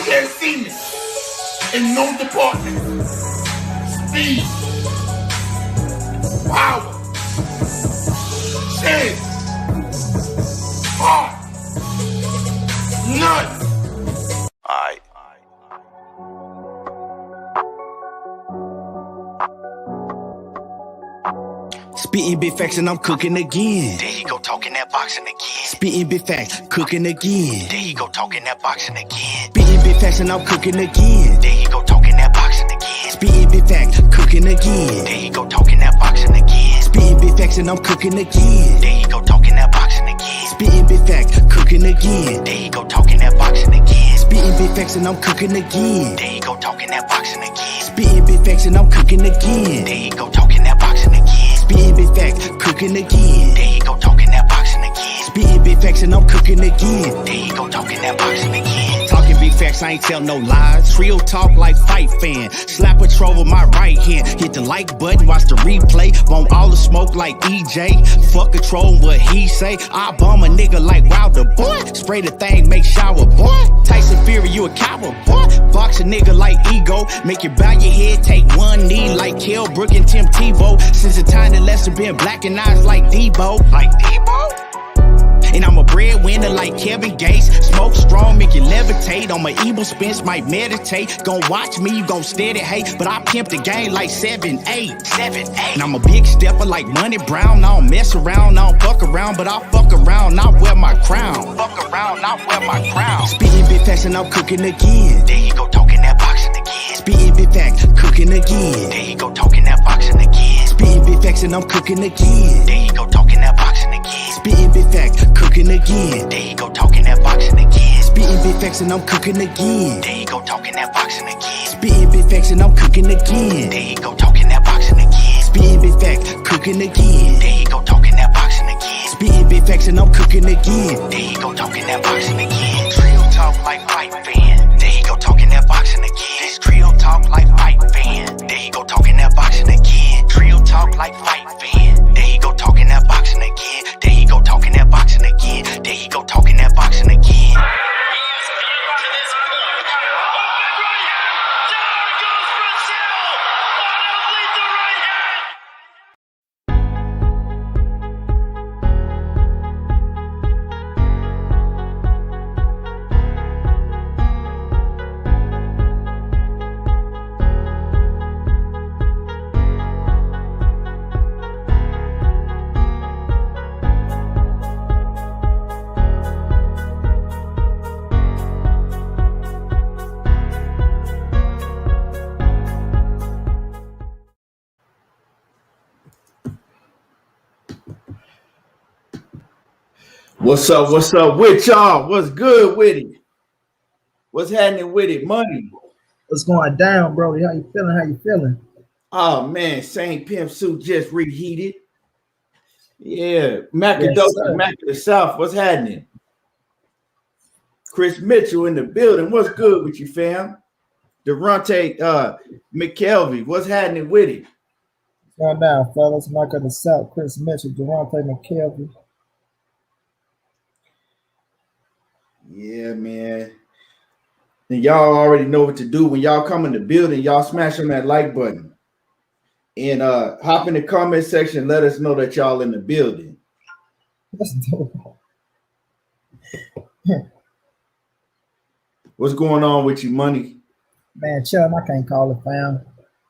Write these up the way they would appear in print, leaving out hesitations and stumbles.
can't see me in no department. Speed, power, chance, heart, none. Alright. Spitting big facts and I'm cooking again. There he go talking that boxing again. Spitting big facts, cooking again. There he go talking that boxing again. Spitting big facts and I'm cooking again. There he go talking that boxing again. Spitting big facts, cooking again. There he go talking that boxing again. Spitting big facts and I'm cooking again. There he go talking that boxing again. Spitting big facts, cooking again. There he go talking that boxing again. Spitting big facts and I'm cooking again. There he go talking that boxing again. Spitting big facts and I'm cooking again. There he go talking that boxing again. Spitting big facts, cooking again. There he go talking that boxing again. Spitting big facts and I'm cooking again. There he go talking that boxing again. Talking big facts, I ain't tell no lies. Real talk like fight fan. Slap a troll with my right hand. Hit the like button, watch the replay. Want all the smoke like EJ. Fuck a troll what he say. I bomb a nigga like Wilder, boy. Spray the thing, make shower, boy. Tyson Fury, you a coward, boy. Box a nigga like Ego. Make you bow your head, take one knee like Kell Brook and Tim Tebow. Since the time that Lester been black and eyes like Debo. Like Debo? And I'm a breadwinner like Kevin Gates. Smoke strong, make you levitate. On my evil spins, might meditate. Gon' watch me, you gon' steady hate. But I pimp the game like 7-8. 7-8. And I'm a big stepper like Money Brown. I don't mess around, I don't fuck around. But I fuck around, not wear my crown. Fuck around, not wear my crown. Spitting big facts and I'm cooking again. There he go talking that boxing again. Spitting big facts, cooking again. There he go talking that boxing again. Spitting big facts and I'm cooking again. There he go talking that boxing again. Spitting big facts, cooking again. There he go talking that boxing again. Spitting big facts and I'm cooking again. There he go talking that boxing again. Spitting big facts and I'm cooking again. There he go talking that boxing again. Spitting big facts, cooking again. There he go talking that boxing again. Spitting big facts and I'm cooking again. There he go talking that boxing again. Trio talk like fight fan. There he go talking that boxing again. This trio talk like fight fan. There he go talking that boxing again. Trio talk like fight fan. There he go talking that boxing again. There he go talking that boxing again. There he go talking that boxing again. What's up? What's up with y'all? What's good with it? What's happening with it? Money. What's going down, bro? How you feeling? How you feeling? Oh man, St. Pimp suit just reheated. Yeah, Macadocia, Mac of the South. What's happening? Chris Mitchell in the building. What's good with you, fam? Durante McKelvey. What's happening with it? What's going down, fellas? Mac of the South, Chris Mitchell, Durante McKelvey. Yeah, man. And y'all already know what to do. When y'all come in the building, y'all smash on that like button. And hop in the comment section. Let us know that y'all in the building. That's dope. What's going on with you, Money? Man, chillin', I can't call it, fam.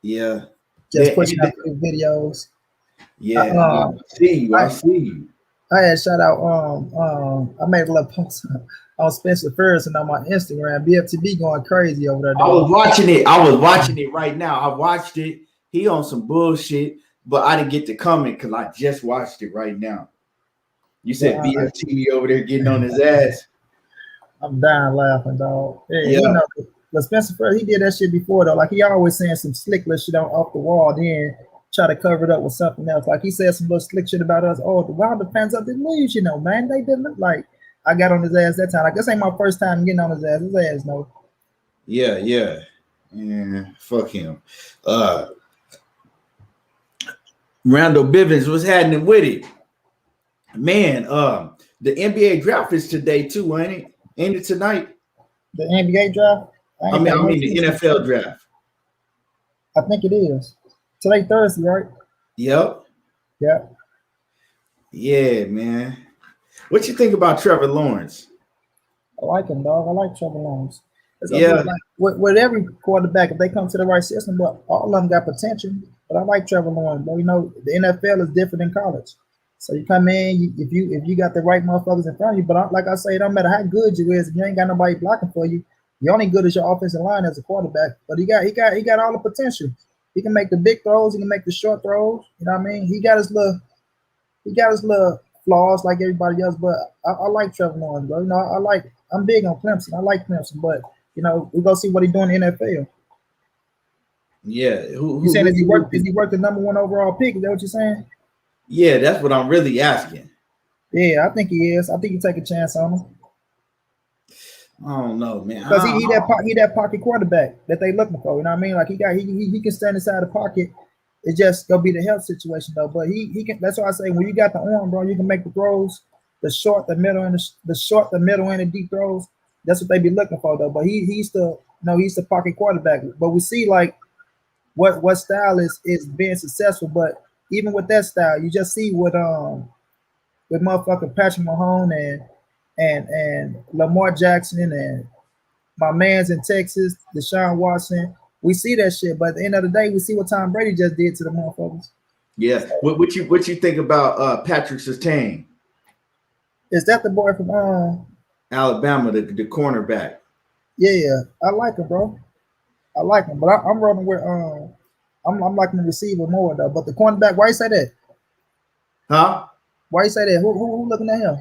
Yeah. Just pushing out the videos. Yeah, I see you. I see you. I had shout out. I made a little post on Spencer Ferguson on my Instagram. BFTB going crazy over there. I was watching it right now. I watched it. He on some bullshit, but I didn't get to comment because I just watched it right now. You said BFTB over there getting on his ass. I'm dying laughing, dog. Hey, yeah. You know, but Spencer Ferguson, he did that shit before though. Like he always saying some slick little shit off the wall, then try to cover it up with something else. Like he said some little slick shit about us. Oh, the Wilder fans up the news, you know, man. They didn't look like I got on his ass that time. Like this ain't my first time getting on his ass. His ass no. Yeah. Fuck him. Randall Bivens, what's happening with it? Man, the NBA draft is today too, ain't it? Ain't it tonight? The NBA draft? I mean the NFL draft. I think it is. Today Thursday, right? Yep. Yeah. Yeah, man. What you think about Trevor Lawrence? I like him, dog. I like Trevor Lawrence. Yeah. Like, with every quarterback, if they come to the right system, but all of them got potential. But I like Trevor Lawrence, bro. You know, the NFL is different than college. So you come in, if you got the right motherfuckers in front of you. But like I say, it don't matter how good you is, if you ain't got nobody blocking for you, you're only good as your offensive line as a quarterback. But he got all the potential. He can make the big throws. He can make the short throws. You know what I mean? He got his little flaws like everybody else. But I like Trevor Lawrence, bro. You know, I'm big on Clemson. I like Clemson, but you know, we go see what he's doing in the NFL. Yeah. You saying is he worked the number 1 overall pick? Is that what you're saying? Yeah, that's what I'm really asking. Yeah, I think he is. I think you take a chance on him. I don't know, man. Because he that pocket quarterback that they looking for. You know what I mean? Like he can stand inside the pocket. It's just gonna be the health situation though. But he can. That's why I say when you got the arm, bro, you can make the throws, the short, the middle, and the deep throws. That's what they be looking for though. But he's the pocket quarterback. But we see like what style is being successful. But even with that style, you just see with motherfucking Patrick Mahomes and Lamar Jackson and my man's in Texas, Deshaun Watson. We see that shit, but at the end of the day, we see what Tom Brady just did to the motherfuckers. Yeah. What you think about Patrick Surtain? Is that the boy from Alabama, the cornerback? Yeah, I like him, bro. I like him, but I'm running with I'm liking the receiver more though. But the cornerback, why you say that? Huh? Why you say that? Who looking at him?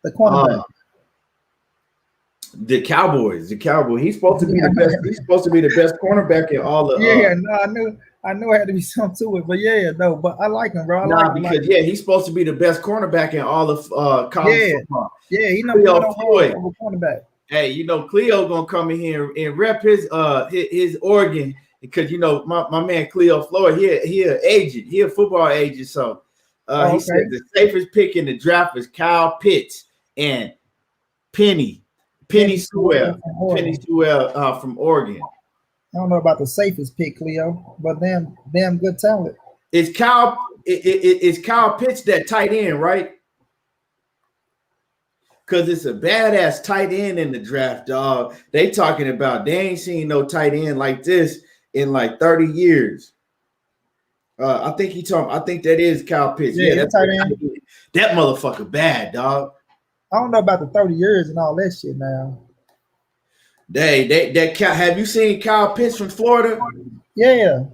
The cornerback. The Cowboys. He's supposed to be the best. He's supposed to be the best cornerback in all the. Yeah, no, I knew it had to be something to it, but yeah, no, but I like him, bro. He's supposed to be the best cornerback in all of college football. Yeah, he knows Floyd. Cornerback. Hey, you know Cleo gonna come in here and rep his Oregon because you know my man Cleo Floyd. He an agent. He a football agent. So he said the safest pick in the draft is Kyle Pitts and Penny Sewell from Oregon. I don't know about the safest pick, Cleo, but damn good talent. Is Kyle Pitts that tight end, right? Because it's a badass tight end in the draft, dog. They talking about they ain't seen no tight end like this in like 30 years. I think that is Kyle Pitts. Yeah, that's tight end. That motherfucker bad, dog. I don't know about the 30 years and all that shit now. Have you seen Kyle Pitts from Florida? Yeah.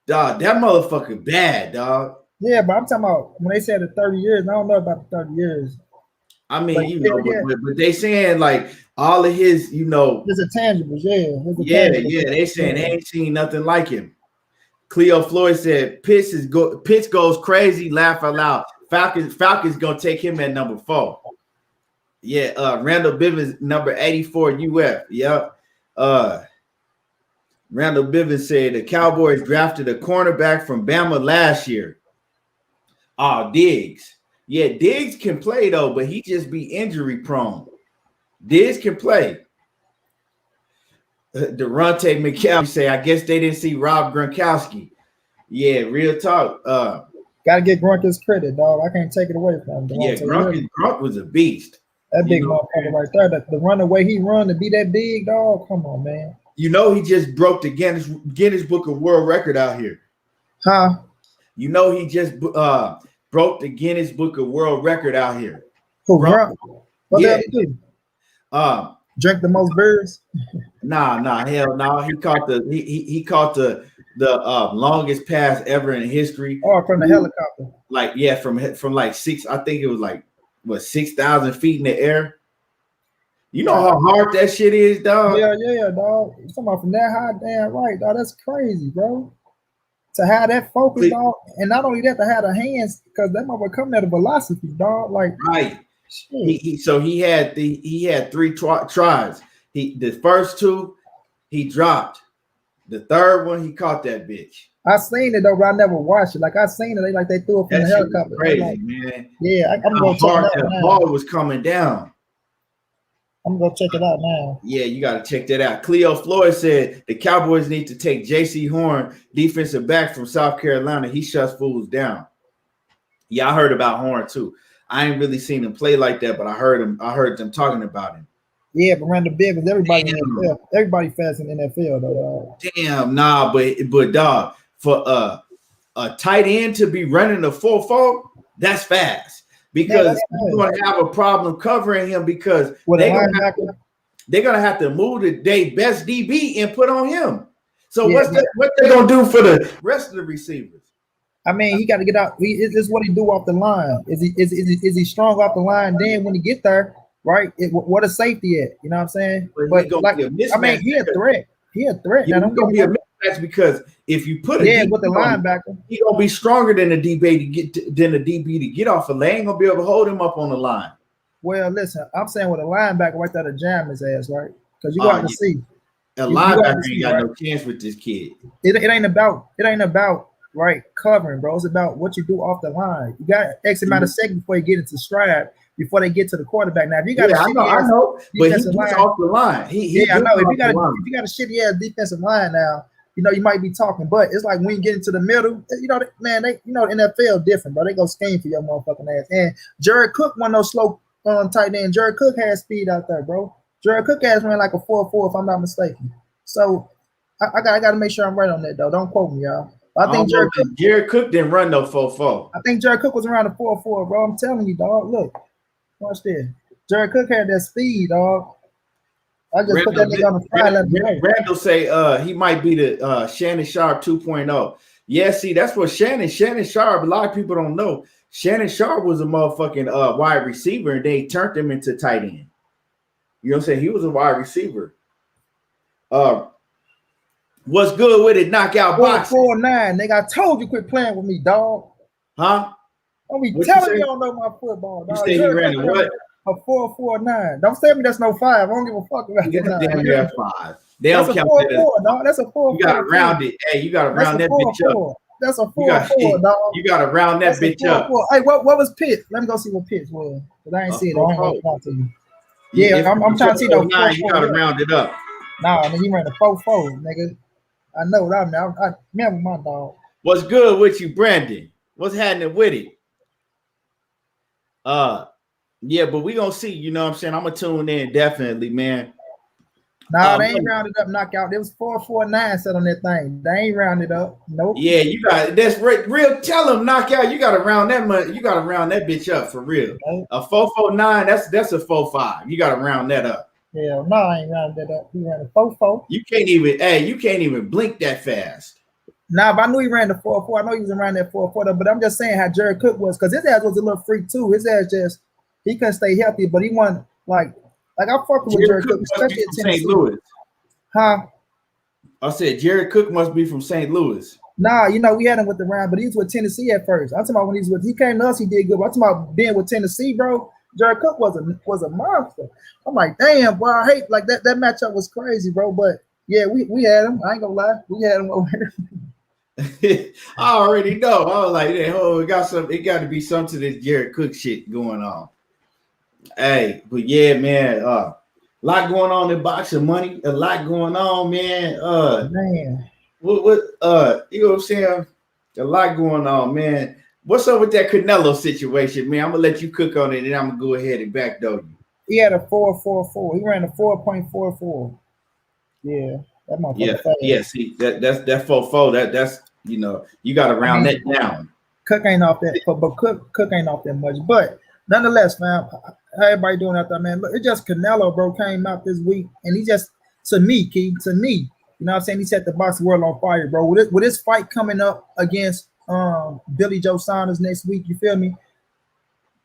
Dog, that motherfucker bad, dog. Yeah, but I'm talking about when they said the 30 years, I don't know about the 30 years. I mean, but they saying like all of his, you know, there's a tangibles, yeah. They saying they ain't seen nothing like him. Cleo Floyd said Pitts goes crazy, laugh out loud. Falcons gonna take him at number 4. Yeah, Randall Bivens, number 84 UF. Yep. Randall Bivens said the Cowboys drafted a cornerback from Bama last year. Diggs. Yeah, Diggs can play though, but he just be injury prone. Diggs can play. Durante McCall say, I guess they didn't see Rob Gronkowski. Yeah, real talk. Gotta get Gronk his credit, dog. I can't take it away from him. Yeah, Gronk was a beast. That big motherfucker right there. The run the way he run to be that big, dog. Come on, man. You know he just broke the Guinness Book of World Record out here. Huh? You know he just broke the Guinness Book of World Record out here. Who, Gronk? What yeah. did he do? Drink the most beers? Nah, hell no. He caught the longest pass ever in history. Oh, from the helicopter. Like, yeah, from like 6, I think it was like 6,000 feet in the air. You know how hard that shit is, dog. Yeah, dog. You talking about from that high, damn right, dog. That's crazy, bro. To have that focus, dog, and not only that, to have the hands, because that motherfucker coming at a velocity, dog. Like, right. He had 3 tries. The first 2 he dropped. The third one he caught that bitch. I seen it though, but I never watched it. Like I seen it, they threw it from the helicopter. Crazy, like, man. Yeah, I'm gonna hard that ball was coming down. I'm gonna go check it out now. Yeah, you got to check that out. Cleo Floyd said the Cowboys need to take J.C. Horn, defensive back from South Carolina. He shuts fools down. Yeah, I heard about Horn too. I ain't really seen him play like that, but I heard them talking about him. Yeah, but around the Bengals, everybody in the NFL, everybody fast in the NFL though. Damn, nah, but dog, for a tight end to be running a 4.4, that's fast. Because you're going to have a problem covering him because they're going to have to move their best DB and put on him. So what they going to do for the rest of the receivers? I mean, he got to get out. This is what he do off the line. Is he strong off the line? Then when he get there, right? What a safety at? You know what I'm saying? But like, I mean, he a threat. He a threat. Now, don't be a mismatch because if you put a with the linebacker, he gonna be stronger than the DB to get off of lane. Ain't gonna be able to hold him up on the line. Well, listen, I'm saying with a linebacker right there to jam his ass, right? Because you got to see a linebacker ain't got no chance with this kid. It ain't about right covering, bro. It's about what you do off the line. You got X amount of seconds before you get into stride. Before they get to the quarterback. Now, if you got I know, but he's off the line. I know. If you got a shitty ass defensive line now, you know you might be talking. But it's like when you get into the middle, you know, man, the NFL different, bro. They go scheme for your motherfucking ass. And Jared Cook one of those slow tight end. Jared Cook has speed out there, bro. Jared Cook has ran like a 4.4, if I'm not mistaken. So I got to make sure I'm right on that though. Don't quote me, y'all. I think Jared Cook didn't run no 4.4. I think Jared Cook was around a 4.4, bro. I'm telling you, dog. Look. Watch this. Jared Cook had that speed, dog. I just put that nigga on the fly. Randall say he might be the Shannon Sharp 2.0. Yeah, see, that's what Shannon Sharp, a lot of people don't know. Shannon Sharp was a motherfucking wide receiver, and they turned him into tight end. You know what I'm saying? He was a wide receiver. What's good with it? Knockout boxing. 4.49. Nigga, I told you quit playing with me, dog. Huh? Don't be telling me you don't know my football, dog. You say he ran a what? A 4.49. Don't say me that's no 5. I don't give a fuck about that. Damn near 5. They don't count that. Dog. That's a 4.4. You gotta round it. Hey, you gotta round that bitch up. That's a 4.4, dog. You gotta round that bitch up. Hey, what was Pitt? Let me go see what Pitt was. Because I ain't see it. I ain't gonna talk to you. Yeah, I'm trying to see those 4.4. You gotta round it up. Nah, I mean, he ran a 4.4, nigga. I know that. I remember my dog. What's good with you, Brandon? What's happening with it? Yeah, but we gonna see. You know what I'm saying? I'm gonna tune in definitely, man. Nah, they ain't rounded up knockout. It was 4.49 set on that thing. They ain't rounded up. Nope. Yeah, you got that's real. Tell them knockout. You gotta round that money. You gotta round that bitch up for real. Okay. A 4.49. That's a 4.5. You gotta round that up. Yeah, no, I ain't rounded that up. He ran a 4.4. You can't even blink that fast. Nah, but I knew he ran the 4.4. I know he was around that 4.4, but I'm just saying how Jared Cook was, because his ass was a little freak too. His ass he couldn't stay healthy, but he won like I fuck with Jared Cook, especially in St. Louis. Huh? I said Jared Cook must be from St. Louis. Nah, you know, we had him with the round, but he was with Tennessee at first. I'm talking about when he came to us, he did good. But I'm talking about being with Tennessee, bro. Jared Cook was a monster. I'm like, damn, boy, I hate like that matchup was crazy, bro. But yeah, we had him. I ain't gonna lie, we had him over here. I already know. I was like, it got to be something to this Jared Cook shit going on. Hey, but yeah, man, a lot going on in boxing money. A lot going on, man. Man, what you know what I'm saying? A lot going on, man. What's up with that Canelo situation, man? I'm gonna let you cook on it, and I'm gonna go ahead and backdoor you. He had a 4.44. He ran a 4.44. Yeah, that motherfucker. Yeah. See, that's 4.4. That's you know, you got to round that down. Cook ain't off that, but Cook ain't off that much. But nonetheless, man, how everybody doing out there, man? Look, it's just Canelo, bro, came out this week, and he just to me, you know what I'm saying? He set the boxing world on fire, bro. With his fight coming up against Billy Joe Saunders next week, you feel me?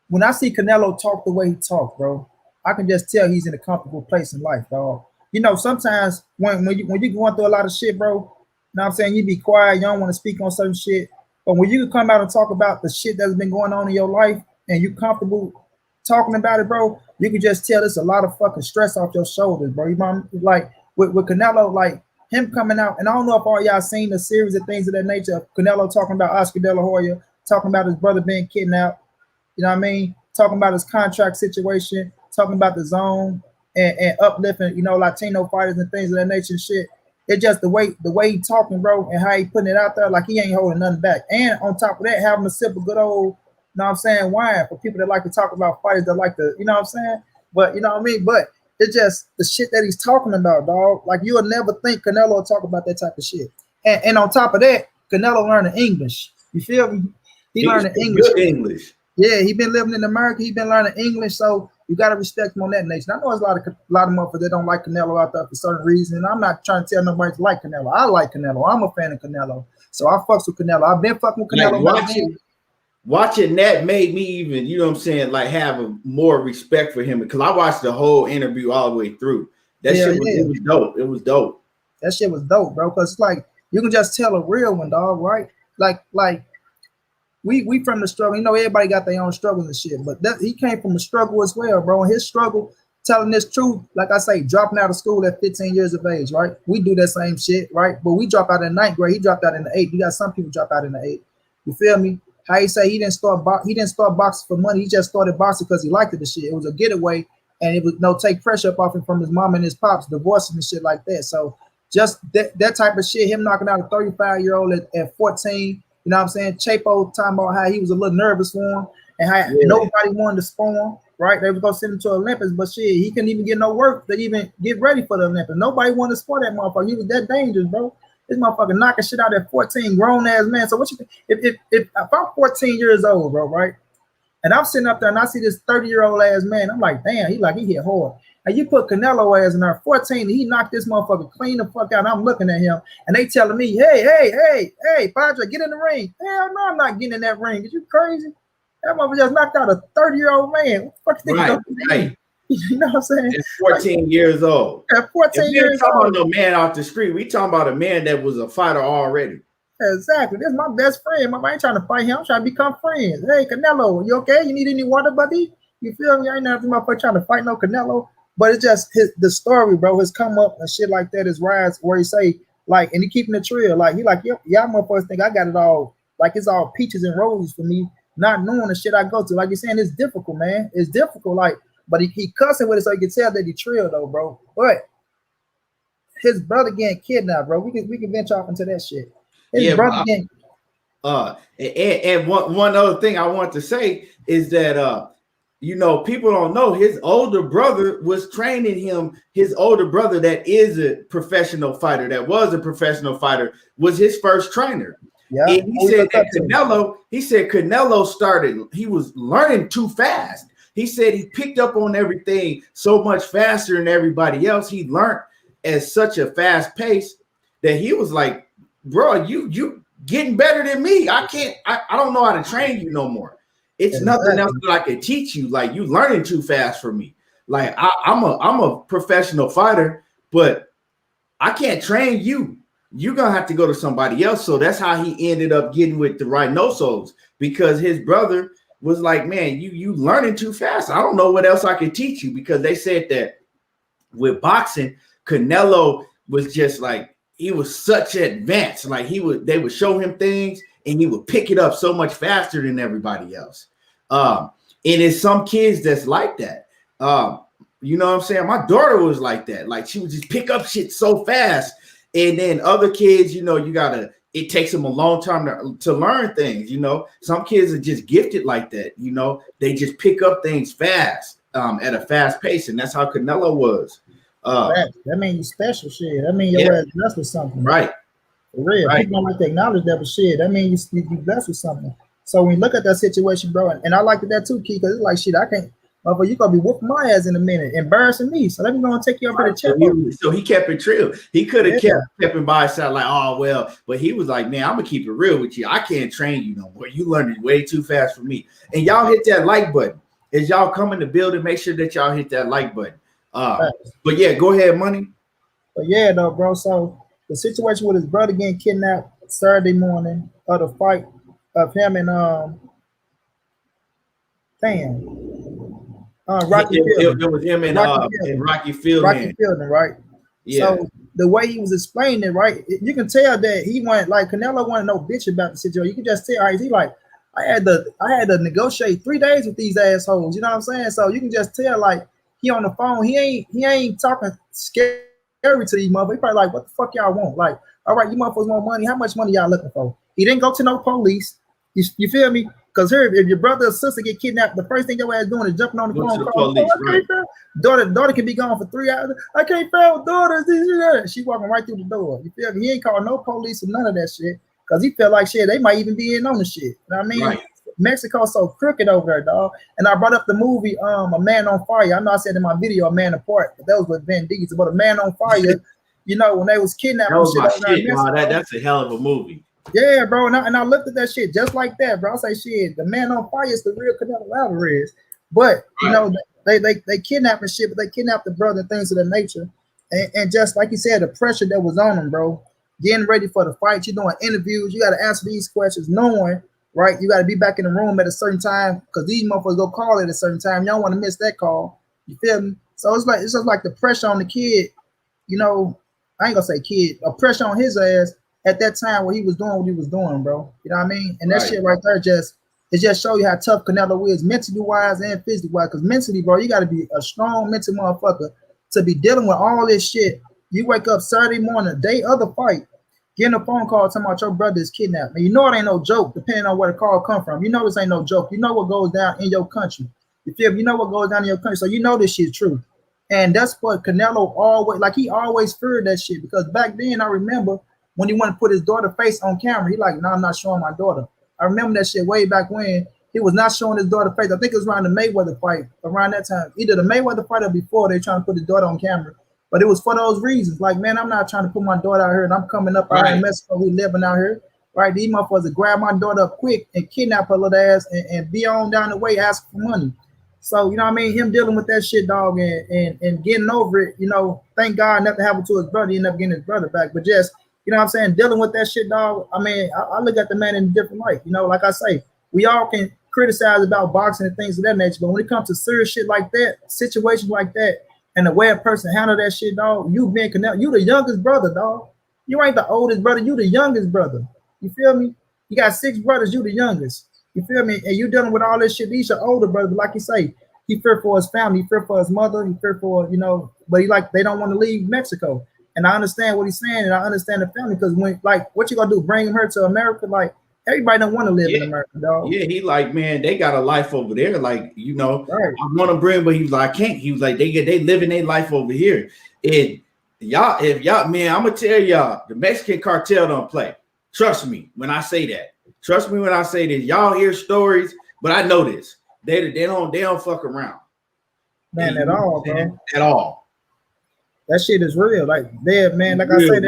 When I see Canelo talk the way he talks, bro, I can just tell he's in a comfortable place in life, dog. You know, sometimes when you're going through a lot of shit, bro, you know what I'm saying, you be quiet, you don't want to speak on certain shit. But when you come out and talk about the shit that's been going on in your life and you're comfortable talking about it, bro, you can just tell it's a lot of fucking stress off your shoulders, bro. You know, like with Canelo, like him coming out, and I don't know if all y'all seen the series of things of that nature. Canelo talking about Oscar De La Hoya, talking about his brother being kidnapped, you know what I mean? Talking about his contract situation, talking about the zone. and uplifting, you know, Latino fighters and things of that nature and shit. It's just the way he talking, bro, and how he putting it out there, like he ain't holding nothing back. And on top of that, having a sip of good old, you know what I'm saying, wine for people that like to talk about fighters that like to, you know what I'm saying? But you know what I mean? But it's just the shit that he's talking about, dog. Like you will never think Canelo will talk about that type of shit. And on top of that, Canelo learning English. You feel me? He learning English. Good English. Yeah, he been living in America. He been learning English, so you gotta respect him on that nature. I know there's a lot of motherfuckers that don't like Canelo out there for certain reasons. And I'm not trying to tell nobody to like Canelo. I like Canelo. I'm a fan of Canelo, so I fucks with Canelo. I've been fucking with Canelo. Like watching that made me even, you know what I'm saying, like have a more respect for him because I watched the whole interview all the way through. That shit was, it was dope. It was dope. That shit was dope, bro. Because it's like you can just tell a real one, dog. Right? Like. We from the struggle, you know, everybody got their own struggles and shit, but he came from a struggle as well, bro. And his struggle, telling this truth, like I say, dropping out of school at 15 years of age, right? We do that same shit, right? But we drop out in 9th grade. He dropped out in the 8th. You got some people drop out in the 8th. You feel me? How he say he didn't start boxing for money. He just started boxing because he liked it. The shit. It was a getaway, and it was take pressure up off him from his mom and his pops, divorcing and shit like that. So just that type of shit, him knocking out a 35-year-old at 14. You know what I'm saying? Chapo talking about how he was a little nervous for him and how nobody wanted to spawn him, right? They was going to send him to Olympus, but shit, he couldn't even get no work to even get ready for the Olympus. Nobody wanted to spawn that motherfucker. He was that dangerous, bro. This motherfucker knocking shit out at 14, grown-ass man. So what you think? If I'm 14 years old, bro, right? And I'm sitting up there and I see this 30-year-old ass man, I'm like, damn, he hit hard. And you put Canelo ass in there, 14, he knocked this motherfucker clean the fuck out. And I'm looking at him, and they telling me, hey, Padre, get in the ring. Hell no, I'm not getting in that ring. Is you crazy? That motherfucker just knocked out a 30-year-old man. What the fuck right. You know what I'm saying? At 14 years old. At 14 years old. We talking about no man off the street. We talking about a man that was a fighter already. Exactly. This is my best friend. I ain't trying to fight him. I'm trying to become friends. Hey, Canelo, you okay? You need any water, buddy? You feel me? I ain't nothing motherfucker trying to fight no Canelo. But it's just the story, bro, his come up and shit like that, his rise, where he say, like, and he keeping it real. Like, he like, y'all motherfuckers think I got it all. Like, it's all peaches and roses for me, not knowing the shit I go to. Like you're saying, it's difficult, man. It's difficult, like, but he cussing with it so you can tell that he trill, though, bro. But his brother getting kidnapped, bro. We can venture off into that shit. His brother getting... And one other thing I want to say is that, you know, people don't know his older brother was training him. His older brother that is a professional fighter, that was a professional fighter, was his first trainer. Yeah. And he said Canelo started, he was learning too fast. He said he picked up on everything so much faster than everybody else. He learned at such a fast pace that he was like, bro, you getting better than me. I don't know how to train you no more. It's nothing else that I can teach you. Like, you learning too fast for me. Like, I'm a professional fighter, but I can't train you. You're gonna have to go to somebody else. So that's how he ended up getting with the Rhinoceros, because his brother was like, man, you learning too fast. I don't know what else I can teach you, because they said that with boxing, Canelo was just like, he was such advanced. Like, they would show him things and he would pick it up so much faster than everybody else. And it's some kids that's like that. You know what I'm saying? My daughter was like that. Like, she would just pick up shit so fast. And then other kids, you know, it takes them a long time to learn things. You know, some kids are just gifted like that. You know, they just pick up things fast, at a fast pace. And that's how Canelo was. That means you special shit. That means your ass blessed with something. Right. For real. Right. People don't like to acknowledge that, but shit, that means you blessed with something. So when you look at that situation, bro, and I like that too, Key, because it's like, shit, I can't, but you gonna be whooping my ass in a minute, embarrassing me. So let me go and take you up to the chip. So he kept it true. He could have kept him by his side, like, oh well, but he was like, man, I'm gonna keep it real with you. I can't train you no more. You learned it way too fast for me. And y'all hit that like button. As y'all come in the building, make sure that y'all hit that like button. But yeah, go ahead, Money. But yeah, though, bro. So the situation with his brother getting kidnapped Saturday morning of the fight of him and Rocky Fielding. It was him and Rocky Fielding. Rocky Fielding, right? Yeah. So the way he was explaining it, right, you can tell that he went like Canelo wanted no bitch about the situation. You can just tell he like, I had to negotiate 3 days with these assholes. You know what I'm saying? So you can just tell like he on the phone. He ain't talking scary to these motherfuckers. He probably like, what the fuck y'all want? Like, all right, you motherfuckers want money. How much money y'all looking for? He didn't go to no police. You feel me? Because here, if your brother or sister get kidnapped, the first thing your ass doing is jumping on the phone. To the Calling, police, right. Daughter can be gone for 3 hours. I can't find daughters. She walking right through the door. You feel me? He ain't calling no police or none of that shit. Because he felt like shit, they might even be in on the shit. You know what I mean? Right. Mexico's so crooked over there, dog. And I brought up the movie A Man on Fire. I know I said in my video A Man Apart, but that was with Van Diesel. But A Man on Fire, you know, when they was kidnapping that was shit, my shit, dog. That's a hell of a movie. Yeah, bro. And I looked at that shit just like that, bro. I say, shit, the Man on Fire is the real Canelo Alvarez. But you know, they kidnapping shit, but they kidnapped the brother and things of that nature. And just like you said, the pressure that was on him, bro. Getting ready for the fight, you're doing interviews, you got to answer these questions, knowing, right? You got to be back in the room at a certain time because these motherfuckers go call at a certain time. You don't want to miss that call. You feel me? So it's just like the pressure on the kid, you know. I ain't gonna say kid, a pressure on his ass at that time where he was doing what he was doing, bro. You know what I mean? And that shit right there just show you how tough Canelo is, mentally wise and physically wise. Because mentally, bro, you got to be a strong mental motherfucker to be dealing with all this shit. You wake up Saturday morning, day of the fight, getting a phone call talking about your brother is kidnapped. And you know it ain't no joke, depending on where the call come from. You know this ain't no joke. You know what goes down in your country. You feel me? You know what goes down in your country, so you know this shit's true. And that's what Canelo always, like, he always feared that shit. Because back then, I remember when he wanted to put his daughter's face on camera, he like, no, I'm not showing my daughter. I remember that shit way back when he was not showing his daughter's face. I think it was around the Mayweather fight, around that time. Either the Mayweather fight or before, they trying to put his daughter on camera. But it was for those reasons. Like, man, I'm not trying to put my daughter out here, and I'm coming up out here in Mexico. We living out here, right? These motherfuckers would grab my daughter up quick and kidnap her little ass and be on down the way asking for money. So, you know what I mean? Him dealing with that shit, dog, and getting over it, you know, thank God nothing happened to his brother. He ended up getting his brother back. But just, you know what I'm saying, dealing with that shit, dog, I mean, I look at the man in a different light. You know, like I say, we all can criticize about boxing and things of that nature, but when it comes to serious shit like that, situations like that, and the way a person handle that shit, dog, you being connected, you the youngest brother, dog. You ain't the oldest brother, you the youngest brother. You feel me? You got 6 brothers, you the youngest. You feel me? And you dealing with all this shit. These are older brothers, but like you say, he feared for his family, he feared for his mother, he feared for, you know, but he like, they don't want to leave Mexico. And I understand what he's saying, and I understand the family, because when, like, what you gonna do, bring her to America? Like, everybody don't want to live in America, dog. Yeah, he like, man, they got a life over there. Like, you know, I want to bring, but he was like, I can't. He was like, they living their life over here. And y'all, if y'all, man, I'm gonna tell y'all, the Mexican cartel don't play. Trust me when I say that. Trust me when I say this. Y'all hear stories, but I know this. They don't fuck around. Man, at all, bro. At all. That shit is real. Like, man, like I say,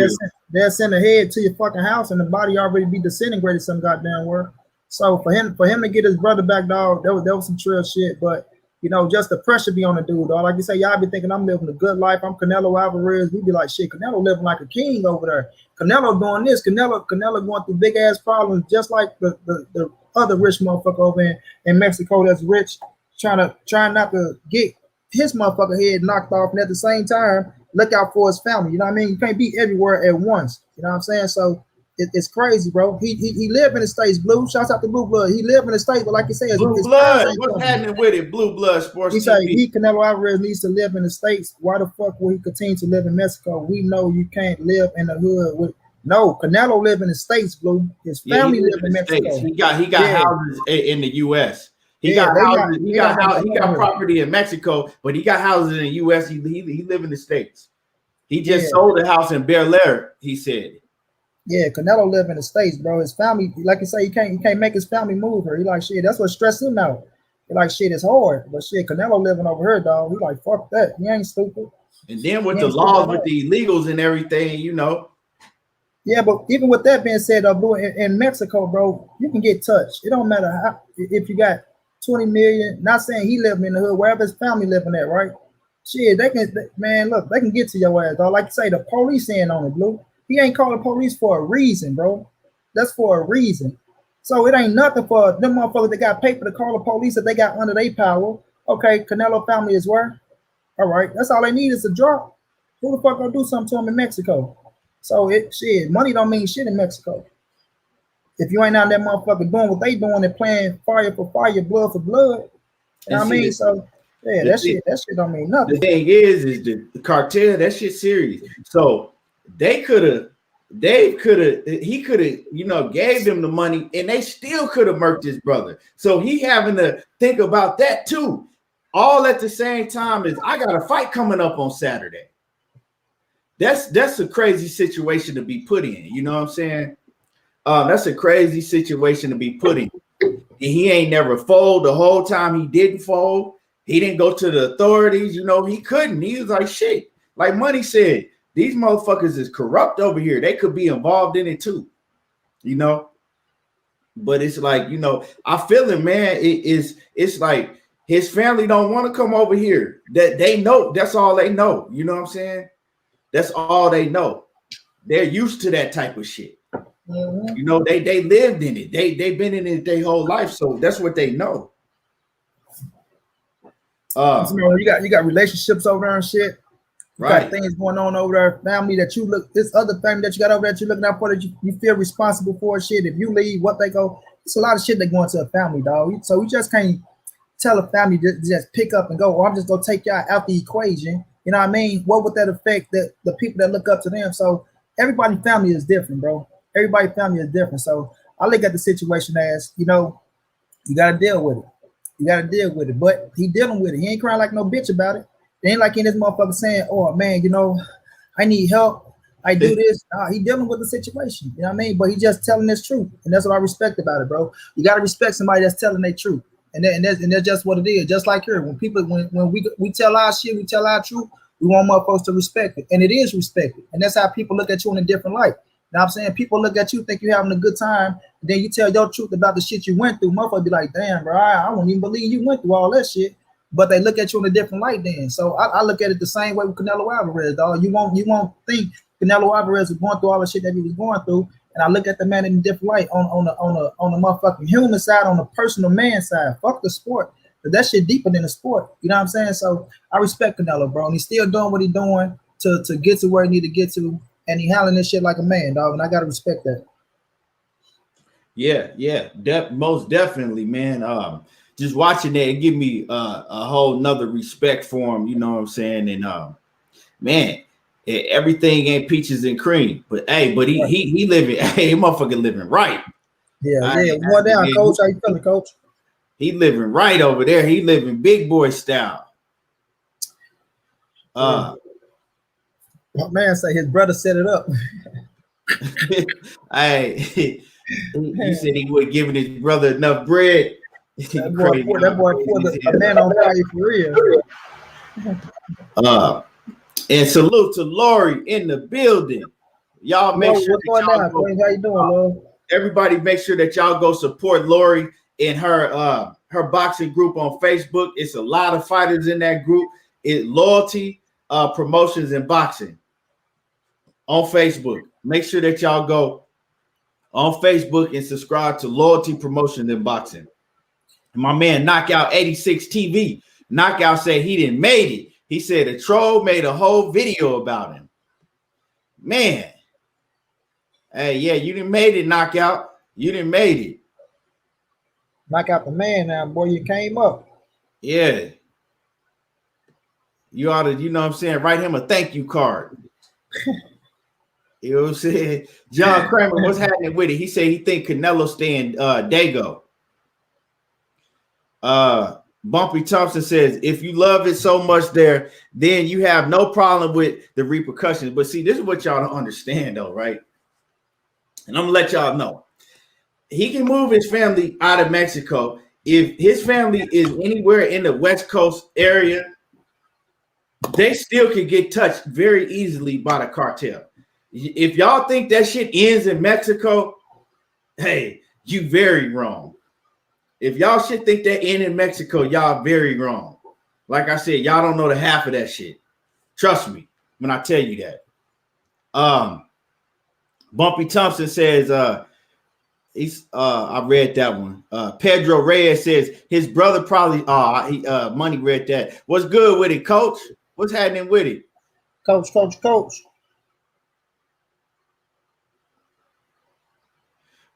they'll send a head to your fucking house and the body already be disintegrated some goddamn word. So for him to get his brother back, dog, that was some trill shit. But, you know, just the pressure be on the dude, dog. Like you say, y'all be thinking I'm living a good life. I'm Canelo Alvarez. We be like, shit, Canelo living like a king over there. Canelo doing this. Canelo going through big ass problems, just like the other rich motherfucker over in Mexico that's rich, trying not to get his motherfucker head knocked off, and at the same time look out for his family. You know what I mean? You can't be everywhere at once. You know what I'm saying? So it's crazy, bro. He lived in the States, Blue. Shouts out to Blue Blood. He lived in the States, but like you said, Blue Blood. What's happening with it? Blue Blood Sports. He said Canelo Alvarez needs to live in the States. Why the fuck will he continue to live in Mexico? We know you can't live in the hood with. No, Canelo live in the States, Blue. His family live in Mexico. States. He got houses in the U.S. He got property in Mexico, but he got houses in the U.S. He live in the States. He just sold a house in Bel Air, he said. Yeah, Canelo live in the States, bro. His family, like you say, he can't make his family move here. He like, shit, that's what stressed him out. He like, shit, it's hard. But shit, Canelo living over here, dog. He like, fuck that. He ain't stupid. And then with the laws, with the illegals and everything, you know. Yeah, but even with that being said, Blue, in Mexico, bro, you can get touched. It don't matter how, if you got 20 million, not saying he living in the hood, wherever his family living at, right? Shit, they can get to your ass, dog. Like you say, the police ain't on it, Blue. He ain't calling police for a reason, bro. That's for a reason. So it ain't nothing for them motherfuckers that got paper to call the police that they got under their power. Okay, Canelo family is where? All right, that's all they need is a drop. Who the fuck gonna do something to him in Mexico? So money don't mean shit in Mexico. If you ain't out that motherfucker doing what they doing and playing fire for fire, blood for blood, you know what I mean? So Yeah, that shit don't mean The nothing. thing is the cartel, that shit serious. So he could have, gave them the money and they still could have murked his brother. So he having to think about that too. All at the same time is I got a fight coming up on Saturday. That's a crazy situation to be put in. You know what I'm saying? That's a crazy situation to be put in. He ain't never fold the whole time. He didn't fold. He didn't go to the authorities. He couldn't. He was like, shit. Like Money said, these motherfuckers is corrupt over here. They could be involved in it too. But it's like, I feel it, man. It's like his family don't want to come over here. That they know. That's all they know. You know what I'm saying? That's all they know. They're used to that type of shit. Mm-hmm. They lived in it. They've been in it their whole life, so that's what they know. You got relationships over there and shit. You right. got things going on over there. Family that you look, this other family that you got over there that you're looking out for, that you feel responsible for. Shit, if you leave, what they go. It's a lot of shit that go into a family, dog. So we just can't tell a family to just pick up and go. Or I'm just gonna take y'all out the equation. You know what I mean? What would that affect the people that look up to them? So everybody's family is different, bro. Everybody's family is different. So I look at the situation as, you gotta deal with it. You gotta deal with it. But he dealing with it. He ain't crying like no bitch about it. It ain't like in this motherfucker saying, oh man, I need help. I do this. He dealing with the situation. You know what I mean? But he just telling his truth. And that's what I respect about it, bro. You gotta respect somebody that's telling their truth. And that's just what it is. Just like here, when we tell our shit, we tell our truth, we want motherfuckers to respect it. And it is respected. And that's how people look at you in a different light. You know what I'm saying? People look at you, think you're having a good time, and then you tell your truth about the shit you went through. Motherfuckers be like, damn, bro, I won't even believe you went through all that shit. But they look at you in a different light then. So I look at it the same way with Canelo Alvarez, dog. You won't think Canelo Alvarez was going through all the shit that he was going through. And I look at the man in a different light on the motherfucking human side, on the personal man side. Fuck the sport. But that shit deeper than the sport. You know what I'm saying? So I respect Canelo, bro. And he's still doing what he's doing to get to where he need to get to. And he handling this shit like a man, dog. And I gotta respect that. Yeah. Most definitely, man. Just watching that, it give me a whole nother respect for him. You know what I'm saying? And man, everything ain't peaches and cream. But hey, he living, hey, motherfucker living right. Yeah. One down, coach. How you feeling, coach? He living right over there. He living big boy style. My man say his brother set it up. Hey, he said he wasn't giving his brother enough bread. That boy put a man on fire for real. And salute to Lori in the building. Y'all make sure that how you doing, Lord? Everybody make sure that y'all go support Lori in her boxing group on Facebook. It's a lot of fighters in that group. It Loyalty Promotions and Boxing on Facebook. Make sure that y'all go on Facebook and subscribe to Loyalty Promotions and Boxing. My man Knockout 86 TV. Knockout said he didn't made it. He said a troll made a whole video about him. Man. Hey, yeah, you didn't made it, Knockout. You didn't made it. Knockout the man now, boy. You came up. Yeah. You ought to, you know what I'm saying, write him a thank you card. You know what I'm saying? John Kramer, what's happening with it? He said he think Canelo staying Dago. Bumpy Thompson says, if you love it so much there, then you have no problem with the repercussions. But see, this is what y'all don't understand, though, right? And I'm gonna let y'all know. He can move his family out of Mexico. If his family is anywhere in the West Coast area, they still can get touched very easily by the cartel. If y'all think that shit ends in Mexico, hey, you very wrong. If y'all should think that end in Mexico, y'all very wrong. Like I said, y'all don't know the half of that shit. Trust me when I tell you that. Bumpy Thompson says, I read that one. Pedro Reyes says his brother probably Money read that. What's good with it, coach? What's happening with it? Coach.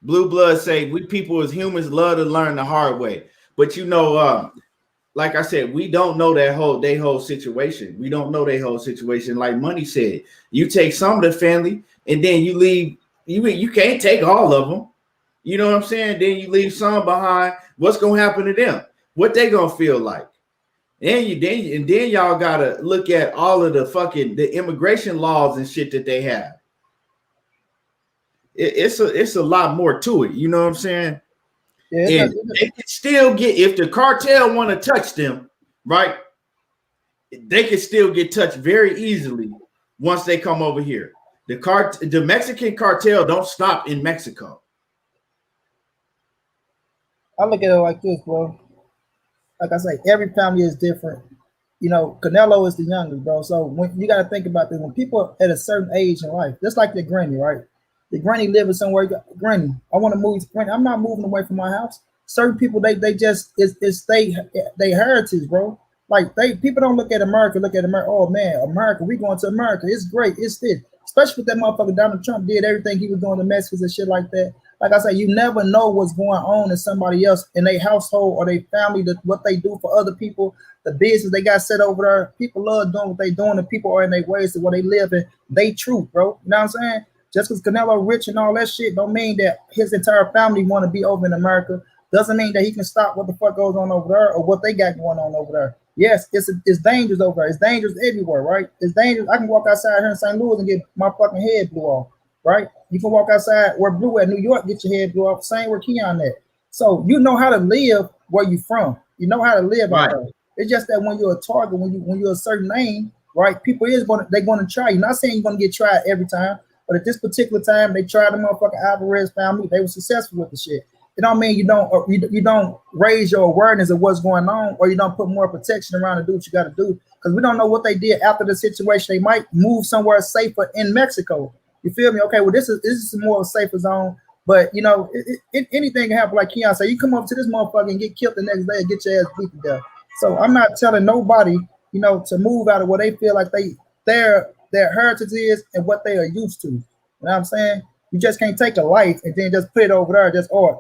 Blue Blood say we people as humans love to learn the hard way. But you know, like I said, we don't know their whole situation. We don't know their whole situation. Like Money said, you take some of the family and then you leave. You can't take all of them. You know what I'm saying? Then you leave some behind. What's gonna happen to them? What they gonna feel like? And then y'all gotta look at all of the immigration laws and shit that they have. It's a lot more to it. You know what I'm saying? Yeah, And they can still get, if the cartel want to touch them, right? They can still get touched very easily once they come over here. The Mexican cartel don't stop in Mexico. I look at it like this, bro. Like I say, every family is different. You know, Canelo is the youngest, bro. So when you got to think about this, when people at a certain age in life, just like the granny, right? The granny living somewhere. Granny, I want to move. Granny, I'm not moving away from my house. Certain people, they just it's they heritage, bro. Like people don't look at America. Look at America. Oh man, America, we going to America. It's great. It's this. Especially with that motherfucker Donald Trump did everything he was doing to Mexicans and shit like that. Like I said, you never know what's going on in somebody else in their household or their family, what they do for other people, the business they got set over there. People love doing what they doing, and people are in their ways to where they live in. They truth, bro. You know what I'm saying? Just because Canelo rich and all that shit don't mean that his entire family want to be over in America. Doesn't mean that he can stop what the fuck goes on over there or what they got going on over there. Yes, it's dangerous over there. It's dangerous everywhere, right? It's dangerous. I can walk outside here in St. Louis and get my fucking head blew off, right? You can walk outside where Blue at New York, get your head blew off. Same where Keon at. So you know how to live where you from. You know how to live out there. It's just that when you're a target, when you're a certain name, right? People they're gonna try you. Not saying you're gonna get tried every time, but at this particular time, they tried the motherfucking Alvarez family. They were successful with the shit. It don't mean you don't raise your awareness of what's going on, or you don't put more protection around to do what you got to do, because we don't know what they did after the situation. They might move somewhere safer in Mexico. You feel me? Okay, well this is more of a safer zone, but you know anything can happen. Like Keon said, you come up to this motherfucker and get killed the next day and get your ass beat to death. So I'm not telling nobody, you know, to move out of what they feel like their heritage is and what they are used to. You know what I'm saying? You just can't take a life and then just put it over there.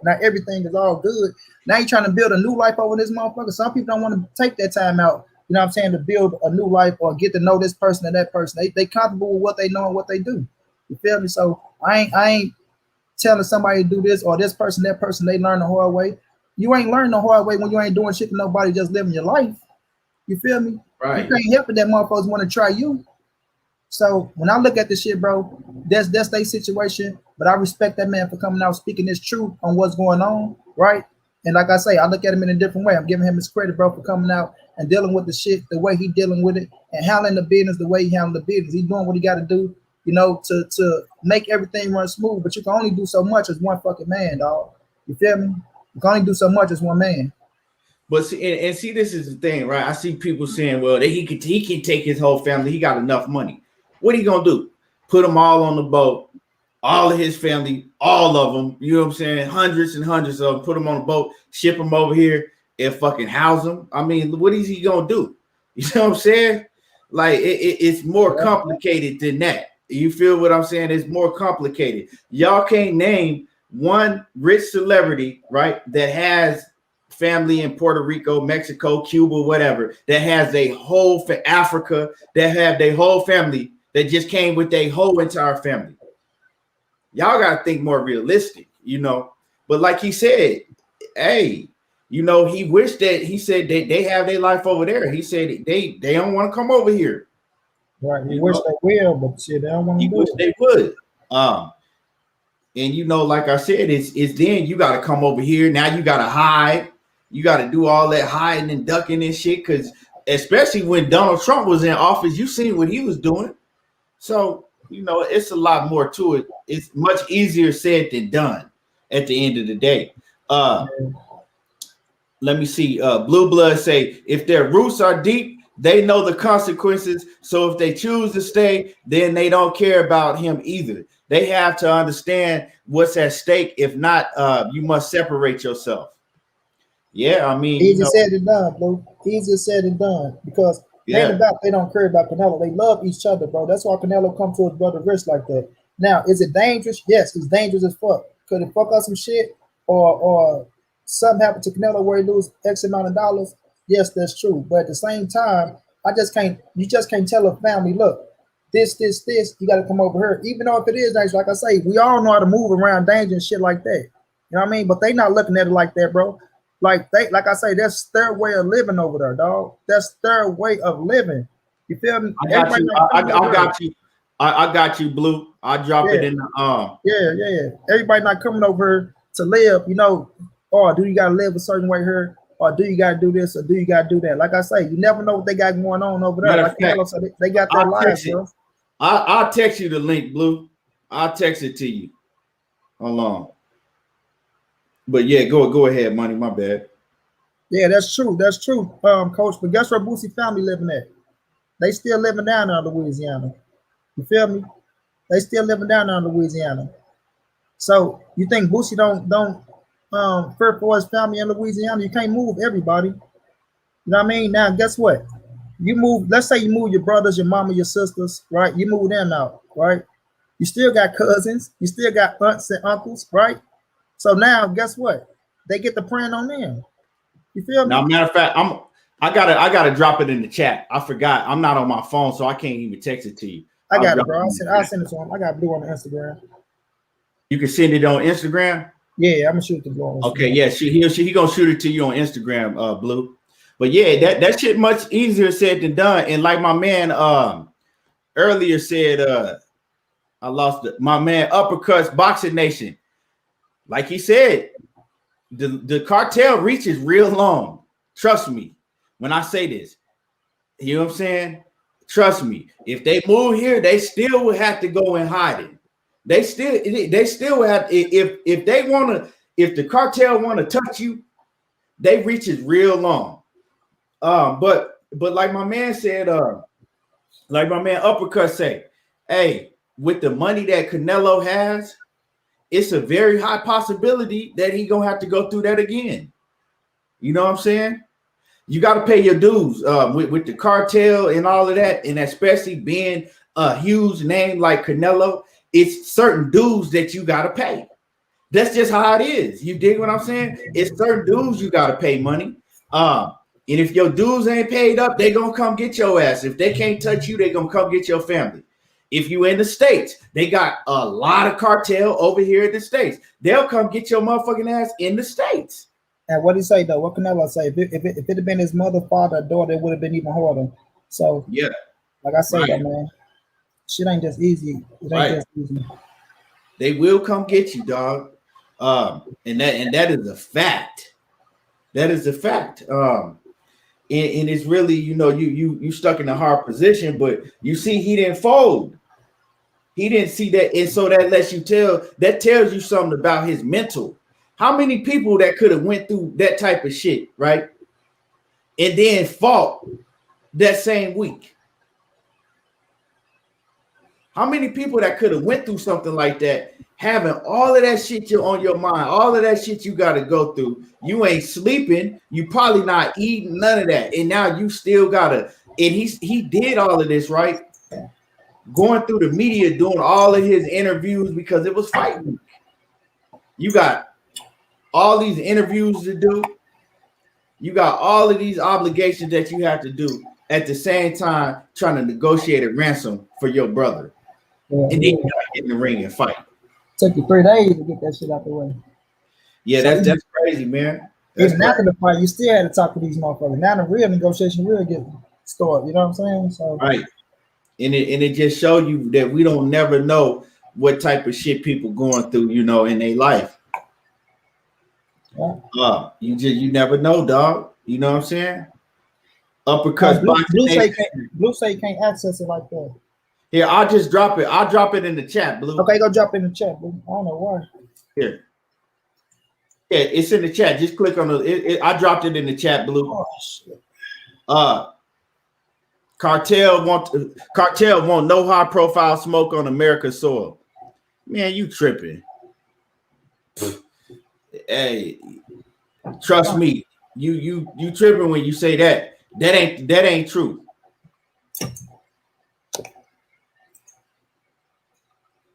Now everything is all good. Now you're trying to build a new life over this motherfucker. Some people don't want to take that time out, you know what I'm saying, to build a new life or get to know this person and that person. They comfortable with what they know and what they do. You feel me? So I ain't telling somebody to do this or this person, that person, they learn the hard way. You ain't learning the hard way when you ain't doing shit to nobody, just living your life. You feel me? Right. You can't help it that motherfuckers want to try you. So when I look at this shit, bro, that's their situation. But I respect that man for coming out speaking his truth on what's going on, right? And like I say, I look at him in a different way. I'm giving him his credit, bro, for coming out and dealing with the shit the way he dealing with it and handling the business the way he handling the business. He's doing what he got to do, you know, to make everything run smooth. But you can only do so much as one fucking man, dog. You feel me? You can only do so much as one man. But see, see, this is the thing, right? I see people saying, well, he can take his whole family. He got enough money. What are you gonna do? Put them all on the boat, all of his family, all of them. You know what I'm saying? Hundreds and hundreds of them. Put them on a boat, ship them over here, and fucking house them. I mean, what is he gonna do? You know what I'm saying? Like it's more complicated than that. You feel what I'm saying? It's more complicated. Y'all can't name one rich celebrity, right, that has family in Puerto Rico, Mexico, Cuba, whatever, that has a whole for Africa, that have their whole family that just came with their whole entire family. Y'all got to think more realistic, you know. But like he said, hey, you know, he wished that he said they have their life over there. He said they don't want to come over here. Right. He wish they will, but shit, they don't want to do it. He wish they would. And you know, like I said, it's then you got to come over here. Now you got to hide. You got to do all that hiding and ducking and shit, because especially when Donald Trump was in office, you seen what he was doing. So, you know, it's a lot more to it. It's much easier said than done at the end of the day. Let me see. Blue Blood say, if their roots are deep, they know the consequences. So if they choose to stay, then they don't care about him either. They have to understand what's at stake. If not, you must separate yourself. Yeah, I mean, easier said than done, bro. Easier said than done, because they don't care about Canelo. They love each other, bro. That's why Canelo come to his brother wrist like that. Now, is it dangerous? Yes, it's dangerous as fuck. Could it fuck up some shit or something happen to Canelo where he lose X amount of dollars? Yes, that's true. But at the same time, you just can't tell a family, look, this, you got to come over here. Even though if it is dangerous, like I say, we all know how to move around danger and shit like that. You know what I mean? But they not looking at it like that, bro. Like I say, that's their way of living over there, dog. That's their way of living. You feel me? I got you. I got you. I got you, Blue. I drop it in the Yeah. Everybody not coming over here to live, you know, or do you gotta live a certain way here, or do you gotta do this, or do you gotta do that? Like I say, you never know what they got going on over there. Like Carlos said, they got their lives, bro. I'll text you the link, Blue. I'll text it to you. Hold on. But yeah, go ahead, Money. My bad. Yeah, that's true. That's true, Coach. But guess where Boosie family living at? They still living down there in Louisiana. You feel me? They still living down there in Louisiana. So you think Boosie don't fear for his family in Louisiana? You can't move everybody. You know what I mean? Now, guess what? You move, let's say you move your brothers, your mama, your sisters, right? You move them out, right? You still got cousins, you still got aunts and uncles, right? So now, guess what? They get the print on them. You feel me? Now, matter of fact, I gotta drop it in the chat. I forgot. I'm not on my phone, so I can't even text it to you. I got it, bro. I'll send it to him. I got Blue on Instagram. You can send it on Instagram. Yeah, I'm gonna shoot it to Blue on Instagram. Okay, yeah, he gonna shoot it to you on Instagram, Blue. But yeah, that shit much easier said than done. And like my man earlier said, I lost it. My man Uppercuts Boxing Nation. Like he said, the cartel reaches real long. Trust me when I say this. You know what I'm saying? Trust me. If they move here, they still would have to go in hiding. They still would have if they want to, if the cartel want to touch you, they reaches real long. But like my man said, like my man Uppercut say, hey, with the money that Canelo has, it's a very high possibility that he gonna have to go through that again. You know what I'm saying? You got to pay your dues with the cartel and all of that, and especially being a huge name like Canelo, it's certain dues that you got to pay. That's just how it is. You dig what I'm saying? It's certain dues you got to pay money. And if your dues ain't paid up, they gonna come get your ass. If they can't touch you, they gonna come get your family. If you in the States, they got a lot of cartel over here in the States. They'll come get your motherfucking ass in the States. And what he say though? What Canelo say? If it had been his mother, father, daughter, it would have been even harder. So yeah, like I said, that man, shit ain't just easy. It ain't just easy. They will come get you, dog. And that is a fact. That is a fact. And it's really, you know, you stuck in a hard position, but you see, he didn't fold. He didn't see that, and so that tells you something about his mental. How many people that could have went through that type of shit, right? And then fought that same week? How many people that could have went through something like that, having all of that shit on your mind, all of that shit you got to go through, you ain't sleeping, you probably not eating, none of that, and now you still gotta, and he did all of this, right? Going through the media, doing all of his interviews because it was fight week. You got all these interviews to do. You got all of these obligations that you have to do at the same time trying to negotiate a ransom for your brother. Yeah, and then you gotta get in the ring and fight. Took you 3 days to get that shit out the way. Yeah, so that's crazy, man. Even after the fight, you still had to talk to these motherfuckers. Now the real negotiation really get started. You know what I'm saying? So right. And it just showed you that we don't never know what type of shit people going through, you know, in their life. Yeah. You never know, dog. You know what I'm saying? Uppercuts. Blue say you can't access it like that. Here, I'll just drop it. I'll drop it in the chat, Blue. Okay, go drop it in the chat, Blue. I don't know why. Here. Yeah, it's in the chat. Just click on I dropped it in the chat, Blue. Oh, shit. Cartel want no high profile smoke on America's soil. Man, you tripping. Hey, trust me, you tripping when you say that. That ain't true.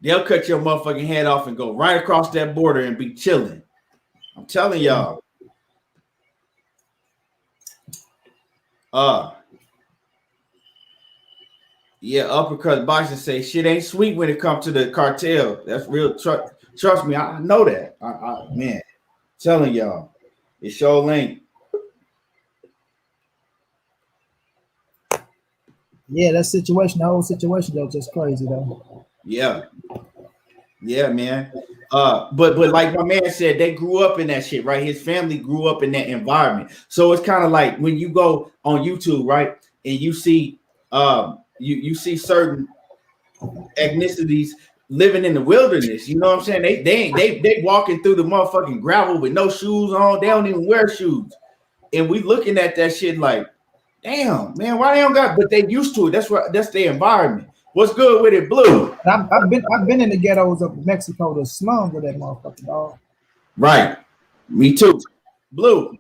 They'll cut your motherfucking head off and go right across that border and be chilling. I'm telling y'all. Yeah, uppercut boxing say shit ain't sweet when it comes to the cartel. That's real. Trust me, I know that. Man, telling y'all, it sure ain't. Yeah, that situation, the whole situation though, just crazy though. Yeah, man. But like my man said, they grew up in that shit, right? His family grew up in that environment. So it's kind of like when you go on YouTube, right, and you see you see certain ethnicities living in the wilderness. You know what I'm saying? They walking through the motherfucking gravel with no shoes on. They don't even wear shoes. And we looking at that shit like, damn, man, why they don't got? But they used to it. That's their environment. What's good with it, Blue? I've been in the ghettos of Mexico, the slums of that motherfucker, dog. Right. Me too. Blue.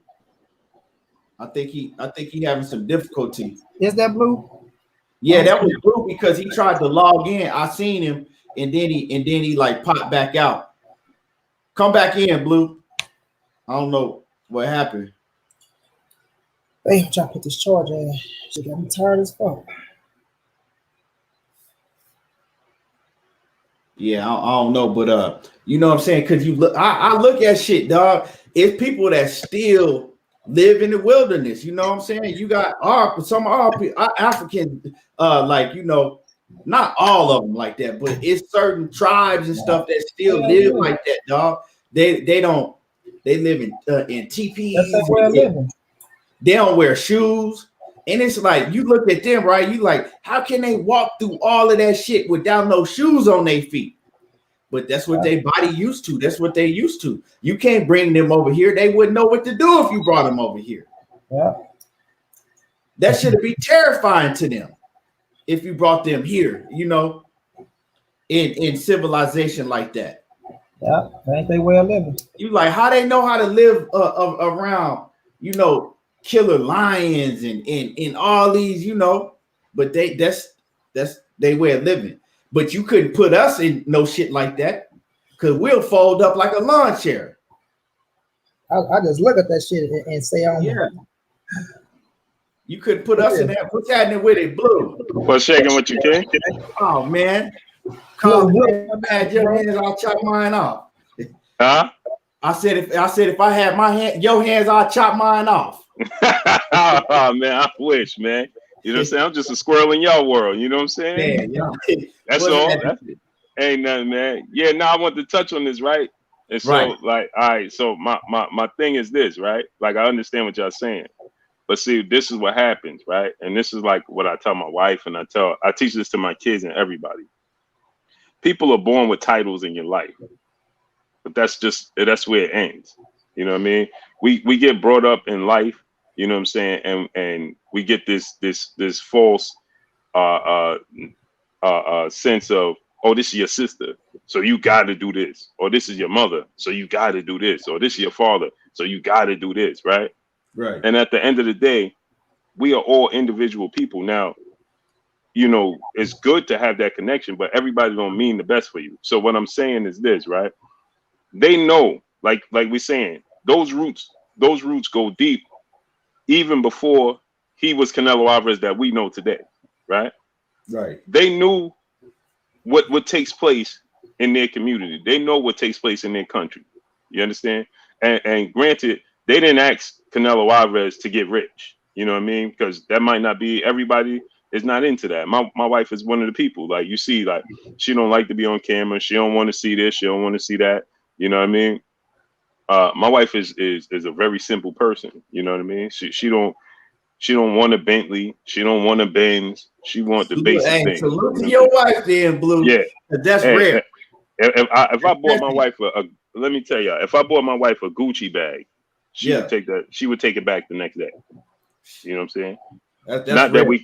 I think he having some difficulty. Is that Blue? Yeah, that was Blue because he tried to log in. I seen him, and then he like popped back out. Come back in, Blue. I don't know what happened. Hey, I'm trying to put this charger in. Shit got me tired as fuck. Yeah, I don't know, but you know what I'm saying? Because you look, I look at shit, dog. It's people that still live in the wilderness. You know what I'm saying? You got some African, like, you know, not all of them like that, but it's certain tribes and stuff that still live like that, dog. They live in teepees. That's that way of living. They don't wear shoes. And it's like, you look at them, right? You like, how can they walk through all of that shit without no shoes on their feet? But that's what their body used to. That's what they used to. You can't bring them over here. They wouldn't know what to do if you brought them over here. Yeah. That should be terrifying to them if you brought them here, you know, in civilization like that. Yeah, that ain't their way of living. You like, how they know how to live around, you know, killer lions and all these, you know, but that's their way of living. But you couldn't put us in no shit like that because we'll fold up like a lawn chair. I just look at that shit and say, yeah. You couldn't put us in that. What's happening with it, Blue? What's shaking with you, King? Oh man, cause had your hands, I'll chop mine off. Huh? I said if I had your hands, I'll chop mine off. Oh man, I wish, man. You know what I'm saying? I'm just a squirrel in your world. You know what I'm saying? Yeah. That's all. Ain't nothing, man. Yeah, now I want to touch on this, right? And so, like, all right, so my thing is this, right? Like, I understand what y'all saying. But see, this is what happens, right? And this is like what I tell my wife, and I teach this to my kids and everybody. People are born with titles in your life. But that's where it ends. You know what I mean? We get brought up in life, you know what I'm saying, and we get this false sense of, oh, this is your sister, so you got to do this, or this is your mother, so you got to do this, or this is your father, so you got to do this, right? Right. And at the end of the day, we are all individual people. Now, you know, it's good to have that connection, but everybody don't mean the best for you. So what I'm saying is this, right? They know, like we're saying, those roots go deep, even before he was Canelo Alvarez that we know today, right? Right. They knew what takes place in their community. They know what takes place in their country. You understand? And granted, they didn't ask Canelo Alvarez to get rich. You know what I mean? Because that might not be, everybody is not into that. My wife is one of the people, like, you see, like, she don't like to be on camera. She don't want to see this. She don't want to see that. You know what I mean? My wife is a very simple person. You know what I mean? She don't want a Bentley. She don't want a Benz. She want the basic thing. Salute to your wife, then, Blue. Yeah, that's rare. If I bought my wife let me tell you, if I bought my wife a Gucci bag, she would take it back the next day. You know what I'm saying? That's not rare. that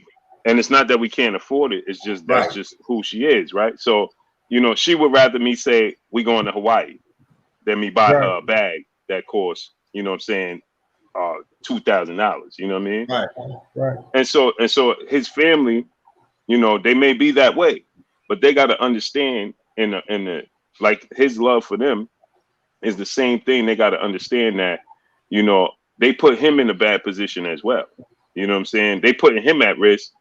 and it's not that we can't afford it. It's just that's just who she is, right? So, you know, she would rather me say we going to Hawaii than me buy her a bag that costs, you know what I'm saying, $2,000. You know what I mean? Right. And so his family, you know, they may be that way, but they got to understand in the like his love for them is the same thing. They got to understand that, you know, they put him in a bad position as well. You know what I'm saying? They putting him at risk,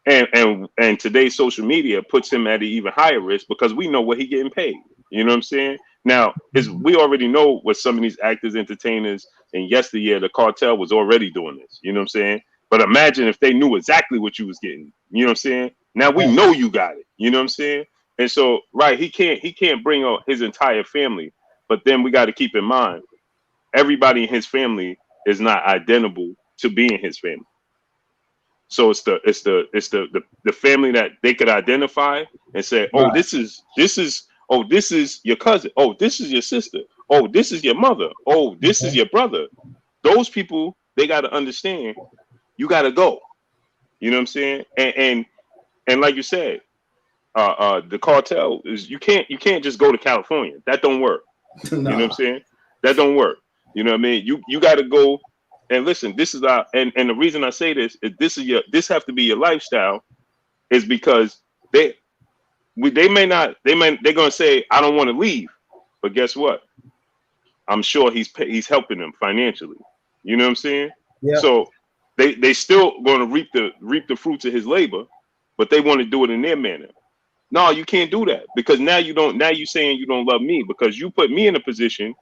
and today's social media puts him at an even higher risk because we know what he getting paid. You know what I'm saying? Now, we already know what some of these actors, entertainers, and yesteryear the cartel was already doing this. You know what I'm saying? But imagine if they knew exactly what you was getting. You know what I'm saying? Now we know you got it. You know what I'm saying? And so, right, he can't bring out his entire family. But then we got to keep in mind, everybody in his family is not identical to being his family. So it's the family that they could identify and say, oh, this is your cousin. Oh, this is your sister. Oh, this is your mother. Oh, this is your brother. Those people, they got to understand, you got to go. You know what I'm saying? And like you said, the cartel is, you can't just go to California. That don't work. You know what I'm saying? That don't work. You know what I mean? You got to go. And listen, this is and the reason I say this is this have to be your lifestyle, is because they're gonna say, I don't want to leave, but guess what? I'm sure he's helping them financially. You know what I'm saying? Yeah. So they still gonna reap the fruits of his labor, but they want to do it in their manner. No, you can't do that, because now you saying you don't love me, because you put me in a position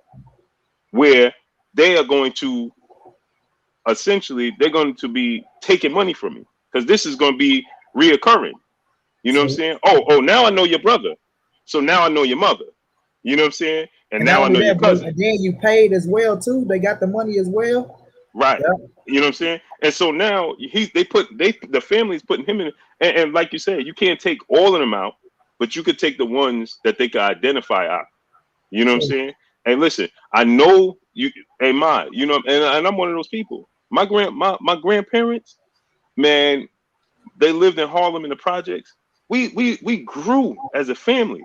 where they are going to essentially, they're going to be taking money from me, because this is going to be reoccurring. You know what I'm saying? Oh, now I know your brother, so now I know your mother. You know what I'm saying? And now I know your cousin. And then you paid as well too. They got the money as well. Right. Yeah. You know what I'm saying? And so now the family's putting him in, and like you said, you can't take all of them out, but you could take the ones that they could identify out. You know what I'm saying? Hey, listen, I know you, hey, you know, and I'm one of those people. My grandparents, man, they lived in Harlem in the projects. We grew as a family.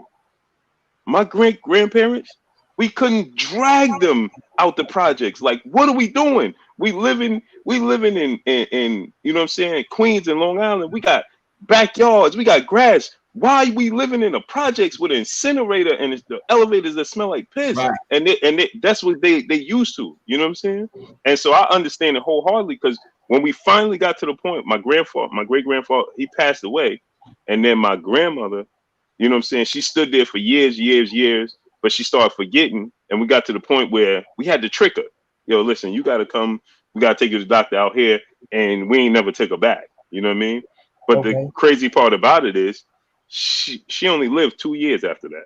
My grandparents, we couldn't drag them out the projects. Like, what are we doing? We living in you know what I'm saying, Queens and Long Island. We got backyards, we got grass. Why are we living in the projects with an incinerator and it's the elevators that smell like piss? Right. And that's what they used to. You know what I'm saying? And so I understand it wholeheartedly, because when we finally got to the point, my great grandfather, he passed away, and then my grandmother, you know what I'm saying, she stood there for years, but she started forgetting, and we got to the point where we had to trick her. Yo, listen, you got to come. We got to take you to the doctor out here, and we ain't never took her back. You know what I mean? But the crazy part about it is, she only lived 2 years after that.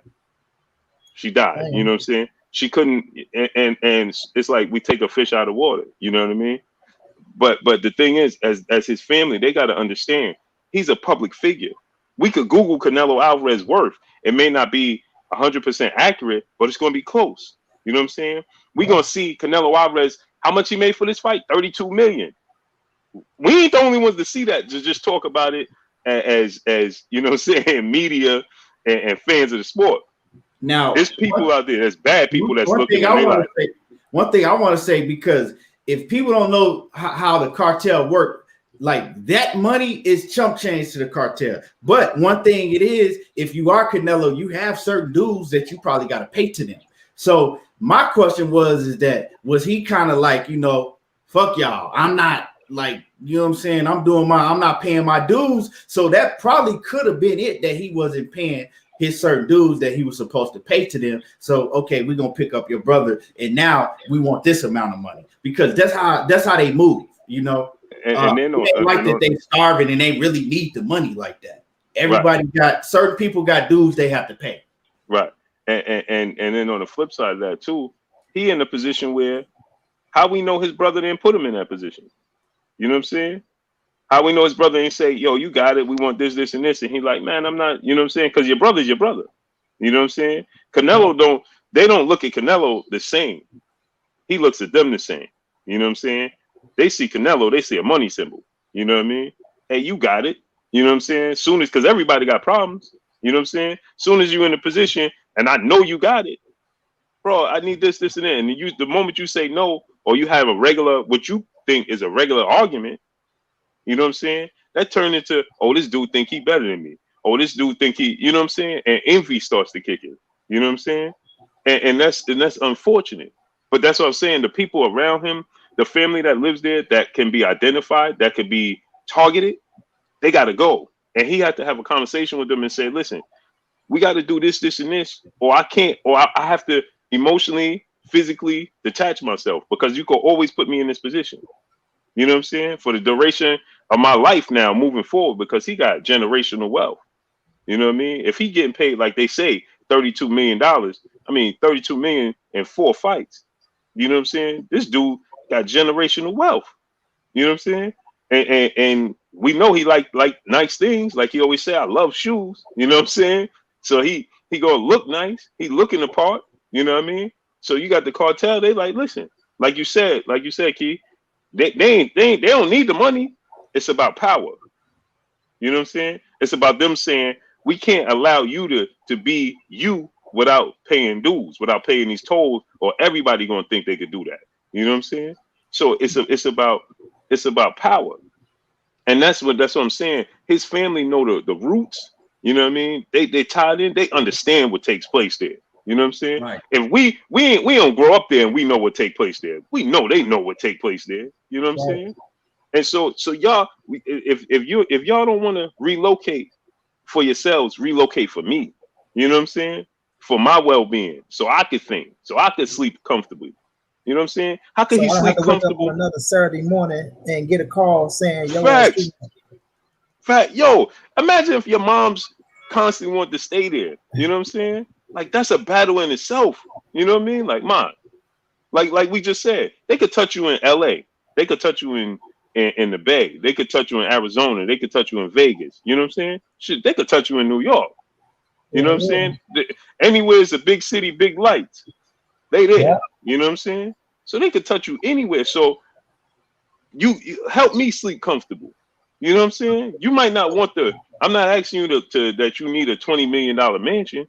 She died. You know what I'm saying? She couldn't, and it's like we take a fish out of water. You know what I mean? But the thing is, as his family, they got to understand, he's a public figure. We could Google Canelo Alvarez worth. It may not be 100% accurate, but it's going to be close. You know what I'm saying? We're going to see Canelo Alvarez, how much he made for this fight? $32 million. We ain't the only ones to see that, to just talk about it as you know what I'm saying, media and fans of the sport. Now, there's people out there, there's bad people that's looking at it. One thing I want to say, because if people don't know how the cartel work, like, that money is chump change to the cartel. But one thing it is, if you are Canelo, you have certain dues that you probably got to pay to them. So my question was he kind of like, you know, fuck y'all, I'm not, like, you know what I'm saying, I'm not paying my dues. So that probably could have been it, that he wasn't paying his certain dues that he was supposed to pay to them. So, okay, we're going to pick up your brother, and now we want this amount of money, because that's how they move, you know. And they like that they starving and they really need the money like that. Everybody got, certain people got dues they have to pay. Right. And then on the flip side of that too, he in a position where, how we know his brother didn't put him in that position? You know what I'm saying? How we know his brother ain't say, yo, you got it, we want this, this, and this. And he's like, man, I'm not, you know what I'm saying? Because your brother's your brother. You know what I'm saying? Canelo they don't look at Canelo the same. He looks at them the same. You know what I'm saying? They see Canelo, they see a money symbol. You know what I mean? Hey, you got it. You know what I'm saying? Soon as, because everybody got problems. You know what I'm saying? Soon as you're in a position and I know you got it, bro, I need this, this, and that. And the moment you say no, or you have a regular, what you think is a regular argument, you know what I'm saying? That turned into, oh, this dude think he better than me. Oh, this dude think he, you know what I'm saying? And envy starts to kick in. You know what I'm saying? And that's unfortunate. But that's what I'm saying. The people around him, the family that lives there that can be identified, that could be targeted, they got to go. And he had to have a conversation with them and say, listen, we got to do this, this, and this, or I can't, or I have to emotionally, physically detach myself, because you could always put me in this position. You know what I'm saying? For the duration of my life now moving forward, because he got generational wealth. You know what I mean? If he getting paid, like they say, $32 million, I mean, 32 million in 4 fights. You know what I'm saying? This dude got generational wealth. You know what I'm saying? And we know he like nice things. Like he always say, I love shoes. You know what I'm saying? So he gonna look nice. He looking the part. You know what I mean? So you got the cartel. They like, listen, like you said, Key, they don't need the money. It's about power. You know what I'm saying? It's about them saying, we can't allow you to be you without paying dues, without paying these tolls, or everybody gonna think they could do that. You know what I'm saying? So it's about power. And that's what I'm saying. His family know the roots. You know what I mean? They tied in. They understand what takes place there. You know what I'm saying? Right. If we don't grow up there and we know what take place there, we know they know what take place there. You know what I'm saying? And so y'all, if y'all don't want to relocate for yourselves, relocate for me. You know what I'm saying? For my well-being, so I could think, so I could sleep comfortably. You know what I'm saying? How could he sleep comfortable? Another Saturday morning and get a call saying, "Yo, fact, yo, imagine if your mom's constantly want to stay there. You know what I'm saying? Like that's a battle in itself. You know what I mean? Like, mom, like we just said, they could touch you in LA, they could touch you in the Bay, they could touch you in Arizona, they could touch you in Vegas. You know what I'm saying? Shit, they could touch you in New York. You know what I'm saying? Anywhere is a big city, big lights. They there. Yeah. You know what I'm saying? So they could touch you anywhere. So you help me sleep comfortable. You know what I'm saying? You might not want I'm not asking you that you need a $20 million mansion,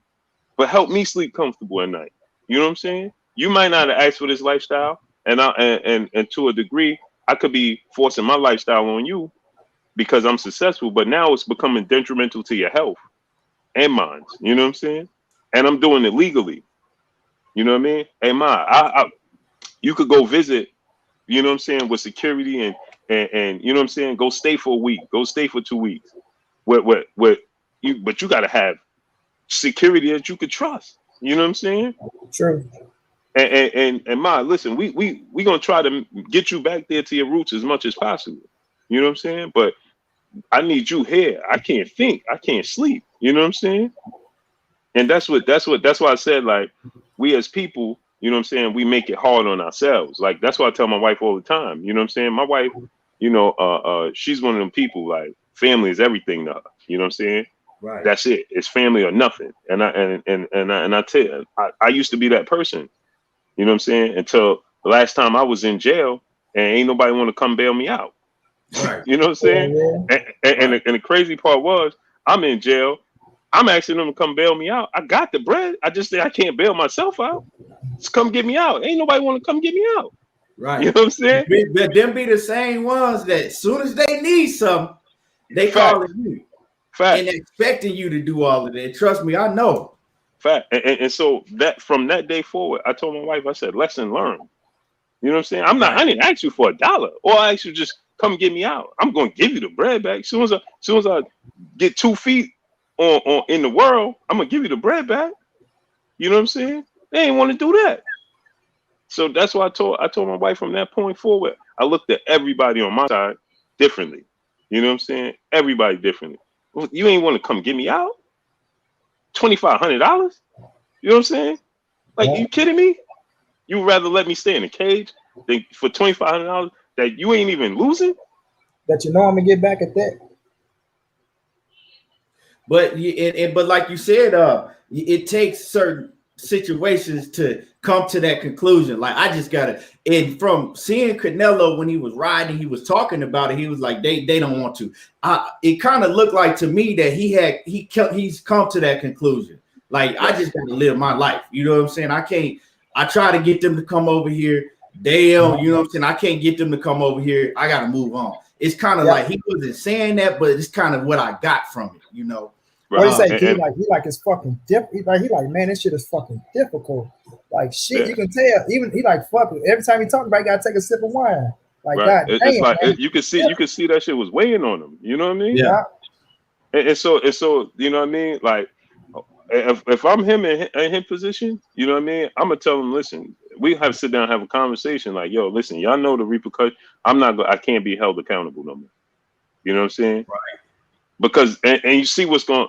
but help me sleep comfortable at night. You know what I'm saying? You might not have asked for this lifestyle, and to a degree, I could be forcing my lifestyle on you because I'm successful, but now it's becoming detrimental to your health and mine. You know what I'm saying? And I'm doing it legally. You know what I mean? Hey, Ma, you could go visit, you know what I'm saying, with security and you know what I'm saying, go stay for a week, go stay for 2 weeks. But you gotta have security that you could trust. You know what I'm saying? True. And Ma, listen, we gonna try to get you back there to your roots as much as possible. You know what I'm saying? But I need you here. I can't think. I can't sleep. You know what I'm saying? And that's why I said, like, we as people, you know what I'm saying, we make it hard on ourselves. Like, that's why I tell my wife all the time. You know what I'm saying? My wife, you know, she's one of them people, like, family is everything to her. You know what I'm saying? Right. That's it. It's family or nothing. And I tell you, I used to be that person. You know what I'm saying? Until the last time I was in jail and ain't nobody want to come bail me out. Right. You know what I'm saying? And the crazy part was, I'm in jail. I'm asking them to come bail me out. I got the bread. I just say I can't bail myself out. Just come get me out. Ain't nobody want to come get me out. Right. You know what I'm saying? But them be the same ones that as soon as they need something, they calling you. Fact. And expecting you to do all of that. Trust me, I know. Fact. And so that from that day forward, I told my wife, I said, lesson learned. You know what I'm saying? I didn't ask you for $1, or I asked you just come get me out. I'm gonna give you the bread back. As soon as I get 2 feet on in the world, I'm gonna give you the bread back. You know what I'm saying? They ain't want to do that. So that's why I told my wife from that point forward, I looked at everybody on my side differently. You know what I'm saying? Everybody differently. You ain't want to come get me out? $2,500? You know what I'm saying? Like, you kidding me? You would rather let me stay in a cage than for $2,500 that you ain't even losing? That you know I'm gonna get back at that. But like you said, it takes certain situations to come to that conclusion. Like, I just gotta, and from seeing Canelo when he was riding, he was talking about it. He was like, they don't want to. It kind of looked like to me that he's come to that conclusion. Like, I just gotta live my life. You know what I'm saying? I try to get them to come over here. They don't, you know what I'm saying? I can't get them to come over here. I gotta move on. It's kind of like he wasn't saying that, but it's kind of what I got from it, you know. What he say? He like it's fucking difficult. He like, man, this shit is fucking difficult. Like shit, you can tell. Even he like fuck it. Every time he talk about, it, he gotta take a sip of wine. Like right. God It's damn, like man. you can see that shit was weighing on him. You know what I mean? Yeah. And so you know what I mean? Like if I'm him in his position, you know what I mean? I'm gonna tell him, listen, we have to sit down and have a conversation. Like, yo, listen, y'all know the repercussions. I can't be held accountable no more. You know what I'm saying? Right. Because and you see what's going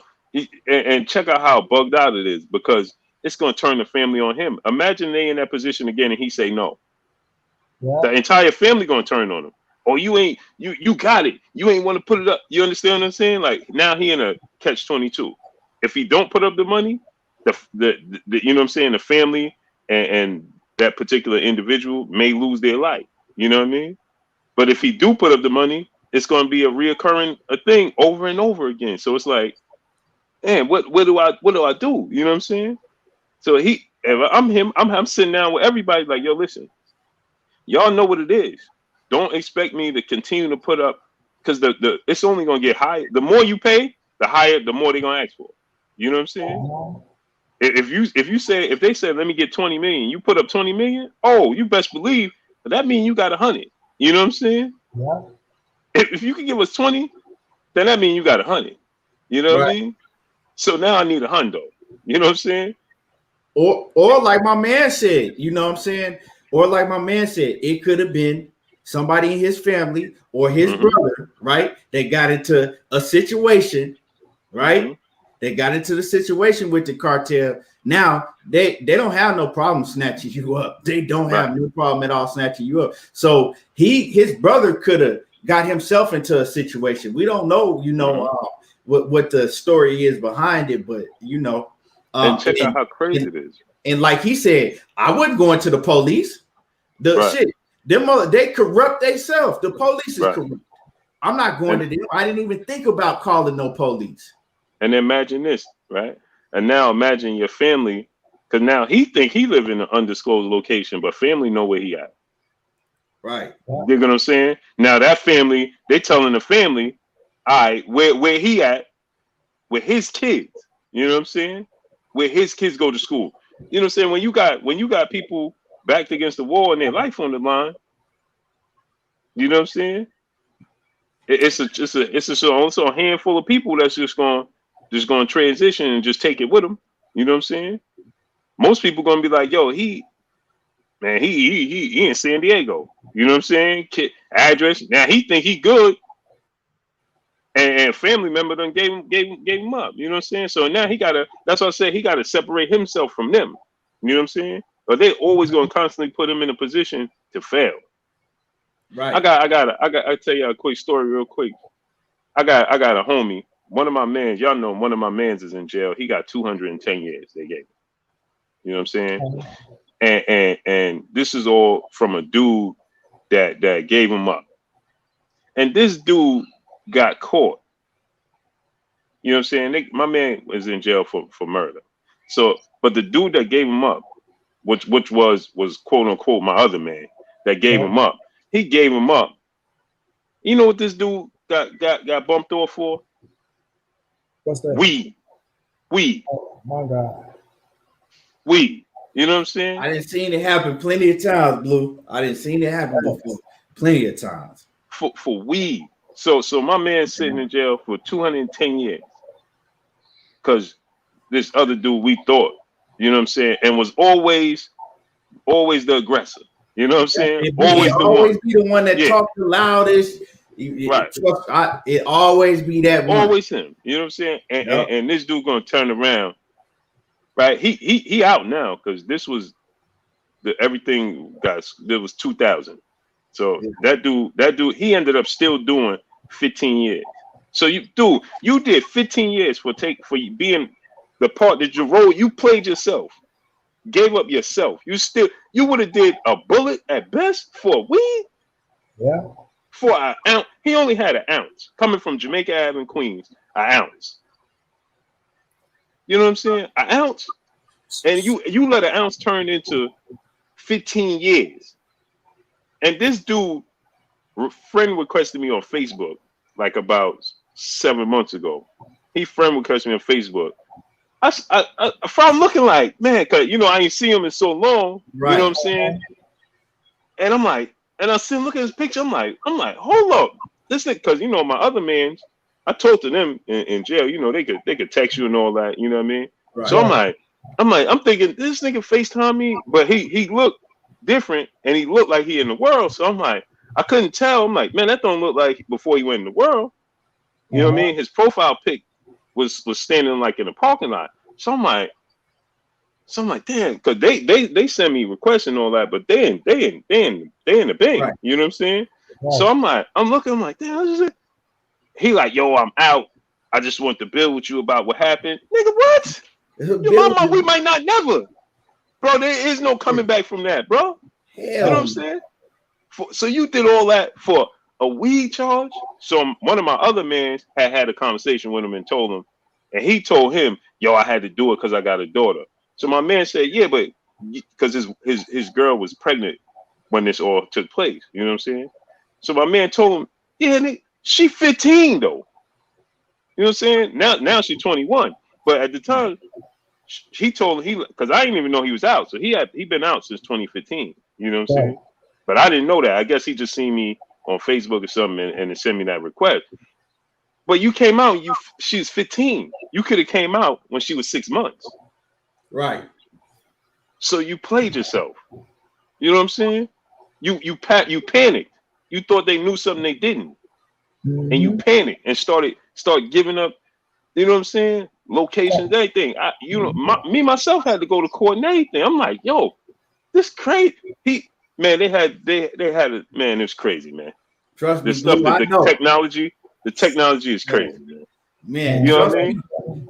and check out how bugged out it is, because it's gonna turn the family on him. Imagine they in that position again and he say no. Yeah. The entire family gonna turn on him. Oh, you got it. You ain't want to put it up. You understand what I'm saying? Like now he in a catch-22. If he don't put up the money, the you know what I'm saying, the family and that particular individual may lose their life. You know what I mean? But if he do put up the money, it's gonna be a reoccurring thing over and over again. So it's like, man, what do I do? You know what I'm saying? So if I'm him, I'm sitting down with everybody like, yo, listen, y'all know what it is. Don't expect me to continue to put up, because the it's only gonna get higher. The more you pay, the more they're gonna ask for. You know what I'm saying? If they say let me get 20 million, you put up 20 million, oh, you best believe that means you got 100. You know what I'm saying? Yeah. If you can give us 20, then that means you got 100. You know what I mean? So now I need 100. You know what I'm saying? Or like my man said, you know what I'm saying? Or like my man said, it could have been somebody in his family or his brother, right? They got into a situation, right? They got into the situation with the cartel. Now they don't have no problem snatching you up. They don't have no problem at all snatching you up. So his brother could have got himself into a situation. We don't know, you know, what the story is behind it, but you know, and check out how crazy it is. And like he said, I wouldn't go into the police. Shit, they corrupt themselves. The police is corrupt. I'm not going to them. I didn't even think about calling no police. And imagine this, right? And now imagine your family, because now he think he live in an undisclosed location, but family know where he at. Right. You know what I'm saying? Now that family, they telling the family, all right, where he at with his kids. You know what I'm saying? Where his kids go to school. You know what I'm saying? When you got people backed against the wall and their life on the line, you know what I'm saying? It's a handful of people that's just going to transition and just take it with them. You know what I'm saying? Most people going to be like, yo, he in San Diego. You know what I'm saying? Address. Now he think he good. And family member done gave him up. You know what I'm saying? So now that's what I said, he gotta separate himself from them. You know what I'm saying? But they always gonna constantly put him in a position to fail. Right. I tell you a quick story real quick. I got a homie, one of my mans, y'all know one of my mans is in jail. He got 210 years they gave him. You know what I'm saying? And this is all from a dude that gave him up. And this dude got caught. You know what I'm saying? My man was in jail for murder. So, but the dude that gave him up, which was quote unquote my other man that gave him up, he gave him up. You know what this dude got bumped off for? What's that? Weed. Oh my God. Weed. You know what I'm saying? I didn't seen it happen plenty of times, Blue. I didn't seen it happen before plenty of times. For weed. So my man's sitting in jail for 210 years. Because this other dude, we thought, you know what I'm saying, and was always the aggressor. You know what I'm saying? Always be the one that talks the loudest. Right. It always be that one. Always him. You know what I'm saying? And this dude gonna turn around. Right? He out now, because this was everything there was 2000. So that dude, he ended up still doing 15 years. So you did 15 years for being the part that you played yourself, gave up yourself. You would have did a bullet at best for weed. Yeah. For an ounce. He only had an ounce coming from Jamaica Ave in Queens. An ounce. You know what I'm saying? An ounce. And you let an ounce turn into 15 years. And this dude, friend requested me on Facebook like about 7 months ago. He friend requested me on Facebook. I'm looking like, man, cause you know I ain't seen him in so long. Right. You know what I'm saying? And I'm like, and I see him looking at his picture. I'm like, hold up, this nigga, cause you know my other mans, I told to them in jail, you know they could text you and all that. You know what I mean? Right. So I'm thinking this nigga FaceTime me, but he looked different and he looked like he in the world. So I'm like, I couldn't tell. I'm like, man, that don't look like before he went in the world. You know what I mean? His profile pic was standing like in a parking lot. So I'm like, damn, because they send me requests and all that, but they in the bank. Right. You know what I'm saying? Right. So I'm looking, I'm like, damn, this is it. He like, yo, I'm out. I just want to build with you about what happened. Nigga, what? Your mama, we might not never. Bro, there is no coming back from that, bro. You know what I'm saying? So you did all that for a weed charge? So one of my other men had a conversation with him and told him, and he told him, yo, I had to do it because I got a daughter. So my man said, yeah, but because his girl was pregnant when this all took place. You know what I'm saying? So my man told him, yeah, she 15 though. You know what I'm saying? Now she's 21. But at the time, he told him, because I didn't even know he was out. So he been out since 2015. You know what I'm saying? But I didn't know that. I guess he just seen me on Facebook or something and sent me that request. But you came out, she's 15. You could have came out when she was 6 months. Right. So you played yourself. You know what I'm saying? You panicked. You thought they knew something they didn't. And you panicked and start giving up, you know what I'm saying? Locations, everything. Me myself had to go to court and everything. I'm like, yo, this crazy. They had it, man, it's crazy, man. Trust me, the stuff Blue, the technology is crazy, man. Man, you know what I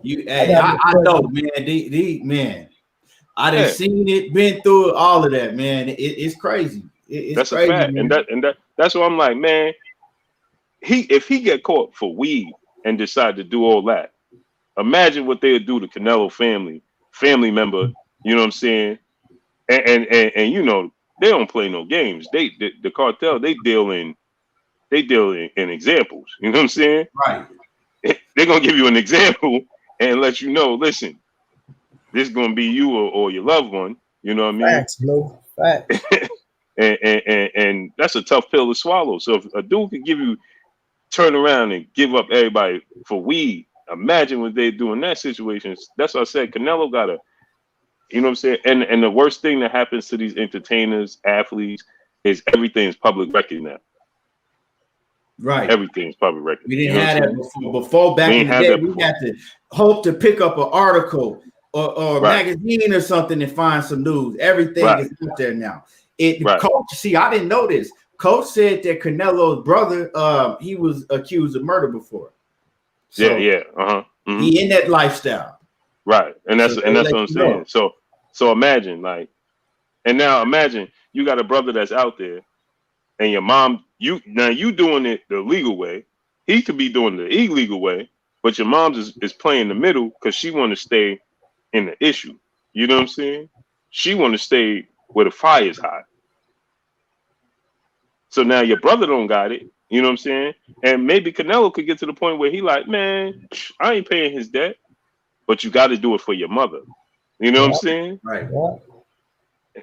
mean? I know, man. Man, I done seen it, been through it, all of that, man. It's crazy. It's crazy, a fact, man. and that's what I'm like, man. If he get caught for weed and decide to do all that, imagine what they'll do to Canelo family member. You know what I'm saying? And you know they don't play no games. The cartel they deal in examples. You know what I'm saying? Right. They're gonna give you an example and let you know. Listen, this is gonna be you or your loved one. You know what I mean? Facts, Blue. Facts. and that's a tough pill to swallow. So if a dude could turn around and give up everybody for weed, imagine what they do in that situation. That's what I said. Canelo gotta, you know what I'm saying? And the worst thing that happens to these entertainers, athletes, is everything's public record now. Right. Everything's public record. We didn't have that before. Back in the day, we had to hope to pick up an article or a magazine or something and find some news. Everything is out there now. Coach, see, I didn't know this. Coach said that Canelo's brother, he was accused of murder before. So he in that lifestyle. Right. And that's what I'm saying. So imagine, like, and now imagine you got a brother that's out there and your mom, you doing it the legal way. He could be doing the illegal way, but your mom's is playing the middle because she want to stay in the issue. You know what I'm saying? She want to stay where the fire is hot. So now your brother don't got it. You know what I'm saying? And maybe Canelo could get to the point where he like, man, I ain't paying his debt, but you got to do it for your mother. You know what I'm saying? Right.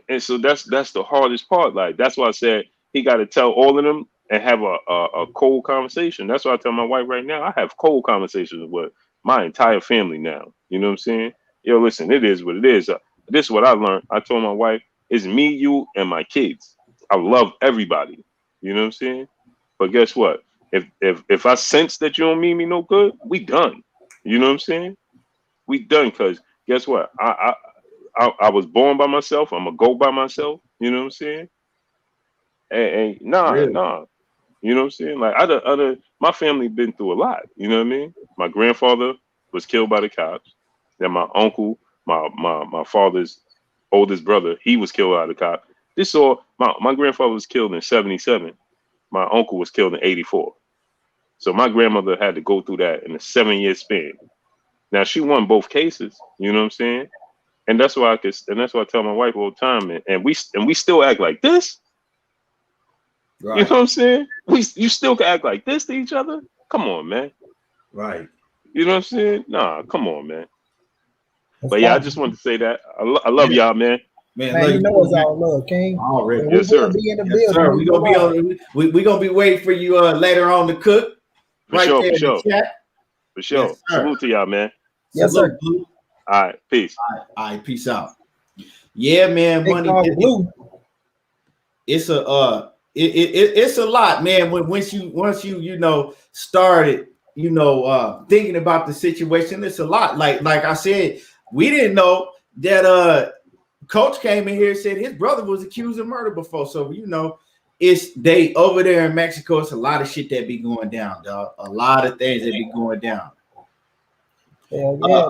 And so that's the hardest part. Like, that's why I said he got to tell all of them and have a cold conversation. That's why I tell my wife right now, I have cold conversations with my entire family now. You know what I'm saying? Yo, listen, it is what it is. This is what I learned. I told my wife, it's me, you, and my kids. I love everybody. You know what I'm saying? But guess what? If I sense that you don't mean me no good, we done. You know what I'm saying? We done, because guess what? I was born by myself. I'm gonna go by myself. You know what I'm saying? And nah. You know what I'm saying? Like my family been through a lot. You know what I mean? My grandfather was killed by the cops. Then my uncle, my father's oldest brother, he was killed by the cops. My grandfather was killed in 1977. My uncle was killed in 1984. So my grandmother had to go through that in a 7-year span. Now she won both cases. You know what I'm saying? And that's why I tell my wife all the time. And we still act like this. Right. You know what I'm saying? You still can act like this to each other. Come on, man. Right. You know what I'm saying? Nah, come on, man. But yeah, I just wanted to say that I love y'all, man. Man, you know it's all love, King. Already. And Yes, we sir. will be in the Yes, building. sir. We gonna be on. We gonna be waiting for you later on to cook. For Right sure, there for in sure. the chat. For sure. Yes, sir. Salute to y'all, man. Yes, Salute, sir. Blue. All right, peace. All right, peace out. Yeah, man. Big Money. dog Blue. It's a it's a lot, man. Once you you know started, you know, thinking about the situation, it's a lot. Like I said, we didn't know that Coach came in here and said his brother was accused of murder before. So you know, it's they over there in Mexico. It's a lot of shit that be going down, dog. A lot of things that be going down. Yeah.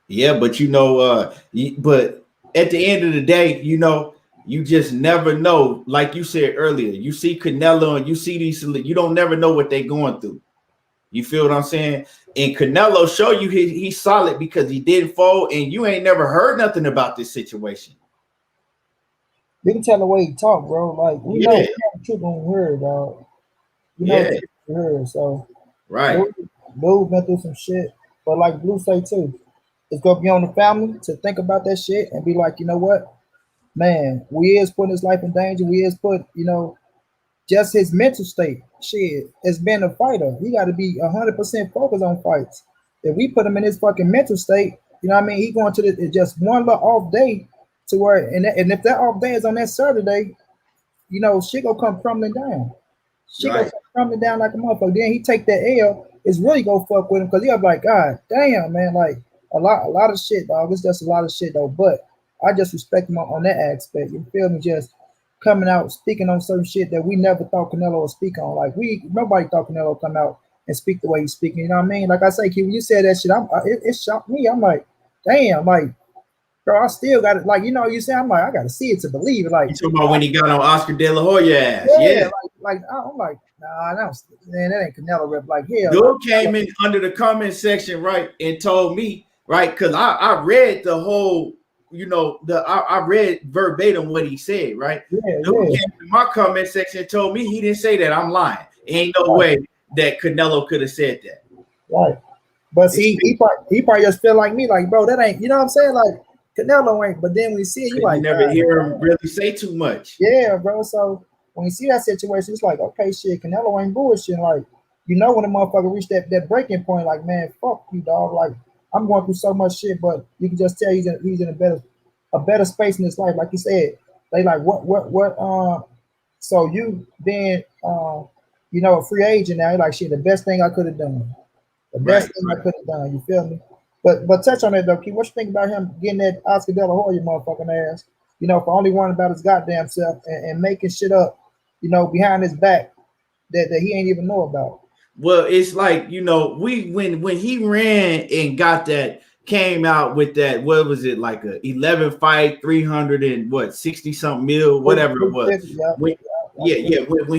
Yeah, but you know, but at the end of the day, you know, you just never know. Like you said earlier, you see Canelo and you see these, you don't never know what they're going through. You feel what I'm saying? And Canelo show you he's solid because he didn't fold, and you ain't never heard nothing about this situation. You can tell the way he talk, bro. Like we know the truth on her, dog. You know the truth on her, so right. Blue been through some shit, but like Blue say too, it's gonna be on the family to think about that shit and be like, you know what, man, we is putting his life in danger. We is put, you know, just his mental state. Shit, as being a fighter, he got to be 100% focused on fights. If we put him in his fucking mental state, you know what I mean? He going to just one little off day to where, and if that off day is on that Saturday, you know, shit gonna come crumbling down. Shit gonna come crumbling down like a motherfucker. Then he take that L, it's really gonna fuck with him because he'll be like, God damn, man, like a lot of shit, dog. It's just a lot of shit though. But I just respect him on that aspect. You feel me? Just coming out speaking on certain shit that we never thought Canelo would speak on. Like nobody thought Canelo would come out and speak the way he's speaking. You know what I mean? Like I say, Q, when you said that shit, it shocked me. I'm like, damn, like, bro, I still got it. Like, you know, you say, I'm like, I got to see it to believe it. Like, you talking about when he got on Oscar De La Hoya ass? Yeah. Like I'm like, nah, man, that ain't Canelo rep. Like, hell, dude came in under the comment section, right, and told me, right, because I read the whole. You know, I read verbatim what he said, right? Dude came in my comment section and told me he didn't say that. I'm lying. Ain't no way that Canelo could have said that. Right. But see, he probably just feel like me, like, bro, that ain't, you know what I'm saying? Like, Canelo ain't, but then when you see it, you like, never hear him really say too much. Yeah, bro. So when you see that situation, it's like, okay, shit, Canelo ain't bullshit. Like, you know, when a motherfucker reach that breaking point, like, man, fuck you, dog. Like, I'm going through so much shit, but you can just tell he's in a better space in his life. Like you said, they like what so you being you know, a free agent now, like shit, the best thing I could have done. The best thing I could have done, you feel me? But touch on that though, Keith. What you think about him getting that Oscar De La Hoya motherfucking ass, you know, for only worrying about his goddamn self and making shit up, you know, behind his back that he ain't even know about. Well, it's like, you know, when he ran and got that, came out with that, what was it, like a 11 fight, 300 and what, 60 something mil, whatever it was. When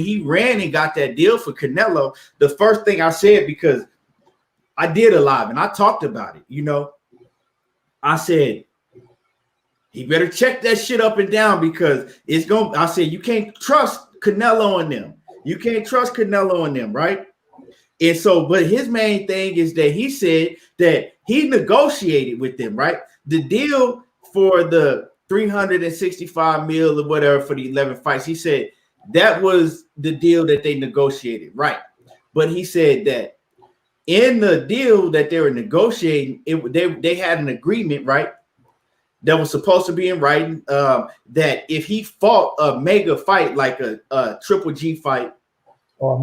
he ran and got that deal for Canelo, the first thing I said, because I did a live and I talked about it, you know, I said, he better check that shit up and down because it's going, I said, you can't trust Canelo on them. You can't trust Canelo on them, right? And so, but his main thing is that he said that he negotiated with them, right? The deal for the 365 mil or whatever for the 11 fights, he said that was the deal that they negotiated, right? But he said that in the deal that they were negotiating, they had an agreement, right? That was supposed to be in writing, that if he fought a mega fight like a Triple G fight, or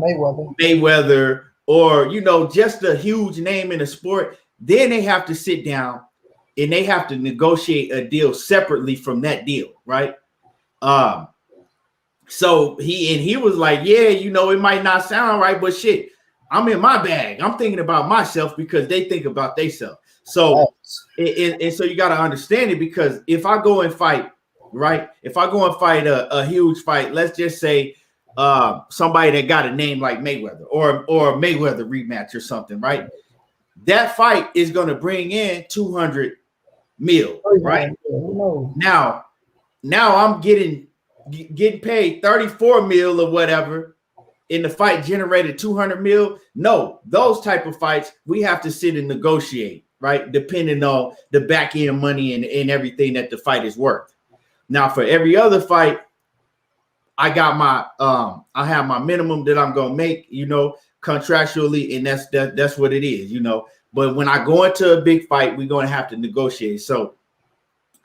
Mayweather, or, you know, just a huge name in the sport, then they have to sit down and they have to negotiate a deal separately from that deal, right? So he was like, yeah, you know, it might not sound right, but shit, I'm in my bag. I'm thinking about myself because they think about themselves. So, and so you got to understand it, because if I go and fight, right? If I go and fight a huge fight, let's just say somebody that got a name like Mayweather or Mayweather rematch or something, right? That fight is going to bring in 200 mil, right? Now I'm getting paid 34 mil or whatever, in the fight generated 200 mil. No, those type of fights we have to sit and negotiate. right? Depending on the back end money and everything that the fight is worth. Now, for every other fight, I got my I have my minimum that I'm gonna make, you know, contractually, and that's what it is, you know. But when I go into a big fight, we're gonna have to negotiate. So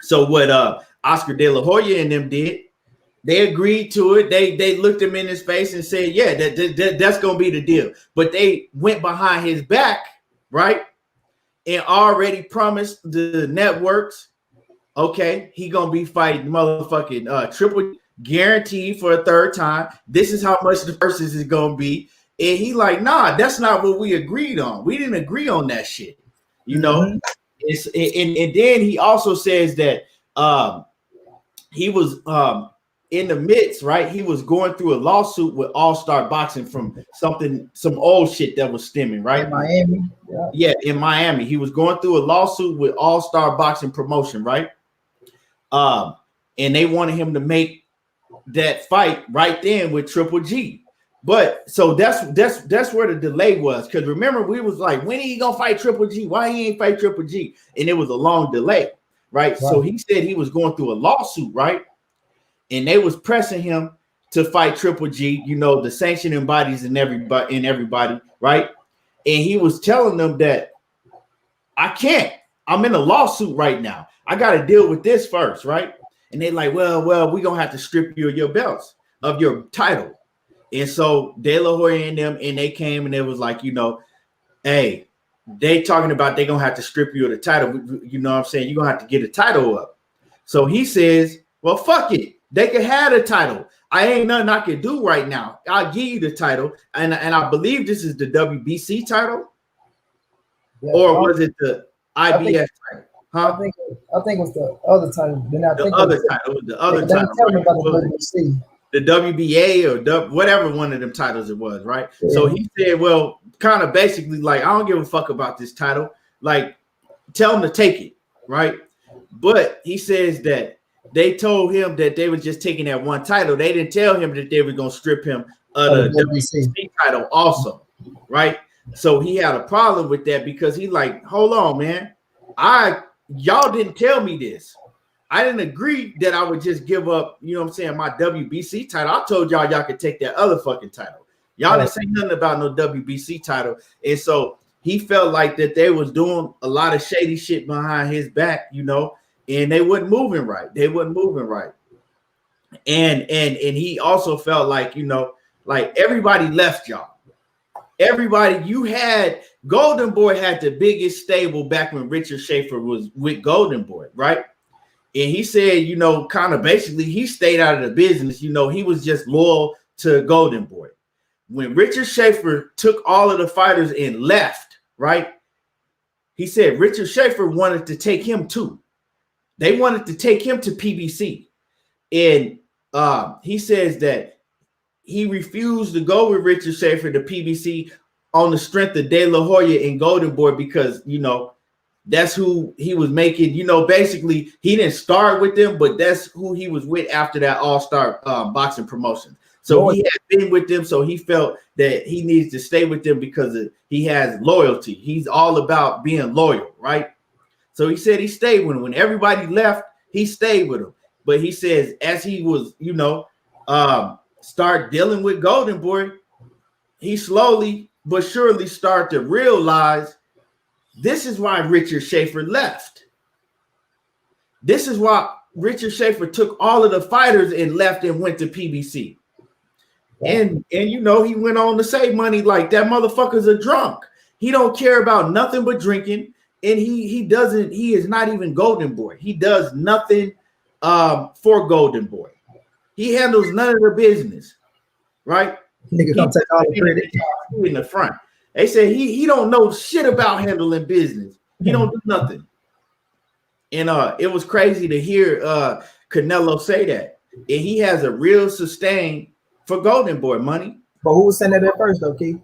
what Oscar De La Hoya and them did, they agreed to it. They looked him in his face and said, yeah, that's gonna be the deal. But they went behind his back, right? And already promised the networks, okay, he gonna be fighting motherfucking Triple, guaranteed for a third time. This is how much the versus is gonna be. And he like, nah, that's not what we agreed on. We didn't agree on that shit, you know. It's and then he also says that he was in the midst, right? He was going through a lawsuit with All Star Boxing from some old shit that was stemming, right? In Miami. Yeah, in Miami. He was going through a lawsuit with All Star Boxing Promotion, right? And they wanted him to make that fight right then with Triple G. But so that's where the delay was. Because remember, we was like, when he gonna fight Triple G? Why he ain't fight Triple G? And it was a long delay, right? So he said he was going through a lawsuit, right? And they was pressing him to fight Triple G, you know, the sanctioning bodies and everybody, right? And he was telling them that I can't. I'm in a lawsuit right now. I got to deal with this first, right? And they like, well, we're gonna have to strip you of your belts, of your title. And so De La Hoya and them, and they came and it was like, you know, hey, they talking about they gonna have to strip you of the title. You know what I'm saying? You're gonna have to get a title up. So he says, well, fuck it. They could have the title. I ain't nothing I can do right now. I'll give you the title. And I believe this is the WBC title. Yeah, or was it the IBF title? Huh? I think it was the other title. The other title. The WBA or whatever one of them titles it was, right? Yeah. So he said, well, kind of basically like, I don't give a fuck about this title. Like, tell him to take it, right? But he says that they told him that they were just taking that one title. They didn't tell him that they were going to strip him of the WBC title also, right? So he had a problem with that because he like, hold on, man. Y'all didn't tell me this. I didn't agree that I would just give up, you know what I'm saying, my WBC title. I told y'all could take that other fucking title. Y'all didn't say nothing about no WBC title. And so he felt like that they was doing a lot of shady shit behind his back, you know, and they wasn't moving right. And he also felt like, you know, like everybody left y'all. Everybody, you had Golden Boy had the biggest stable back when Richard Schaefer was with Golden Boy, right? And he said, you know, kind of basically he stayed out of the business. You know, he was just loyal to Golden Boy. When Richard Schaefer took all of the fighters and left, right? He said Richard Schaefer wanted to take him too. They wanted to take him to PBC. And he says that he refused to go with Richard Schaefer to PBC on the strength of De La Hoya and Golden Boy because, you know, that's who he was making, you know, basically he didn't start with them, but that's who he was with after that All-Star boxing promotion. So he had been with them. So he felt that he needs to stay with them because he has loyalty. He's all about being loyal, right? So he said he stayed with him. When everybody left, he stayed with him. But he says as he was, you know, start dealing with Golden Boy, he slowly but surely started to realize this is why Richard Schaefer left. This is why Richard Schaefer took all of the fighters and left and went to PBC. And you know, he went on to save money like that motherfucker's a drunk. He don't care about nothing but drinking. And he is not even Golden Boy. He does nothing for Golden Boy. He handles none of the business, right? Nigga don't take all the credit in the front. They say he don't know shit about handling business. He don't do nothing. And it was crazy to hear Canelo say that. And he has a real sustain for Golden Boy money. But who was saying that at first, though, Keith?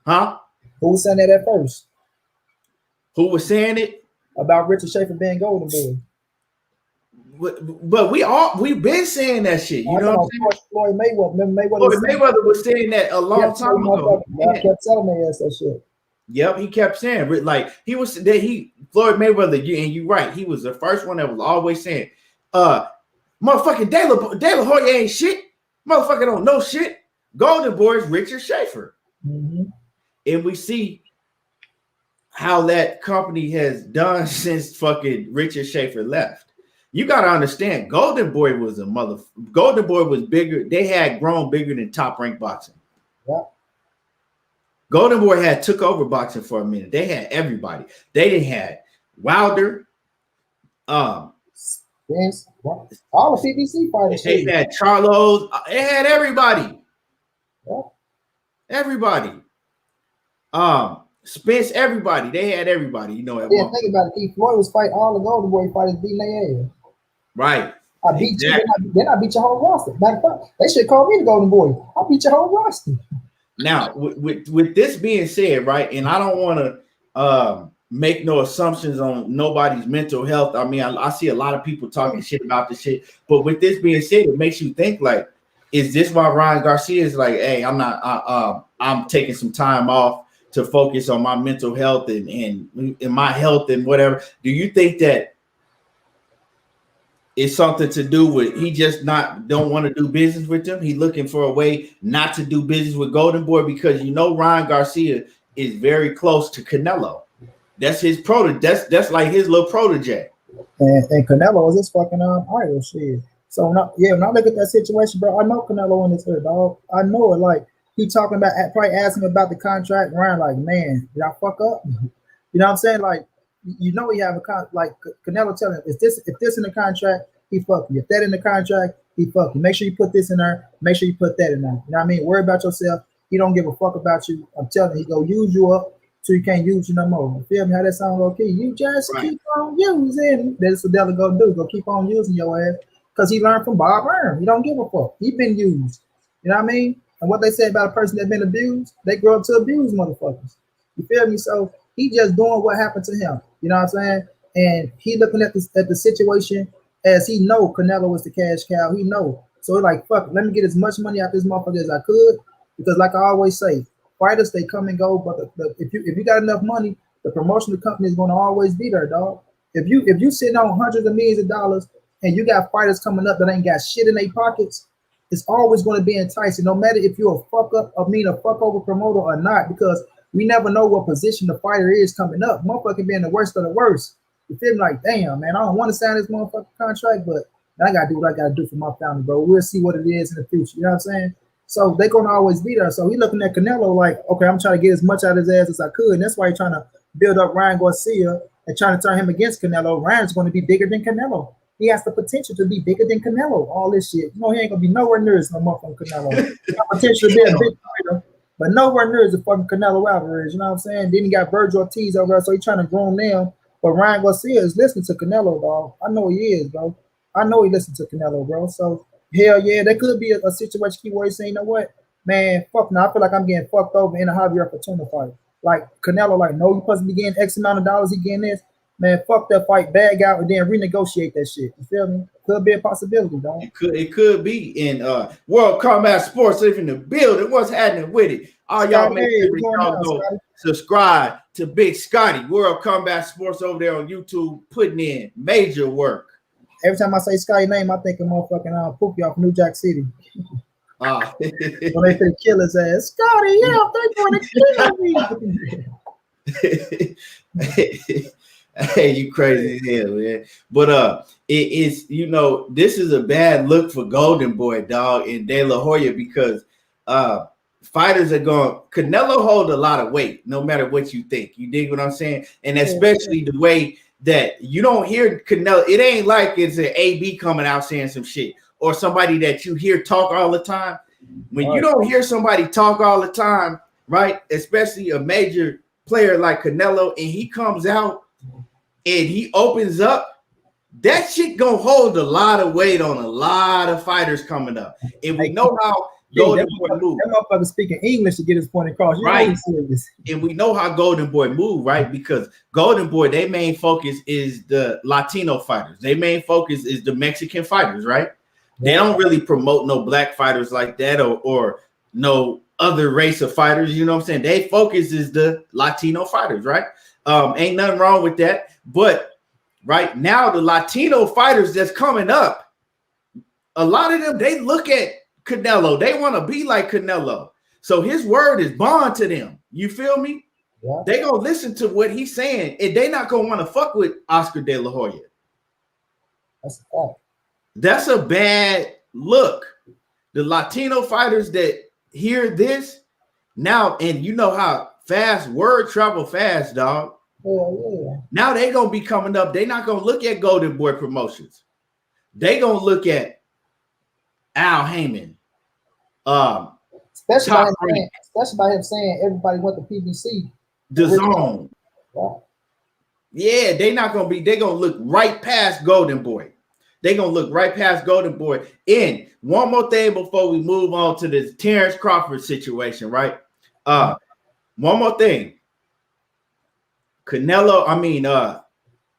Huh? Who was saying that at first? Who was saying it? About Richard Schaefer being Golden Boy. But we've been saying that shit. You know what I'm saying? Floyd Mayweather. Floyd Mayweather was saying that a long time ago. I kept telling me that shit. Yep, he kept saying like he was that he Floyd Mayweather, and you're right. He was the first one that was always saying, motherfucking De La Hoya ain't shit. Motherfucker don't know shit. Golden Boy is Richard Schaefer. Mm-hmm. And we see how that company has done since fucking Richard Schaefer left. You got to understand, Golden Boy was Golden Boy was bigger. They had grown bigger than Top Rank Boxing. Yeah. Golden Boy had took over boxing for a minute. They had everybody. They didn't have Wilder. Yes. All the PBC fighters. They had Charlos. They had everybody. Yeah. Everybody. Spence, everybody. They had everybody. You know, think about it. Keith Floyd was fighting all the Golden Boy fighters, beating their ass. Right. I beat you. Then I beat your whole roster. Matter of fact, they should call me the Golden Boy. I beat your whole roster. Now, with this being said, right, and I don't want to make no assumptions on nobody's mental health. I mean, I see a lot of people talking shit about this shit, but with this being said, it makes you think like, is this why Ryan Garcia is like, hey, I'm taking some time off to focus on my mental health and my health and whatever? Do you think that it's something to do with he just don't want to do business with them? He looking for a way not to do business with Golden Boy because Ryan Garcia is very close to Canelo. That's his that's like his little protege. And Canelo is his fucking idol shit. So when I look at that situation, bro, I know Canelo in his head, dog. I know it. Like he talking about, probably asking about the contract. Ryan, like, man, did I fuck up? You know what I'm saying? Like, he have a like Canelo telling him, if this in the contract, he fuck you. If that in the contract, he fuck you. Make sure you put this in there. Make sure you put that in there. You know what I mean? Worry about yourself. He don't give a fuck about you. I'm telling you, he go use you up so you can't use you no more. You feel me? How that sound okay? You just keep on using. That's what they'll go do. Go keep on using your ass. Because he learned from Bob Byrne. He don't give a fuck. He been used. You know what I mean? And what they say about a person that's been abused, they grow up to abuse motherfuckers. You feel me? So he just doing what happened to him. You know what I'm saying? And he looking at the situation as he know Canelo is the cash cow. He know. So he's like, fuck, let me get as much money out this motherfucker as I could. Because like I always say, fighters, they come and go. But if you got enough money, the promotional company is going to always be there, dog. If you sitting on hundreds of millions of dollars and you got fighters coming up that ain't got shit in their pockets, it's always going to be enticing, no matter if you're a fuck over promoter or not, because we never know what position the fighter is coming up. Motherfucker being the worst of the worst. You feel me? Like, damn, man, I don't want to sign this motherfucking contract, but I got to do what I got to do for my family, bro. We'll see what it is in the future. You know what I'm saying? So they're going to always be there. So he looking at Canelo like, okay, I'm trying to get as much out of his ass as I could. And that's why he's trying to build up Ryan Garcia and trying to turn him against Canelo. Ryan's going to be bigger than Canelo. He has the potential to be bigger than Canelo. All this shit. He ain't going to be nowhere near as no motherfucking Canelo. He got potential to be a big fighter, but nowhere near as a fucking Canelo Alvarez. You know what I'm saying? Then he got Virgil Ortiz over there, so he's trying to grow him down. But Ryan Garcia is listening to Canelo, dog. I know he is, bro. I know he listens to Canelo, bro. So, hell yeah, there could be a situation where he's saying, you know what? Man, fuck no. I feel like I'm getting fucked over in a Javier Fortuna fight. Like, Canelo, like, no, you supposed to be getting X amount of dollars. He getting this. Man, fuck that fight, bag out, and then renegotiate that shit. You feel me? Could be a possibility, dog. It could be in World Combat Sports in the building. What's happening with it? All y'all make sure y'all go subscribe to Big Scotty, World Combat Sports over there on YouTube, putting in major work. Every time I say Scotty's name, I think of motherfucking Pookie off New Jack City. When they say kill his ass, Scotty, yeah, they're going to kill me. Hey, you crazy as hell, man. But it is, this is a bad look for Golden Boy, dog, and De La Hoya, because fighters are going. Canelo hold a lot of weight, no matter what you think. You dig what I'm saying? And especially the way that you don't hear Canelo. It ain't like it's an AB coming out saying some shit or somebody that you hear talk all the time. When you don't hear somebody talk all the time, right? Especially a major player like Canelo, and he comes out and he opens up, that shit gonna hold a lot of weight on a lot of fighters coming up. And we know how Golden Boy move. That motherfucker speaking English to get his point across. Right. And we know how Golden Boy move, right? Because Golden Boy, their main focus is the Latino fighters. Their main focus is the Mexican fighters, right? They don't really promote no black fighters like that or no other race of fighters. You know what I'm saying? They focus is the Latino fighters, right? Ain't nothing wrong with that. But right now, the Latino fighters that's coming up, a lot of them, they look at Canelo. They want to be like Canelo. So his word is bond to them. You feel me? Yeah. They gonna listen to what he's saying, and they not gonna want to fuck with Oscar De La Hoya. That's a fact. That's a bad look. The Latino fighters that hear this now, and you know how fast word travel fast, dog. Yeah. Now they gonna be coming up. They not gonna look at Golden Boy Promotions. They gonna look at Al Heyman. Especially by him saying everybody went to PBC. The Zone. Yeah, they not gonna be. They gonna look right past Golden Boy. They gonna look right past Golden Boy. And one more thing before we move on to this Terence Crawford situation, right? One more thing.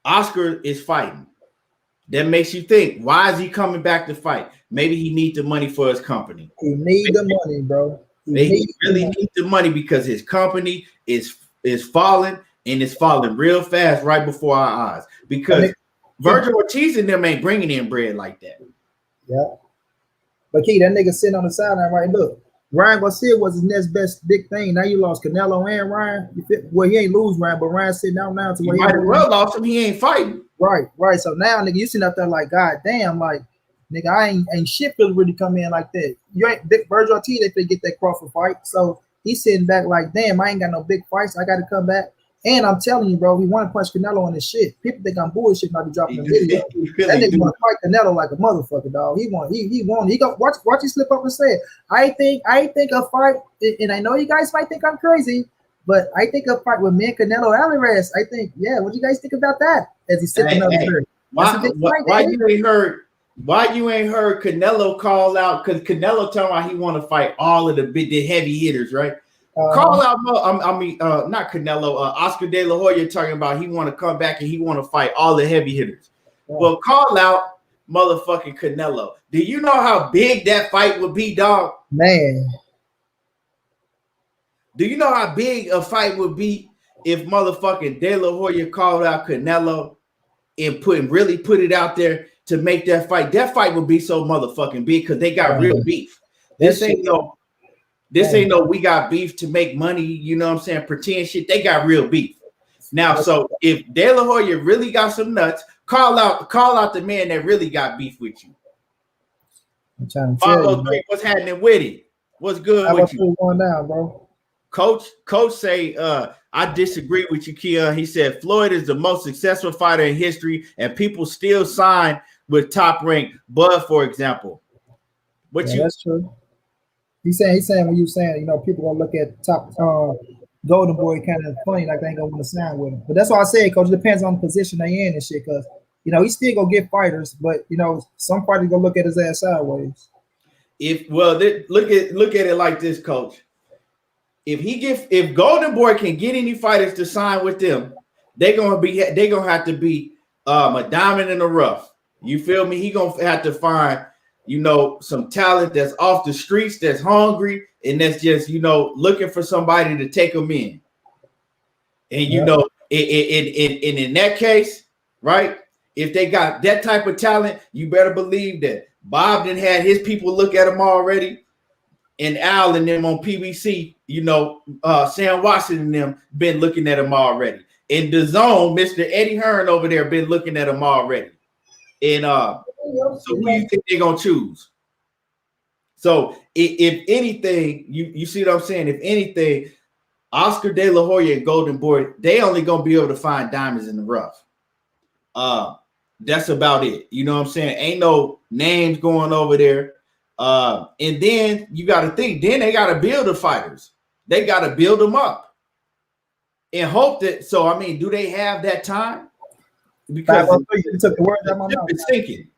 Oscar is fighting. That makes you think, why is he coming back to fight? Maybe he needs the money for his company. He need the money, bro. He really needs the money because his company is falling, and it's falling real fast right before our eyes. Because Virgil Ortiz and them ain't bringing in bread like that. Yeah. But Key, that nigga sitting on the sideline, right? Look, Ryan Garcia was his next best big thing. Now you lost Canelo and Ryan. Well, he ain't lose Ryan, but Ryan's sitting out now to where he might have well lost him. He ain't fighting. Right. So now, nigga, you sitting up there like, God damn, like, nigga, I ain't shit really come in like that. You ain't big Virgil Ortiz, they get that Crawford fight. So he's sitting back like, damn, I ain't got no big fights. I got to come back. And I'm telling you, bro, he want to punch Canelo on this shit. People think I'm bullshit not be dropping the video. That nigga want to fight Canelo like a motherfucker, dog. He go watch you slip up and say it. I think a fight, and I know you guys might think I'm crazy, but I think a fight with me and Canelo Alvarez. I think, yeah. What do you guys think about that? As he's sitting up there. Why you ain't heard Canelo call out? Because Canelo talking about he want to fight all of the heavy hitters, right? Call out, not Canelo, Oscar De La Hoya talking about he want to come back and he want to fight all the heavy hitters. Yeah. Well, call out motherfucking Canelo. Do you know how big that fight would be, dog? Man. Do you know how big a fight would be if motherfucking De La Hoya called out Canelo and really put it out there to make that fight? That fight would be so motherfucking big because they got real beef. This ain't no we got beef to make money, you know what I'm saying? Pretend shit. They got real beef. Now, so if De La Hoya really got some nuts, call out the man that really got beef with you. I'm trying to tell you, what's happening with it? What's good How with you? Going down, bro? Coach say, I disagree with you, Keon. He said Floyd is the most successful fighter in history, and people still sign with top rank. Bud, for example. That's true. He's saying when you saying, you know, people gonna look at top Golden Boy kind of funny, like they ain't gonna want to sign with him. But that's why I say, Coach, it depends on the position they in and shit. Because you know, he still gonna get fighters, but you know, some fighters gonna look at his ass sideways. Look at it like this, Coach. If Golden Boy can get any fighters to sign with them, they gonna have to be a diamond in the rough. You feel me? He gonna have to find, you know, some talent that's off the streets, that's hungry, and that's just, you know, looking for somebody to take them in. And you know, in that case, right? If they got that type of talent, you better believe that Bob done had his people look at him already, and Al and them on PBC, you know, Sam Washington and them been looking at him already. In the zone, Mr. Eddie Hearn over there been looking at him already. And so who do you think they're gonna choose? So if anything, you see what I'm saying? If anything, Oscar De La Hoya and Golden Boy, they only gonna be able to find diamonds in the rough. That's about it. You know what I'm saying? Ain't no names going over there. And then you got to think, then they got to build the fighters. They got to build them up and hope that. So, I mean, do they have that time? Because you took the words out of my mouth. It's sinking.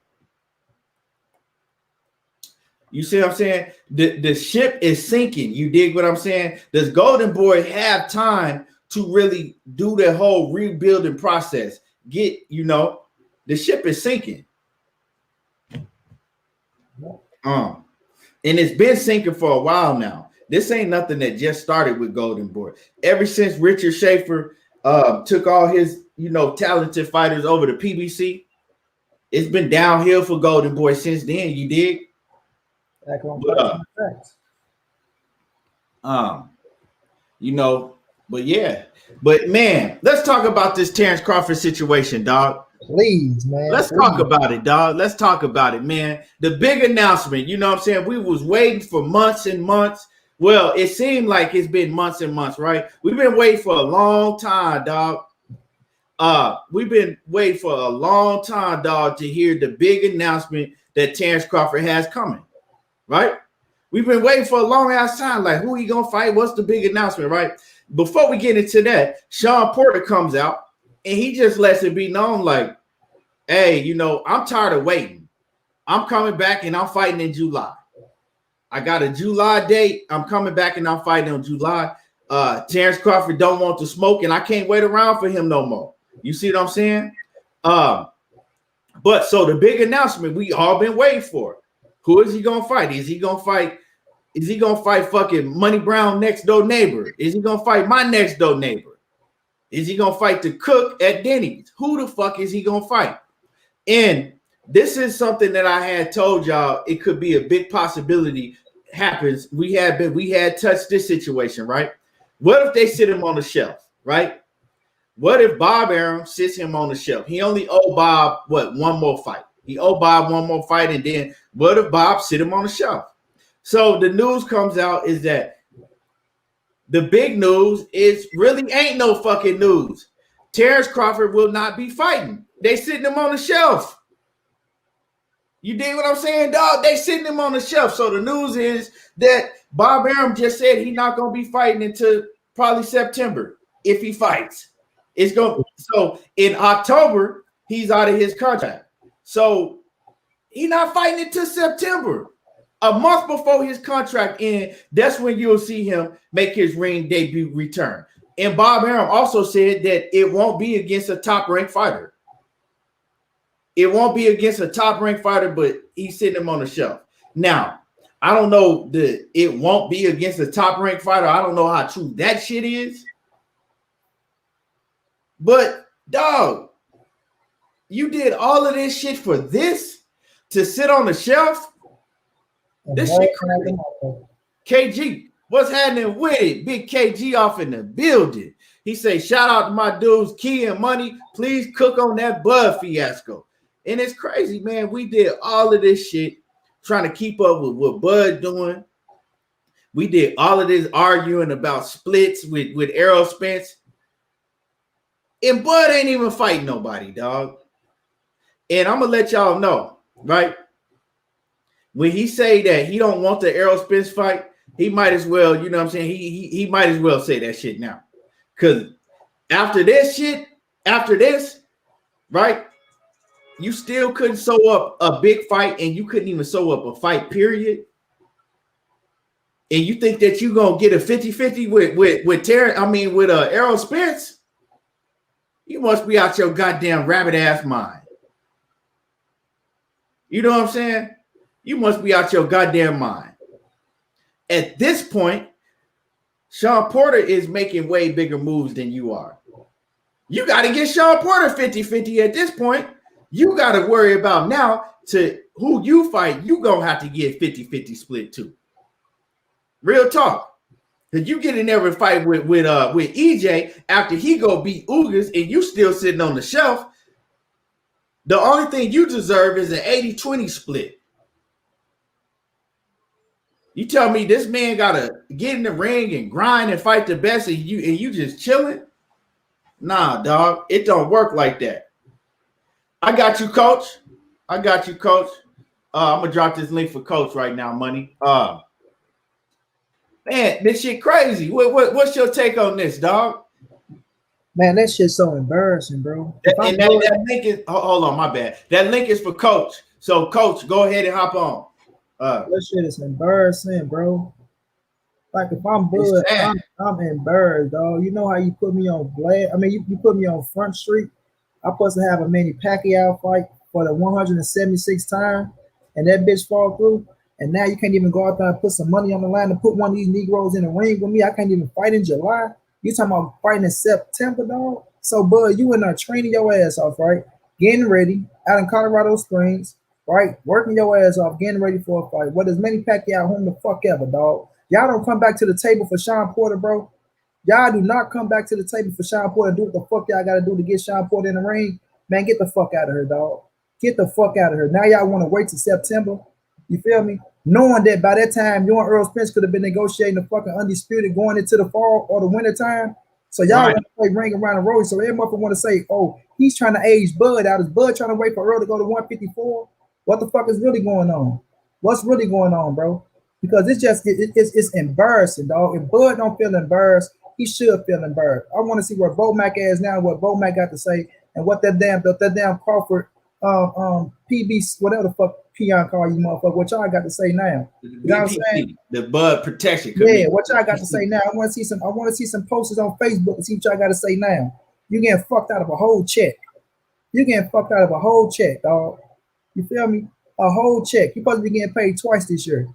You see what I'm saying? The ship is sinking. You dig what I'm saying? Does Golden Boy have time to really do the whole rebuilding process? The ship is sinking. And it's been sinking for a while now. This ain't nothing that just started with Golden Boy. Ever since Richard Schaefer took all his, talented fighters over to PBC, it's been downhill for Golden Boy since then. You dig? But yeah. But man, let's talk about this Terence Crawford situation, dog. Please, man. Let's talk about it, dog. Let's talk about it, man. The big announcement, you know what I'm saying? We was waiting for months and months. Well, it seemed like it's been months and months, right? We've been waiting for a long time, dog. We've been waiting for a long time, dog, to hear the big announcement that Terence Crawford has coming, right? We've been waiting for a long ass time. Like, who he gonna fight? What's the big announcement, right? Before we get into that, Sean Porter comes out and he just lets it be known, like, hey, I'm tired of waiting. I'm coming back and I'm fighting in July. I got a July date. I'm coming back and I'm fighting in July. Terence Crawford don't want to smoke, and I can't wait around for him no more. You see what I'm saying? But so the big announcement we all been waiting for. Who is he gonna fight? Is he gonna fight fucking Money Brown next door neighbor? Is he gonna fight my next door neighbor? Is he gonna fight the cook at Denny's? Who the fuck is he gonna fight? And this is something that I had told y'all it could be a big possibility happens. We had touched this situation, right? What if they sit him on the shelf, right? What if Bob Arum sits him on the shelf? He only owe Bob one more fight. He owe Bob one more fight, and then what if Bob sit him on the shelf? So the news comes out is that the big news is really ain't no fucking news. Terence Crawford will not be fighting. They sitting him on the shelf. You dig what I'm saying, dog? They sitting him on the shelf. So the news is that Bob Arum just said he's not going to be fighting until probably September if he fights. So in October, he's out of his contract. So he's not fighting until September. A month before his contract ends, that's when you'll see him make his ring debut return. And Bob Arum also said that it won't be against a top-ranked fighter. It won't be against a top-ranked fighter, but he's sitting him on the shelf. Now, I don't know it won't be against a top-ranked fighter. I don't know how true that shit is. But, dog, you did all of this shit for this to sit on the shelf? This shit crazy. KG, what's happening with it? Big KG off in the building. He say, shout out to my dudes, Key and Money. Please cook on that Bud fiasco. And it's crazy, man. We did all of this shit trying to keep up with what Bud doing. We did all of this arguing about splits with Errol Spence. And Bud ain't even fighting nobody, dog. And I'm going to let y'all know, right? When he say that he don't want the Errol Spence fight, he might as well, you know what I'm saying? He might as well say that shit now. Because after this, right? You still couldn't sew up a big fight, and you couldn't even sew up a fight, period. And you think that you're going to get a 50-50 with Errol Spence? You must be out your goddamn rabbit-ass mind. You know what I'm saying? You must be out your goddamn mind. At this point, Sean Porter is making way bigger moves than you are. You got to get Sean Porter 50-50 at this point. You got to worry about now to who you fight, you going to have to get 50-50 split too. Real talk. Because you get in there and fight with EJ after he go beat Ugas and you still sitting on the shelf. The only thing you deserve is an 80-20 split. You tell me this man got to get in the ring and grind and fight the best and you just chilling? Nah, dog. It don't work like that. I got you, Coach. I'm going to drop this link for Coach right now, Money. Man, this shit crazy. What's your take on this, dog? Man, that shit's so embarrassing, bro. That link is, hold on, my bad. That link is for Coach. So, Coach, go ahead and hop on. That shit is embarrassing, bro. Like, if I'm Bud, I'm embarrassed, dog. You know how you put me on you put me on Front Street. I'm supposed to have a Manny Pacquiao fight for the 176th time, and that bitch fall through. And now you can't even go out there and put some money on the line to put one of these Negroes in the ring with me. I can't even fight in July. You talking about fighting in September, dog? So, bud, you in there training your ass off, right? Getting ready out in Colorado Springs, right? Working your ass off, getting ready for a fight. What is Manny Pacquiao home the fuck ever, dog? Y'all don't come back to the table for Sean Porter, bro. Y'all do not come back to the table for Sean Porter and do what the fuck y'all got to do to get Sean Porter in the ring. Man, get the fuck out of here, dog. Get the fuck out of here. Now y'all want to wait till September. You feel me? Knowing that by that time, you and Earl Spence could have been negotiating the fucking undisputed going into the fall or the winter time. So y'all want to play ring around the road. So every motherfucker want to say, oh, he's trying to age Bud out. Is Bud trying to wait for Earl to go to 154? What the fuck is really going on? What's really going on, bro? Because it's just it's embarrassing, dog. If Bud don't feel embarrassed, he should feel embarrassed. I want to see where Bo Mac is now, what Bo Mac got to say, and what that damn Crawford PB, whatever the fuck peon call you motherfucker, what y'all got to say now? You know what I'm saying? The Bud Protection Committee. Yeah, what y'all got to say now? I want to see some posters on Facebook and see what y'all got to say now. You getting fucked out of a whole check. You getting fucked out of a whole check, dog. You feel me? A whole check. You supposed to be getting paid twice this year.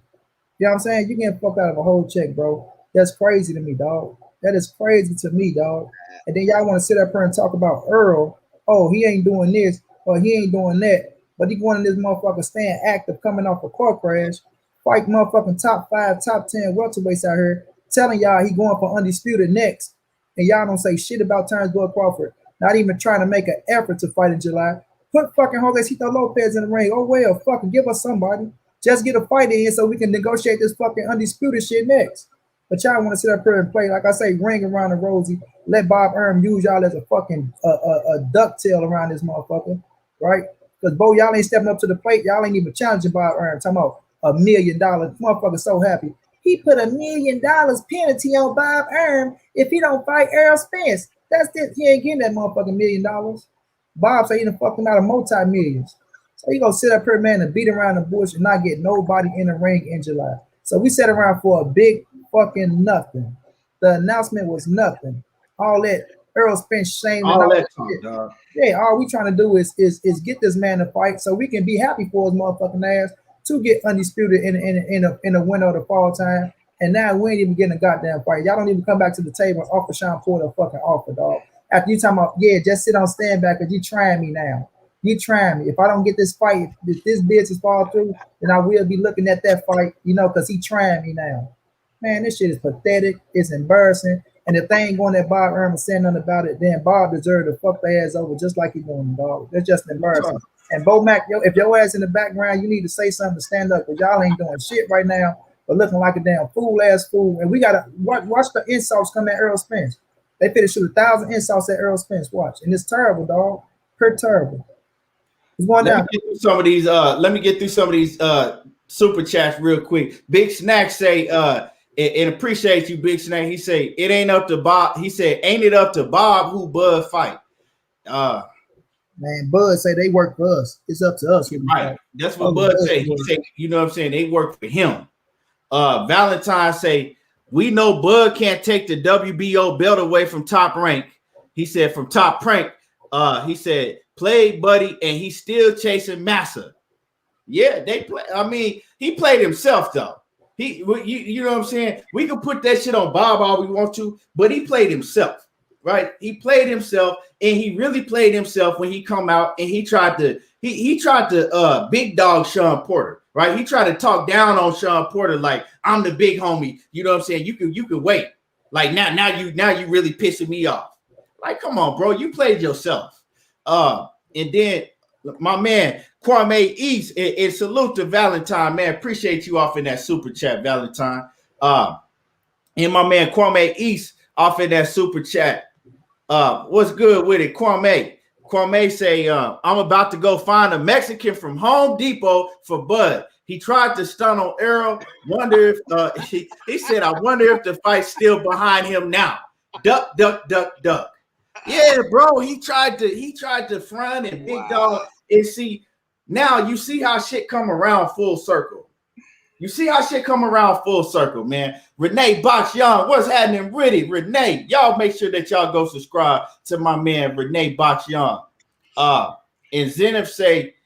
You know what I'm saying? You getting fucked out of a whole check, bro. That's crazy to me, dog. That is crazy to me, dog. And then y'all want to sit up here and talk about Earl. Oh, he ain't doing this or he ain't doing that. But he going in this motherfucker staying active, coming off a car crash, fight motherfucking top 5, top 10 welterweights out here, telling y'all he going for undisputed next. And y'all don't say shit about Terence Crawford. Not even trying to make an effort to fight in July. Put fucking Jorgecito Lopez in the ring. Oh, well, fucking give us somebody. Just get a fight in so we can negotiate this fucking undisputed shit next. But y'all want to sit up here and play, like I say, ring around the rosy. Let Bob Arum use y'all as a fucking a ducktail around this motherfucker, right? Because, Bo, y'all ain't stepping up to the plate. Y'all ain't even challenging Bob Arum. Talking about $1 million. Motherfucker so happy. He put $1 million penalty on Bob Arum if he don't fight Errol Spence. That's it. He ain't getting that motherfucking $1 million. Bob said he done fucked him out of multi-millions. So you gonna sit up here, man, and beat around the bush and not get nobody in the ring in July. So we sat around for a big fucking nothing. The announcement was nothing. All that Errol Spence shame and all that shit. Dog. Yeah, all we trying to do is get this man to fight so we can be happy for his motherfucking ass to get undisputed in a window of the fall time. And now we ain't even getting a goddamn fight. Y'all don't even come back to the table and offer Sean Porter a fucking offer, dog. After you talking about, yeah, just sit on stand back because you trying me now. You trying me. If I don't get this fight, if this business fall through, then I will be looking at that fight, you know, because he trying me now. Man, this shit is pathetic. It's embarrassing. And if they ain't going at Bob Arum and saying nothing about it, then Bob deserves to fuck their ass over just like he doing, dog. That's just embarrassing. And Bo Mac, if your ass in the background, you need to say something to stand up because y'all ain't doing shit right now but looking like a damn fool-ass fool. And we got to watch the insults come at Errol Spence. They finna shoot 1,000 insults at Errol Spence. Watch. And it's terrible, dog. Pretty terrible. Let me get through some of these super chats real quick. Big Snack say, and appreciate you, Big Snack. He say, it ain't up to Bob. He said, ain't it up to Bob who Bud fight? Man, Bud say they work for us. It's up to us. Right. That's what Bud say. He say, you know what I'm saying? They work for him. Valentine say, we know Bud can't take the WBO belt away from Top Rank. He said from Top Rank, he said, played Buddy, and he's still chasing Massa. Yeah, they play. I mean, he played himself, though. You know what I'm saying? We can put that shit on Bob all we want to, but he played himself, right? He played himself, and he really played himself when he come out and he tried to big dog Sean Porter. Right, he tried to talk down on Sean Porter like I'm the big homie. You know what I'm saying? You can wait. Like now you really pissing me off. Like, come on, bro, you played yourself. And then my man Kwame East and salute to Valentine, man. Appreciate you off in that super chat, Valentine. And my man Kwame East off in that super chat. What's good with it, Kwame? Kwame say, I'm about to go find a Mexican from Home Depot for Bud. He tried to stun on Errol. Wonder if he said, I wonder if the fight's still behind him now. Duck, duck, duck, duck. Yeah, bro. He tried to front and big dog. And see, now you see how shit come around full circle. You see how shit come around full circle, man. Renee Box Young, what's happening, Riddy? Renee, y'all make sure that y'all go subscribe to my man Renee Box Young. And Zenith say,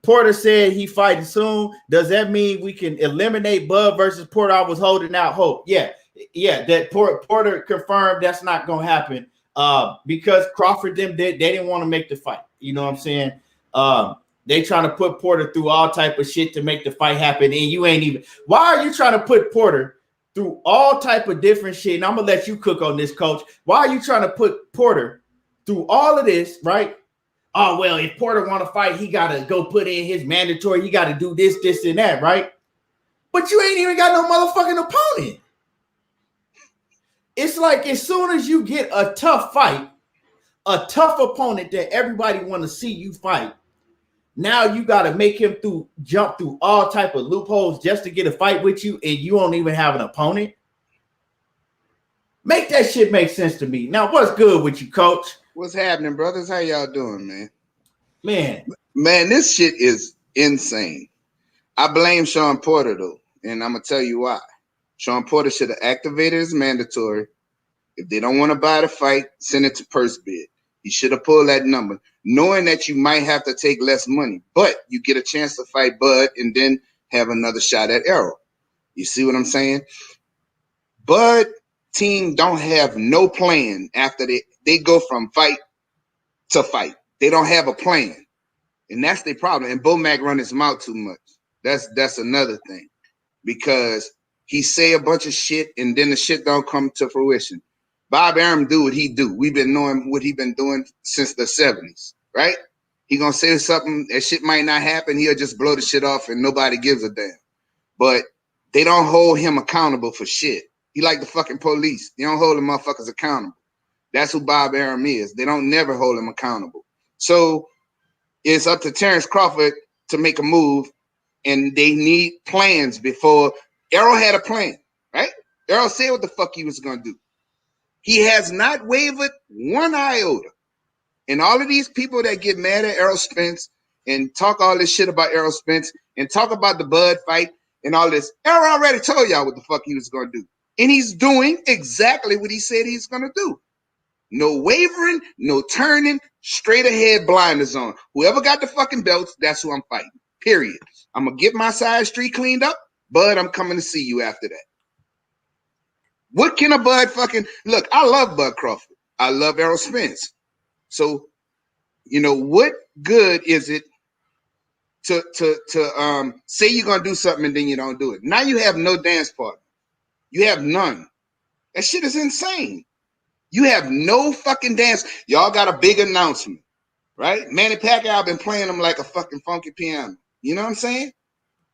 Porter said he fighting soon. Does that mean we can eliminate Bud versus Porter? I was holding out hope. Yeah. That Porter confirmed that's not gonna happen. Because Crawford they didn't want to make the fight. You know what I'm saying? They trying to put Porter through all type of shit to make the fight happen, and you ain't even. Why are you trying to put Porter through all type of different shit? And I'm gonna let you cook on this, coach. Why are you trying to put Porter through all of this, right? Oh, well, if Porter want to fight, he got to go put in his mandatory. He got to do this, this, and that, right? But you ain't even got no motherfucking opponent. It's like as soon as you get a tough fight, a tough opponent that everybody want to see you fight, now you got to make him jump through all type of loopholes just to get a fight with you, and you don't even have an opponent. Make that shit make sense to me. Now, what's good with you, coach? What's happening, brothers? How y'all doing, man? Man, this shit is insane. I blame Sean Porter, though, and I'm going to tell you why. Sean Porter should have activated his mandatory. If they don't want to buy the fight, send it to purse bid. He should have pulled that number, knowing that you might have to take less money, but you get a chance to fight Bud and then have another shot at Errol. You see what I'm saying? Bud team don't have no plan after they go from fight to fight. They don't have a plan. And that's their problem. And Bo Mac run his mouth too much. That's another thing. Because he say a bunch of shit and then the shit don't come to fruition. Bob Arum do what he do. We've been knowing what he been doing since the 70s, right? He gonna say something, that shit might not happen. He'll just blow the shit off and nobody gives a damn. But they don't hold him accountable for shit. He like the fucking police. They don't hold the motherfuckers accountable. That's who Bob Arum is. They don't never hold him accountable. So it's up to Terence Crawford to make a move, and they need plans before. Errol had a plan, right? Errol said what the fuck he was going to do. He has not wavered one iota. And all of these people that get mad at Errol Spence and talk all this shit about Errol Spence and talk about the Bud fight and all this, Errol already told y'all what the fuck he was going to do. And he's doing exactly what he said he's going to do. No wavering, no turning, straight ahead blinders on. Whoever got the fucking belts, that's who I'm fighting. Period. I'm going to get my side street cleaned up, Bud, I'm coming to see you after that. What can a Bud fucking... Look, I love Bud Crawford. I love Errol Spence. So, you know, what good is it to say you're going to do something and then you don't do it? Now you have no dance partner. You have none. That shit is insane. You have no fucking dance. Y'all got a big announcement, right? Manny Pacquiao been playing them like a fucking funky piano. You know what I'm saying?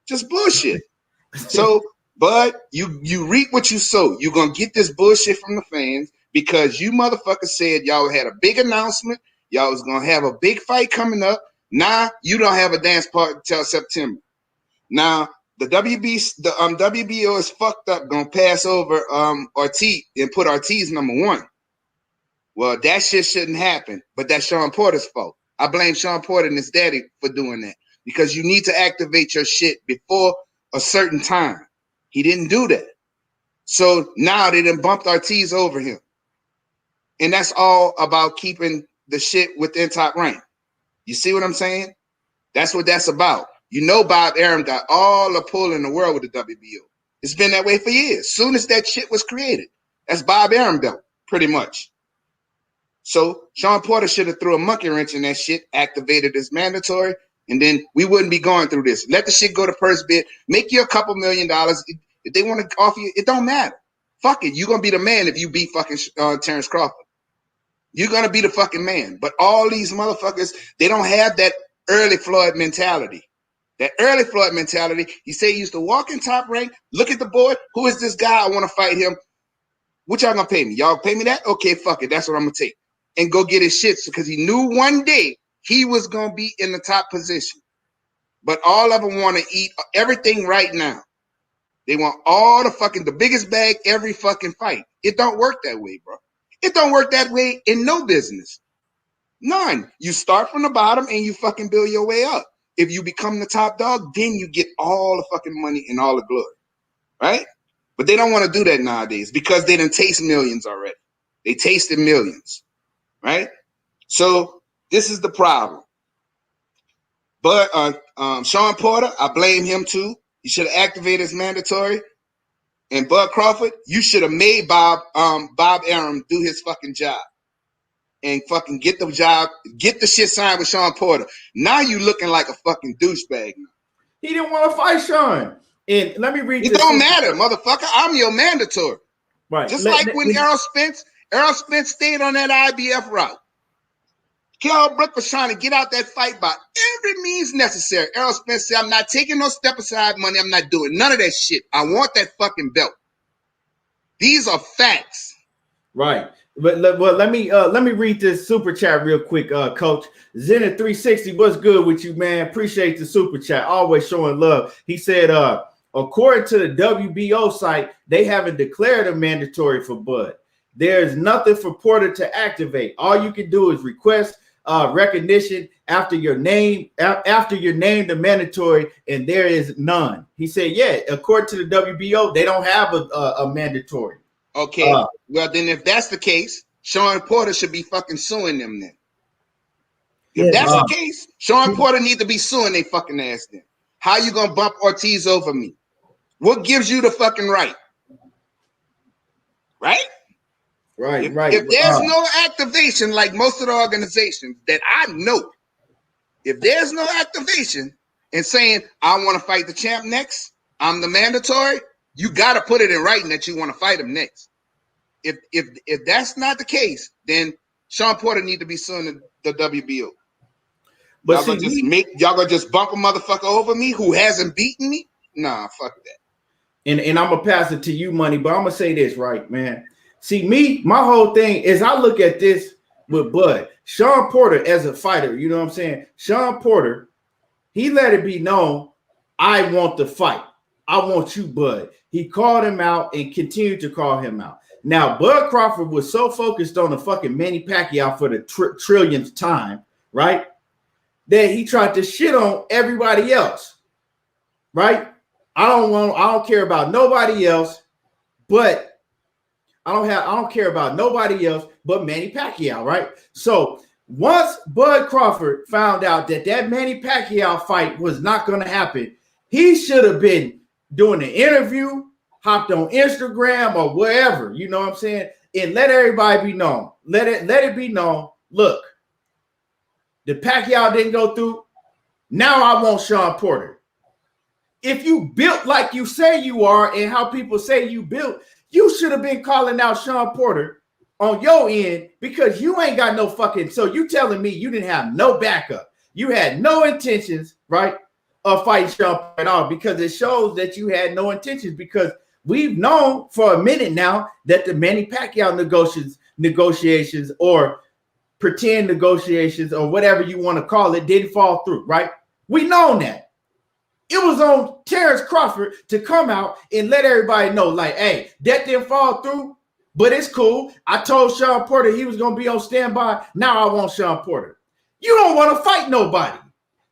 Just bullshit. So, Bud, you reap what you sow. You're going to get this bullshit from the fans because you motherfuckers said y'all had a big announcement. Y'all was going to have a big fight coming up. Now, you don't have a dance partner until September. Now, the WBO is fucked up, going to pass over Ortiz and put Ortiz number one. Well, that shit shouldn't happen, but that's Sean Porter's fault. I blame Sean Porter and his daddy for doing that because you need to activate your shit before a certain time. He didn't do that. So now they done bumped Ortiz over him. And that's all about keeping the shit within Top Rank. You see what I'm saying? That's what that's about. You know Bob Arum got all the pull in the world with the WBO. It's been that way for years. Soon as that shit was created, that's Bob Arum belt, pretty much. So Sean Porter should have threw a monkey wrench in that shit, activated his mandatory, and then we wouldn't be going through this. Let the shit go to first bid. Make you a couple $1 million. If they want to offer you, it don't matter. Fuck it. You're going to be the man if you beat fucking Terence Crawford. You're going to be the fucking man. But all these motherfuckers, they don't have that early Floyd mentality. That early Floyd mentality, he said he used to walk in Top Rank, look at the board. Who is this guy? I want to fight him. What y'all going to pay me? Y'all pay me that? Okay, fuck it. That's what I'm going to take. And go get his shit because he knew one day he was going to be in the top position. But all of them want to eat everything right now. They want all the biggest bag every fucking fight. It don't work that way, bro. It don't work that way in no business. None. You start from the bottom and you fucking build your way up. If you become the top dog, then you get all the fucking money and all the glory, right? But they don't want to do that nowadays because they done taste millions already. They tasted millions, right? So this is the problem. But Sean Porter, I blame him too. You should have activated his mandatory. And Bud Crawford, you should have made Bob Arum do his fucking job. And fucking get the job, get the shit signed with Sean Porter. Now you looking like a fucking douchebag. He didn't want to fight Sean. And let me read it this. Don't matter, motherfucker. I'm your mandatory. Right. Just like when Errol Spence stayed on that IBF route. Kell Brook was trying to get out that fight by every means necessary. Errol Spence said, I'm not taking no step aside money. I'm not doing none of that shit. I want that fucking belt. These are facts. Right. But let me read this super chat real quick, Coach. Zenith 360, what's good with you, man? Appreciate the super chat. Always showing love. He said, according to the WBO site, they haven't declared a mandatory for Bud. There's nothing for Porter to activate. All you can do is request recognition after your name, the mandatory, and there is none. He said, yeah, according to the WBO, they don't have a mandatory. Okay, well then if that's the case, Sean Porter should be fucking suing them then. If that's the case, Sean Porter need to be suing they fucking ass then. How you gonna bump Ortiz over me? What gives you the fucking right? Right? Right. If there's no activation, like most of the organizations that I know, if there's no activation and saying, I want to fight the champ next, I'm the mandatory, you got to put it in writing that you want to fight him next. If that's not the case, then Sean Porter need to be suing the WBO. But y'all gonna just bump a motherfucker over me who hasn't beaten me? Nah, fuck that. And I'm gonna pass it to you, Money, but I'm gonna say this, right, man. See, my whole thing is I look at this with Bud. Sean Porter as a fighter, you know what I'm saying? Sean Porter, he let it be known, I want the fight. I want you, Bud. He called him out and continued to call him out. Now, Bud Crawford was so focused on the fucking Manny Pacquiao for the trillionth time, right? That he tried to shit on everybody else, right? I don't care about nobody else, but I don't care about nobody else but Manny Pacquiao, right? So once Bud Crawford found out that Manny Pacquiao fight was not going to happen, he should have been doing an interview, hopped on Instagram or wherever, you know what I'm saying? And let everybody be known. Let it be known. Look, the Pacquiao didn't go through. Now I want Sean Porter. If you built like you say you are and how people say you built, you should have been calling out Sean Porter on your end because you ain't got no fucking. So you telling me you didn't have no backup. You had no intentions, right, of fighting Sean Porter at all because it shows that you had no intentions because we've known for a minute now that the Manny Pacquiao negotiations or pretend negotiations or whatever you want to call it didn't fall through, right? We know that. It was on Terence Crawford to come out and let everybody know, like, hey, that didn't fall through, but it's cool. I told Sean Porter he was going to be on standby. Now I want Sean Porter. You don't want to fight nobody.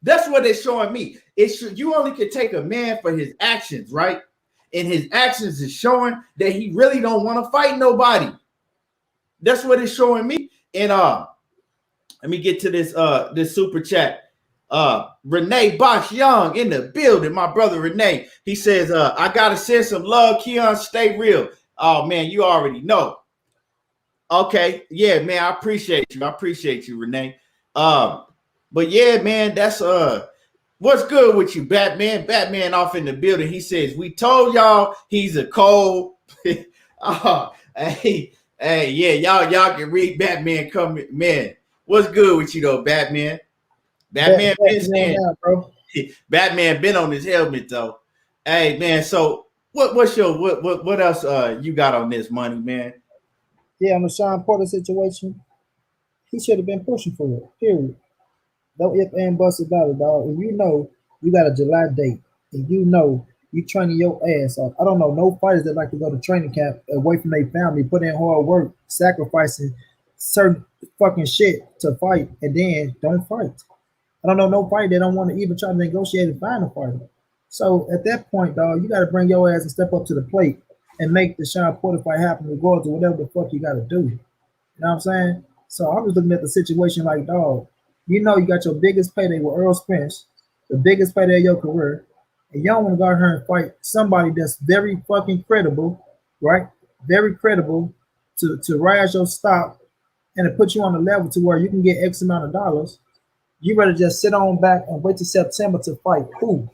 That's what it's showing me. You only can take a man for his actions, right? And his actions is showing that he really don't want to fight nobody. That's what it's showing me. And let me get to this super chat. Renee Box Young in the building, my brother Renee. He says, I gotta send some love, Keon. Stay real. Oh man, you already know. Okay, yeah, man, I appreciate you, Renee. But yeah, man, that's what's good with you, Batman. Batman off in the building. He says, we told y'all he's a cold. Hey, yeah, y'all can read Batman coming, man. What's good with you though, Batman? Batman been on his helmet though. Hey man, so what else you got on this, Money, man? Yeah, on the Sean Porter situation, he should have been pushing for it. Period. No if and buts about it, dog. If you know you got a July date, and you know you training your ass off. I don't know no fighters that like to go to training camp away from their family, put in hard work, sacrificing certain fucking shit to fight, and then don't fight. I don't know no fight that don't want to even try to negotiate and find a fighter. So at that point, dog, you got to bring your ass and step up to the plate and make the Sean Porter fight happen regardless of whatever the fuck you got to do. You know what I'm saying? So I'm just looking at the situation like, dog, you know you got your biggest payday with Earl Spence. the biggest fight of your career, and you don't want to go out here and fight somebody that's very fucking credible, right? Very credible to rise your stock and to put you on the level to where you can get X amount of dollars. You rather just sit on back and wait till September to fight who?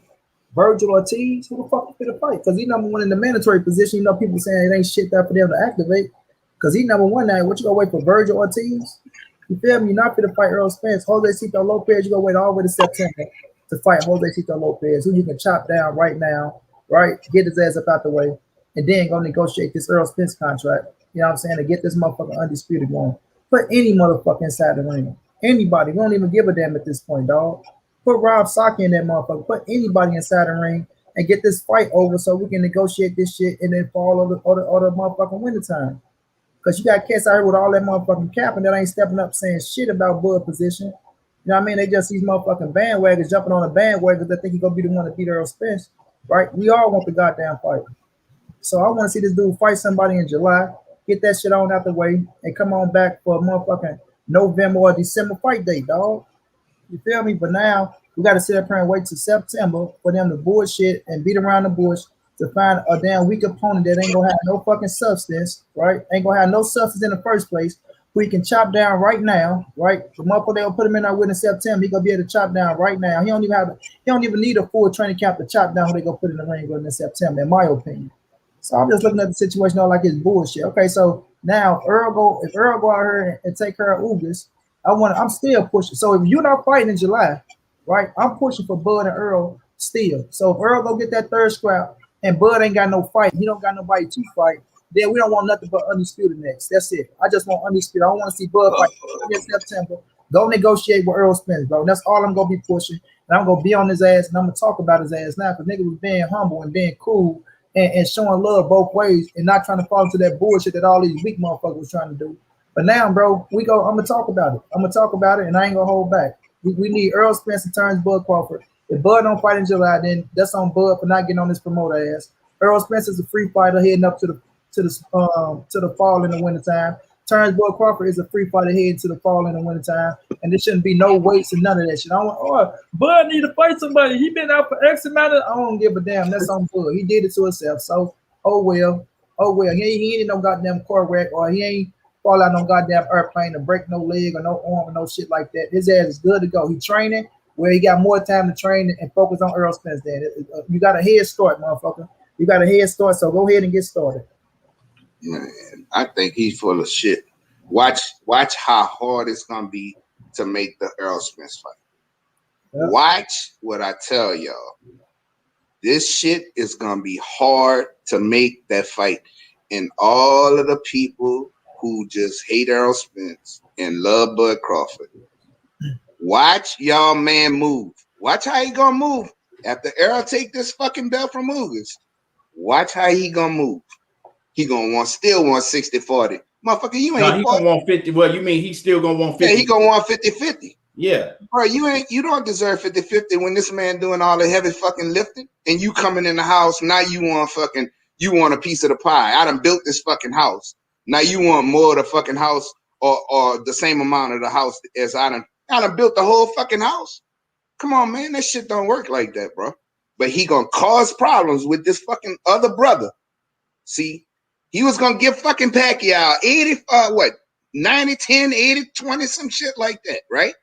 Virgil Ortiz? Who the fuck you finna fight? Because he number one in the mandatory position. You know, people saying it ain't shit there for them to activate. Because he number one now. What you gonna wait for Virgil Ortiz? You feel me? You're not finna fight Earl Spence. Jose Cito Lopez, you gonna wait all the way to September to fight Jose Cito Lopez, who you can chop down right now, right? Get his ass up out the way, and then go negotiate this Earl Spence contract. You know what I'm saying? To get this motherfucker undisputed going. Put any motherfucker inside the ring. Anybody. We don't even give a damn at this point, dog. Put Rob Saki in that motherfucker. Put anybody inside the ring and get this fight over so we can negotiate this shit and then fall over the motherfucking wintertime. Because you got cats out here with all that motherfucking cap and that ain't stepping up saying shit about Bud position. You know what I mean? They just these motherfucking bandwagons jumping on the bandwagon that think he's gonna be the one to beat Earl Spence. Right? We all want the goddamn fight. So I want to see this dude fight somebody in July, get that shit on out the way, and come on back for a motherfucking November or December fight date, dog. You feel me? But now we got to sit up here and wait till September for them to bullshit and beat around the bush to find a damn weak opponent that ain't gonna have no fucking substance, right? Ain't gonna have no substance in the first place. Who he can chop down right now, right? The motherfucker they'll put him in our win in September. He gonna be able to chop down right now. He don't even need a full training camp to chop down who they gonna put in the ring in September, in my opinion. So I'm just looking at the situation all like it's bullshit. Okay, so now if Earl go out here and take care of Ugas, I'm still pushing. So if you're not fighting in July, right? I'm pushing for Bud and Earl still. So if Earl go get that third scrap and Bud ain't got no fight, he don't got nobody to fight, then we don't want nothing but undisputed next. That's it. I just want undisputed. I don't want to see Bud fight in September. Go negotiate with Earl Spence, bro. That's all I'm gonna be pushing. And I'm gonna be on his ass and I'm gonna talk about his ass now because nigga was being humble and being cool and showing love both ways and not trying to fall into that bullshit that all these weak motherfuckers was trying to do. But now, bro, I'm gonna talk about it. I'm gonna talk about it and I ain't gonna hold back. We need Earl Spence and Terence Bud Crawford. If Bud don't fight in July, then that's on Bud for not getting on this promoter ass. Earl Spence is a free fighter heading up to the fall in the wintertime. Terence Bud Crawford is a free fighter heading to the fall in the wintertime. And there shouldn't be no weights and none of that shit. I want, Bud need to fight somebody. He been out for X amount of, I don't give a damn. That's on Bud. He did it to himself. So, oh well. He ain't no goddamn car wreck or he ain't fall out no goddamn airplane to break no leg or no arm or no shit like that. His ass is good to go. He training where he got more time to train and focus on Earl Spence. Then you got a head start, motherfucker. You got a head start, so go ahead and get started. Man, I think he's full of shit. Watch how hard it's gonna be to make the Earl Spence fight. Yep. Watch what I tell y'all. This shit is gonna be hard to make that fight, and all of the people who just hate Earl Spence and love Bud Crawford. Watch y'all man move. Watch how he gonna move after Earl take this fucking belt from Ugas. Watch how he gonna move. He gonna still want 60-40. Motherfucker, you ain't. No, he gonna want 50. Well, you mean he's still gonna want 50? Yeah, he gonna want 50-50. Yeah. Bro, you don't deserve 50-50 when this man doing all the heavy fucking lifting and you coming in the house. Now you want a piece of the pie. I done built this fucking house. Now you want more of the fucking house or the same amount of the house as I done built the whole fucking house. Come on, man. That shit don't work like that, bro. But he gonna cause problems with this fucking other brother. See, he was gonna give fucking Pacquiao 90, 10, 80, 20, some shit like that, right?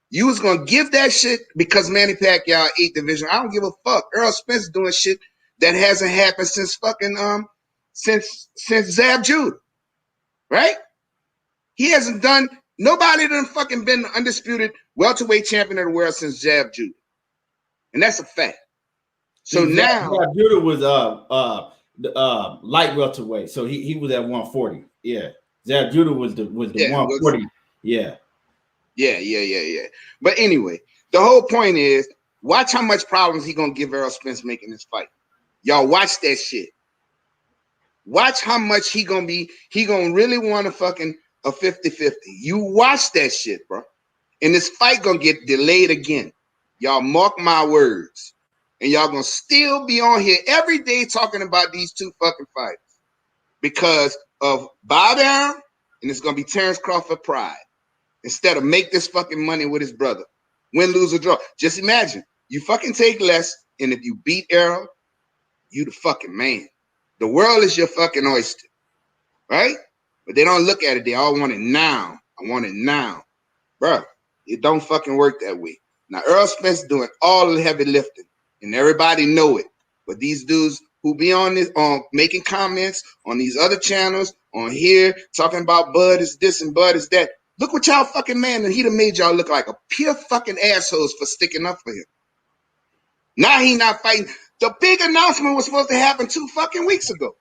You was gonna give that shit because Manny Pacquiao 8th division. I don't give a fuck. Earl Spence doing shit that hasn't happened since fucking since Zab Judah, right? He hasn't done. Nobody done fucking been undisputed welterweight champion of the world since Zab Judah, and that's a fact. So now Zab Judah was light welterweight, so he was at 140. Yeah, Zab Judah was the 140. Yeah. But anyway, the whole point is watch how much problems he gonna give Earl Spence making this fight. Y'all watch that shit. Watch how much he gonna really want to fucking a 50-50. You watch that shit, bro. And this fight gonna get delayed again. Y'all mark my words. And y'all gonna still be on here every day talking about these two fucking fights because of Bow Down and it's gonna be Terence Crawford pride instead of make this fucking money with his brother. Win, lose, or draw. Just imagine. You fucking take less, and if you beat Errol, you the fucking man. The world is your fucking oyster, right? But they don't look at it. They all want it now. I want it now. Bro, it don't fucking work that way. Now, Errol Spence doing all the heavy lifting, and everybody know it. But these dudes who be on this, making comments on these other channels, on here, talking about Bud is this and Bud is that. Look what y'all fucking man, and he done made y'all look like a pure fucking assholes for sticking up for him. Now he not fighting. The big announcement was supposed to happen 2 fucking weeks ago.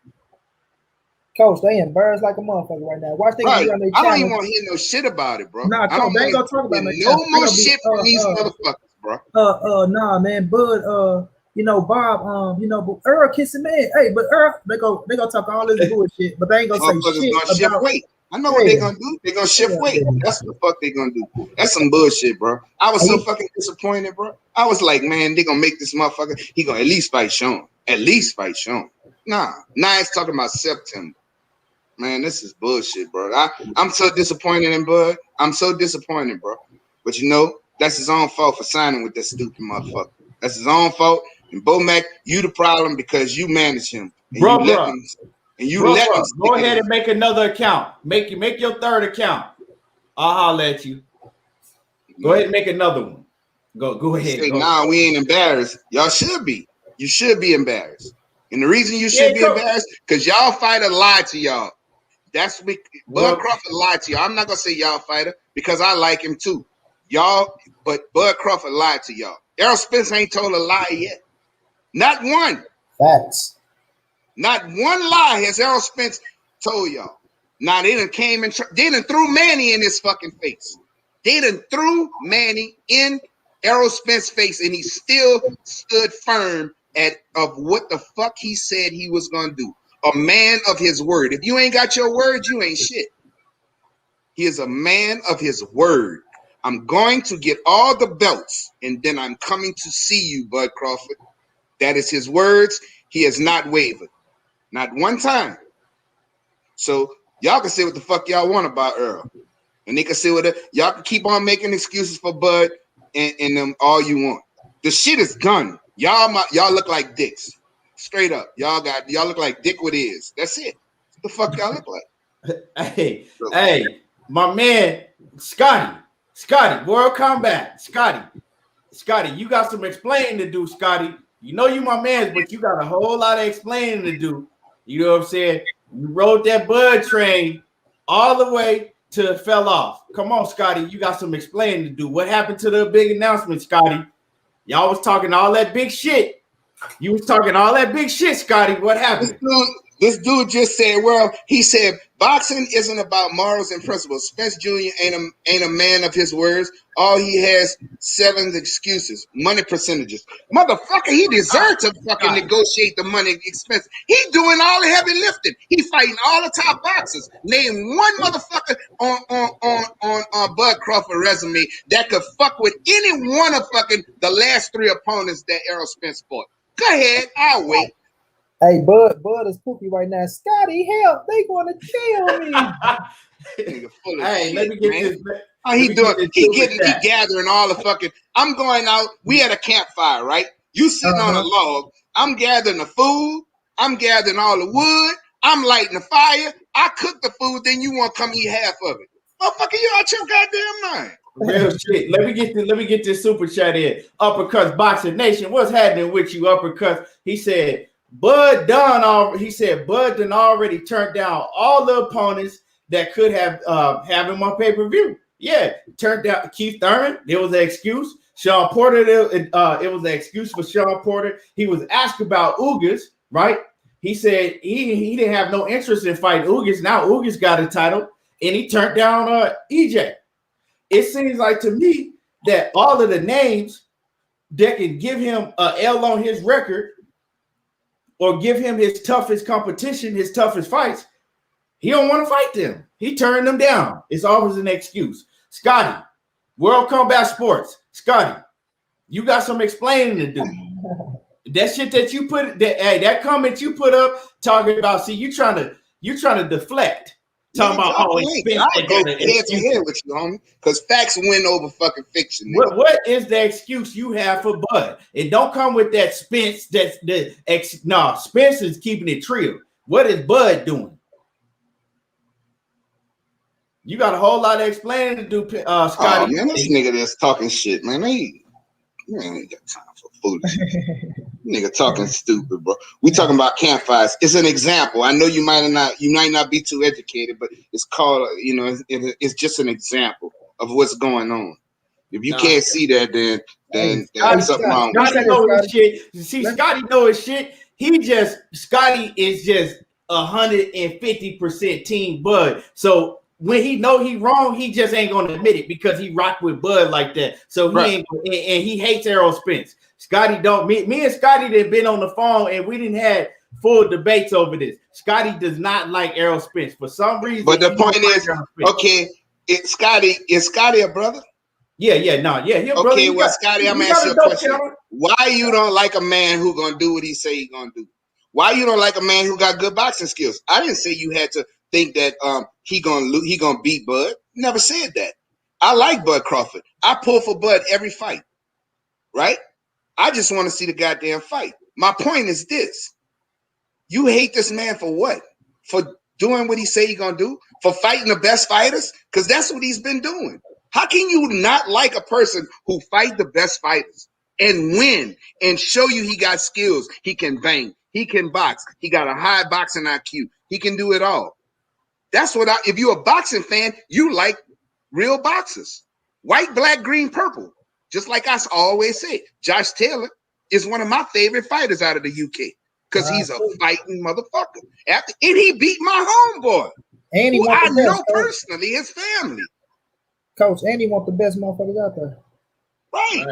Coach, they embarrassed like a motherfucker right now. Watch they Right. on their I don't channel. even want to hear no shit about it, bro. Nah, I don't they ain't gonna want talk about no more shit from these motherfuckers, bro. Nah, man, Bud, you know, Bob, you know, but Earl kissing man. Hey, but Earl, they gonna talk all this bullshit, but they ain't gonna say Motherfuckers shit gonna shift about. weight. I know what they're gonna do. They're gonna shift weight. That's what the fuck they gonna do. That's some bullshit, bro. I was so fucking disappointed, bro. I was like, man, they gonna make this motherfucker. He gonna at least fight Sean. At least fight Sean. Nah, now it's talking about September. Man, this is bullshit, bro. I'm so disappointed in Bud. I'm so disappointed, bro. But you know, that's his own fault for signing with that stupid motherfucker. That's his own fault. And Bomac, you the problem because you manage him. And Bro, you let him. And you bro, let him. go ahead and make another account. Make your third account. I'll holler at you. Go ahead and make another one. Go ahead. Say, nah, we ain't embarrassed. Y'all should be. You should be embarrassed. And the reason you should be embarrassed, because y'all fighter lied to y'all. That's what Bud Crawford lied to y'all. I'm not gonna say y'all fighter because I like him too. Y'all, but Bud Crawford lied to y'all. Errol Spence ain't told a lie yet. Not one. Facts. Not one lie has Errol Spence told y'all. Now they done came and they done threw Manny in his fucking face. They done threw Manny in Errol Spence's face, and he still stood firm of what the fuck he said he was gonna do. A man of his word. If you ain't got your word, you ain't shit. He is a man of his word. I'm going to get all the belts, and then I'm coming to see you, Bud Crawford. That is his words. He has not wavered. Not one time. So y'all can say what the fuck y'all want about Earl. And they can say what y'all can keep on making excuses for Bud and them all you want. The shit is done. Y'all look like dicks. Straight up. Y'all look like dick with ears. That's it. What the fuck y'all look like? Hey, my man, Scotty, World Combat, Scotty, you got some explaining to do, Scotty. You know you my man, but you got a whole lot of explaining to do. You know what I'm saying? You rode that Bud train all the way till it fell off. Come on, Scotty, you got some explaining to do. What happened to the big announcement, Scotty? Y'all was talking all that big shit. You was talking all that big shit, Scotty. What happened? This dude just said, well, he said, boxing isn't about morals and principles. Spence Jr. ain't a man of his words. All he has 7 excuses, money percentages. Motherfucker, he deserved to fucking negotiate the money expense. He doing all the heavy lifting. He fighting all the top boxers. Name one motherfucker on Bud Crawford resume that could fuck with any one of fucking the last 3 opponents that Errol Spence fought. Go ahead, I'll wait. Hey, Bud is spooky right now. Scotty, help! They want to kill me. Hey, shit, let me get man. this. How he doing? He gathering all the fucking. I'm going out. We at a campfire, right? You sitting on a log. I'm gathering the food. I'm gathering all the wood. I'm lighting the fire. I cook the food. Then you want to come eat half of it, motherfucker? You out your goddamn mind? Real shit. Let me get this super chat in. Uppercuts Boxing Nation. What's happening with you, Uppercuts? He said Bud done already turned down all the opponents that could have him on pay-per-view. Yeah, turned down Keith Thurman. There was an excuse. Sean Porter. It was an excuse for Sean Porter. He was asked about Ugas, right? He said he didn't have no interest in fighting Ugas. Now Ugas got a title, and he turned down EJ. It seems like to me that all of the names that can give him an L on his record or give him his toughest competition, his toughest fights, he don't want to fight them. He turned them down. It's always an excuse. Scotty, World Combat Sports. Scotty, you got some explaining to do. That shit that you put that comment you put up talking about, see, you trying to deflect. Talking Nigga, about drop the link. I'll go head to head with you, homie. Because facts win over fucking fiction, nigga. What is the excuse you have for Bud? And don't come with that Spence. Spence is keeping it real. What is Bud doing? You got a whole lot of explaining to do, Scotty. Oh, man, this nigga that's talking shit, man. He ain't got time for foolishness. Nigga talking stupid, bro. We talking about campfires. It's an example. I know you might not be too educated, but it's called, it's just an example of what's going on. If you can't see that, then there's something wrong. Scotty know his shit. See, Scotty know his shit. Scotty is just 150% team Bud. So when he know he wrong, he just ain't gonna admit it because he rocked with Bud like that. So he ain't, and he hates Errol Spence. Scotty don't. Me and Scotty have been on the phone and we didn't have full debates over this. Scotty does not like Errol Spence for some reason. But the point is, okay, is Scotty a brother? Yeah, he a brother. Okay, well, Scotty, I'm gonna ask you a question. Why you don't like a man who gonna do what he say he gonna do? Why you don't like a man who got good boxing skills? I didn't say you had to think that he gonna beat Bud. Never said that. I like Bud Crawford. I pull for Bud every fight, right? I just want to see the goddamn fight. My point is this: you hate this man for what? For doing what he say he gonna do? For fighting the best fighters? Because that's what he's been doing. How can you not like a person who fight the best fighters and win and show you he got skills? He can bang. He can box. He got a high boxing IQ. He can do it all. That's what if you're a boxing fan, you like real boxers. White, black, green, purple. Just like I always say, Josh Taylor is one of my favorite fighters out of the UK because he's a fighting motherfucker. And he beat my homeboy, and who I know personally, his family. Coach, and he want the best motherfuckers out there. Right.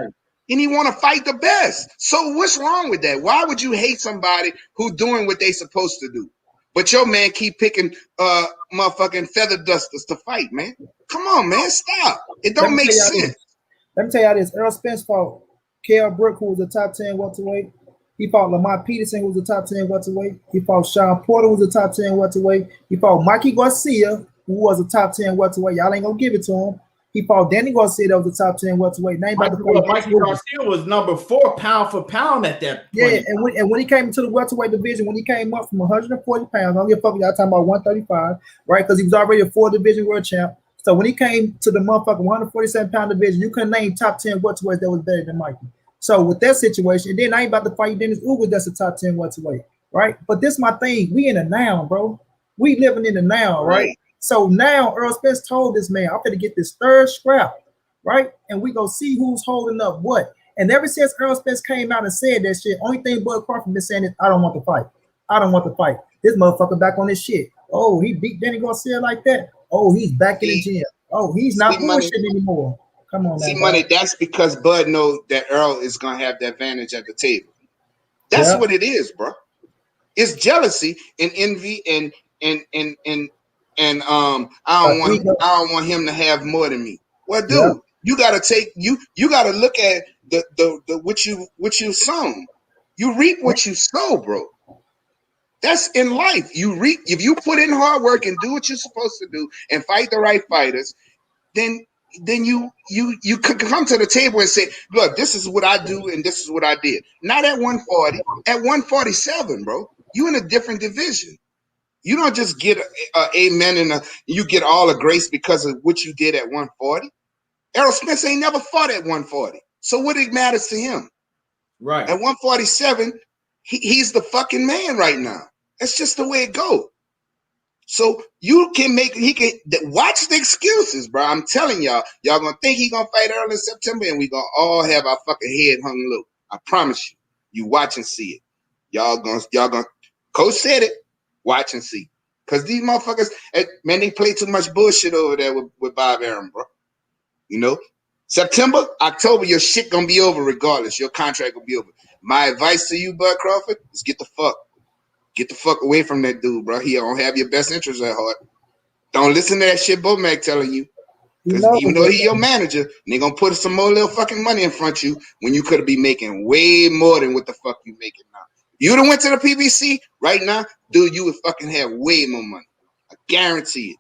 And he want to fight the best. So what's wrong with that? Why would you hate somebody who doing what they supposed to do? But your man keep picking motherfucking feather dusters to fight, man. Come on, man. Stop. It don't make sense. Let me tell y'all this. Errol Spence fought Kell Brook, who was a top 10 welterweight. He fought Lamont Peterson, who was a top 10 welterweight. He fought Sean Porter, who was a top 10 welterweight. He fought Mikey Garcia, who was a top 10 welterweight. Y'all ain't gonna give it to him. He fought Danny Garcia, that was a top 10 welterweight. Mikey Garcia was number 4 pound for pound at that point. Yeah, and when he came into the welterweight division, when he came up from 140 pounds, I don't give a fuck, y'all talking about 135, right? Because he was already a 4-division world champ. So when he came to the motherfucking 147-pound division, you couldn't name top 10 welterweights that was better than Mikey. So with that situation, and then I ain't about to fight Dennis Uber, that's a top 10 welterweight, right? But this my thing. We in the now, bro. We living in the now, right? So now Errol Spence told this man, I'm gonna get this third scrap, right? And we go see who's holding up what. And ever since Errol Spence came out and said that shit, only thing Bud Crawford been saying is, I don't want to fight. I don't want to fight. This motherfucker back on his shit. Oh, he beat Danny Garcia like that. Oh, he's back in the gym. Oh, he's not bullshitting anymore. Come on, see, money. That's because Bud knows that Earl is gonna have the advantage at the table. That's what it is, bro. It's jealousy and envy and I don't want him to have more than me. Well, dude, you gotta look at the what you sown. You reap what you sow, bro. That's in life. You reap if you put in hard work and do what you're supposed to do and fight the right fighters, then you could come to the table and say, look, this is what I do and this is what I did. Not at 140, at 147, bro. You in a different division. You don't just get a amen and you get all the grace because of what you did at 140. Errol Spence ain't never fought at 140. So what it matters to him? Right. At 147, he's the fucking man right now. That's just the way it goes. So he can watch the excuses, bro. I'm telling y'all gonna think he gonna fight early in September and we gonna all have our fucking head hung low. I promise you. You watch and see it. Y'all gonna Coach said it. Watch and see. Because these motherfuckers, man, they play too much bullshit over there with Bob Arum, bro. You know? September, October, your shit gonna be over regardless. Your contract will be over. My advice to you, Bud Crawford, is get the fuck away from that dude, bro. He don't have your best interests at heart. Don't listen to that shit Bo Mac telling you. Because even though he your manager, and they gonna put some more little fucking money in front of you when you could be making way more than what the fuck you making now. You done went to the PBC right now, dude, you would fucking have way more money. I guarantee it.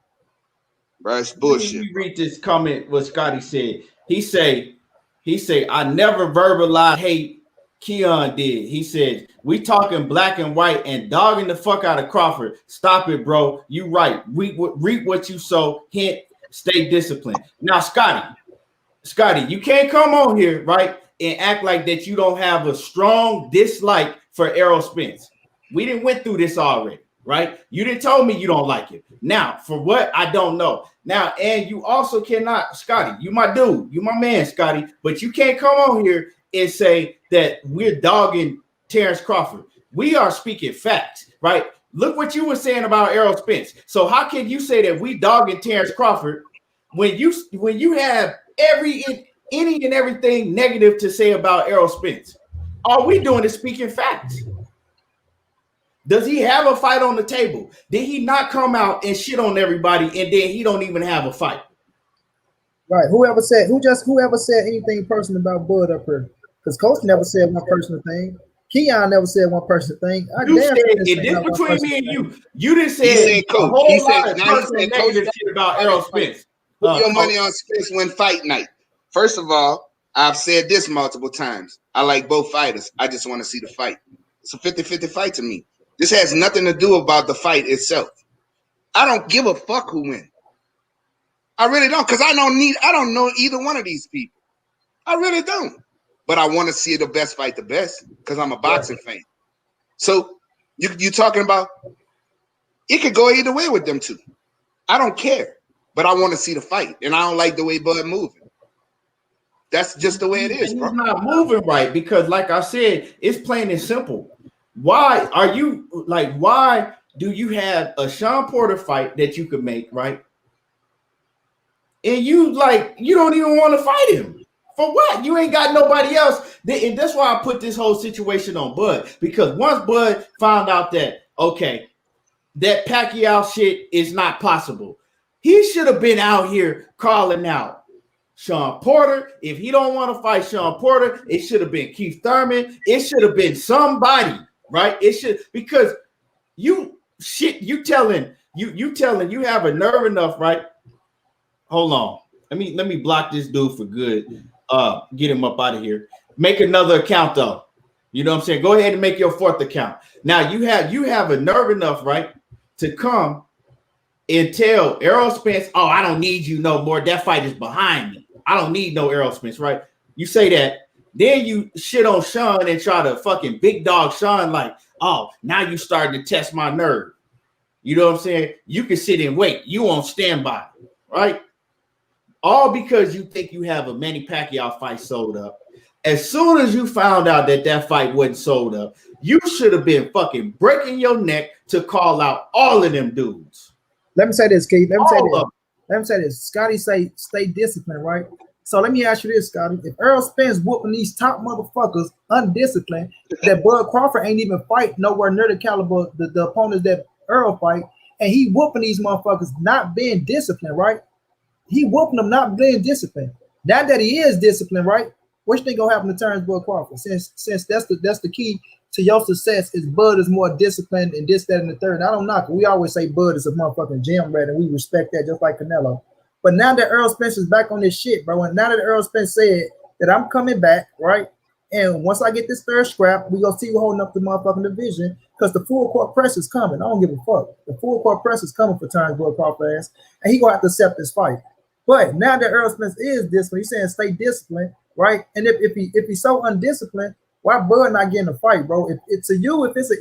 bro. It's Let bullshit. me read this comment. What Scotty said. He say, I never verbalized hate. Keon did. He said, we talking black and white and dogging the fuck out of Crawford. Stop it, bro. You right. Reap what you sow. Hint. Stay disciplined. Now, Scotty, you can't come on here, right, and act like that you don't have a strong dislike for Errol Spence. We didn't went through this already, right? You didn't tell me you don't like it. Now, for what, I don't know. Now, and you also cannot, Scotty, you my dude, you my man, Scotty, but you can't come on here and say that we're dogging Terence Crawford. We are speaking facts, right? Look what you were saying about Errol Spence. So how can you say that we dogging Terence Crawford when you have any and everything negative to say about Errol Spence? All we doing is speaking facts. Does he have a fight on the table? Did he not come out and shit on everybody and then he don't even have a fight? Right. Whoever said anything personal about Bud up here? Because Coach never said one personal thing. Keon never said one personal thing. You said it this between me and you. You didn't say a whole lot of personal negative shit about Errol Spence. Put your money on Spence when fight night. First of all, I've said this multiple times. I like both fighters. I just want to see the fight. It's a 50-50 fight to me. This has nothing to do about the fight itself. I don't give a fuck who wins. I really don't, because I don't know either one of these people. I really don't. But I want to see the best fight the best because I'm a boxing fan. So you talking about it could go either way with them two. I don't care, but I want to see the fight, and I don't like the way Bud moving. That's just the way it is, bro. He's not moving right because, like I said, it's plain and simple. Why do you have a Sean Porter fight that you could make, right? And you don't even want to fight him. For what? You ain't got nobody else. And that's why I put this whole situation on Bud. Because once Bud found out that, okay, that Pacquiao shit is not possible, he should have been out here calling out Sean Porter. If he don't want to fight Sean Porter, it should have been Keith Thurman. It should have been somebody, right? It should, because you telling you have a nerve enough, right? Hold on. Let me block this dude for good. Get him up out of here. Make another account though. You know what I'm saying? Go ahead and make your fourth account. Now you have a nerve enough, right, to come and tell Errol Spence, oh, I don't need you no more. That fight is behind me. I don't need no Errol Spence, right? You say that, then you shit on Sean and try to fucking big dog Sean like, oh, now you starting to test my nerve. You know what I'm saying? You can sit and wait. You on standby, right? All because you think you have a Manny Pacquiao fight sold up. As soon as you found out that fight wasn't sold up, you should have been fucking breaking your neck to call out all of them dudes. Let me say this, Keith. Let me say this. Scotty say stay disciplined, right? So let me ask you this, Scotty. If Errol Spence whooping these top motherfuckers undisciplined, that Bud Crawford ain't even fight nowhere near the caliber the opponents that Errol fight, and he whooping these motherfuckers not being disciplined, right? He whooping them not being disciplined. Now that he is disciplined, right? What you think gonna happen to Terence Bud Crawford? Since that's the key to your success is Bud is more disciplined and this, that, and the third. And I don't knock it. We always say Bud is a motherfucking gym rat, and we respect that just like Canelo. But now that Errol Spence is back on this shit, bro, and now that Errol Spence said that I'm coming back, right? And once I get this third scrap, we gonna see who holding up the motherfucking division because the full court press is coming. I don't give a fuck. The full court press is coming for Terence Bud Crawford ass, and he gonna have to accept this fight. But now that Errol Spence is disciplined, he's saying stay disciplined, right? And if he's so undisciplined, why Bud not getting a fight, bro? If it's an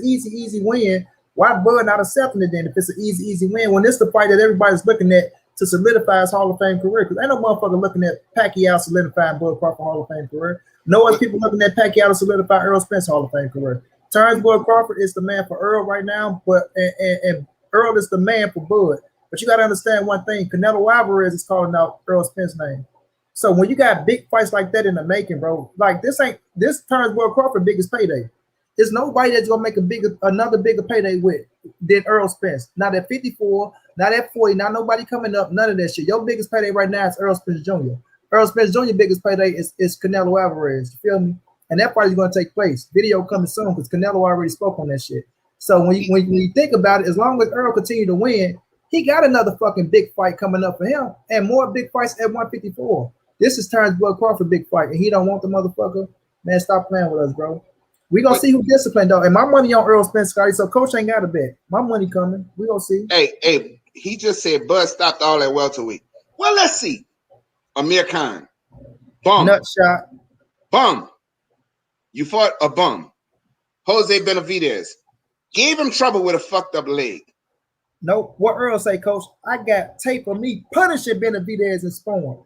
easy win, why Bud not accepting it then? If it's an easy win, when it's the fight that everybody's looking at to solidify his Hall of Fame career, because ain't no motherfucker looking at Pacquiao solidifying Bud Crawford Hall of Fame career. No other people looking at Pacquiao to solidify Errol Spence Hall of Fame career. Terence Bud Crawford is the man for Earl right now, but and Earl is the man for Bud. But you got to understand one thing: Canelo Alvarez is calling out Errol Spence's name. So when you got big fights like that in the making, bro, like this Terence Bud Crawford biggest payday. There's nobody that's gonna make another bigger payday with than Errol Spence. Not at 54, not at 40, not nobody coming up, none of that shit. Your biggest payday right now is Errol Spence Jr. Errol Spence Jr. biggest payday is Canelo Alvarez. You feel me? And that fight is gonna take place. Video coming soon because Canelo already spoke on that shit. So when you think about it, as long as Errol continue to win, He got another fucking big fight coming up for him, and more big fights at 154. This is Terence Crawford big fight, and he don't want the motherfucker. Man, stop playing with us, bro. We gonna see who disciplined though, and my money on Earl Spence, Scotty. So Coach ain't got a bet. My money coming. We gonna see. Hey, he just said Bud stopped all that welterweight. Well, let's see. Amir Khan, bum, Nut shot, bum. You fought a bum. Jose Benavidez gave him trouble with a fucked up leg. Nope. What Earl say, Coach? I got tape of me punishing Benavidez and Spawn.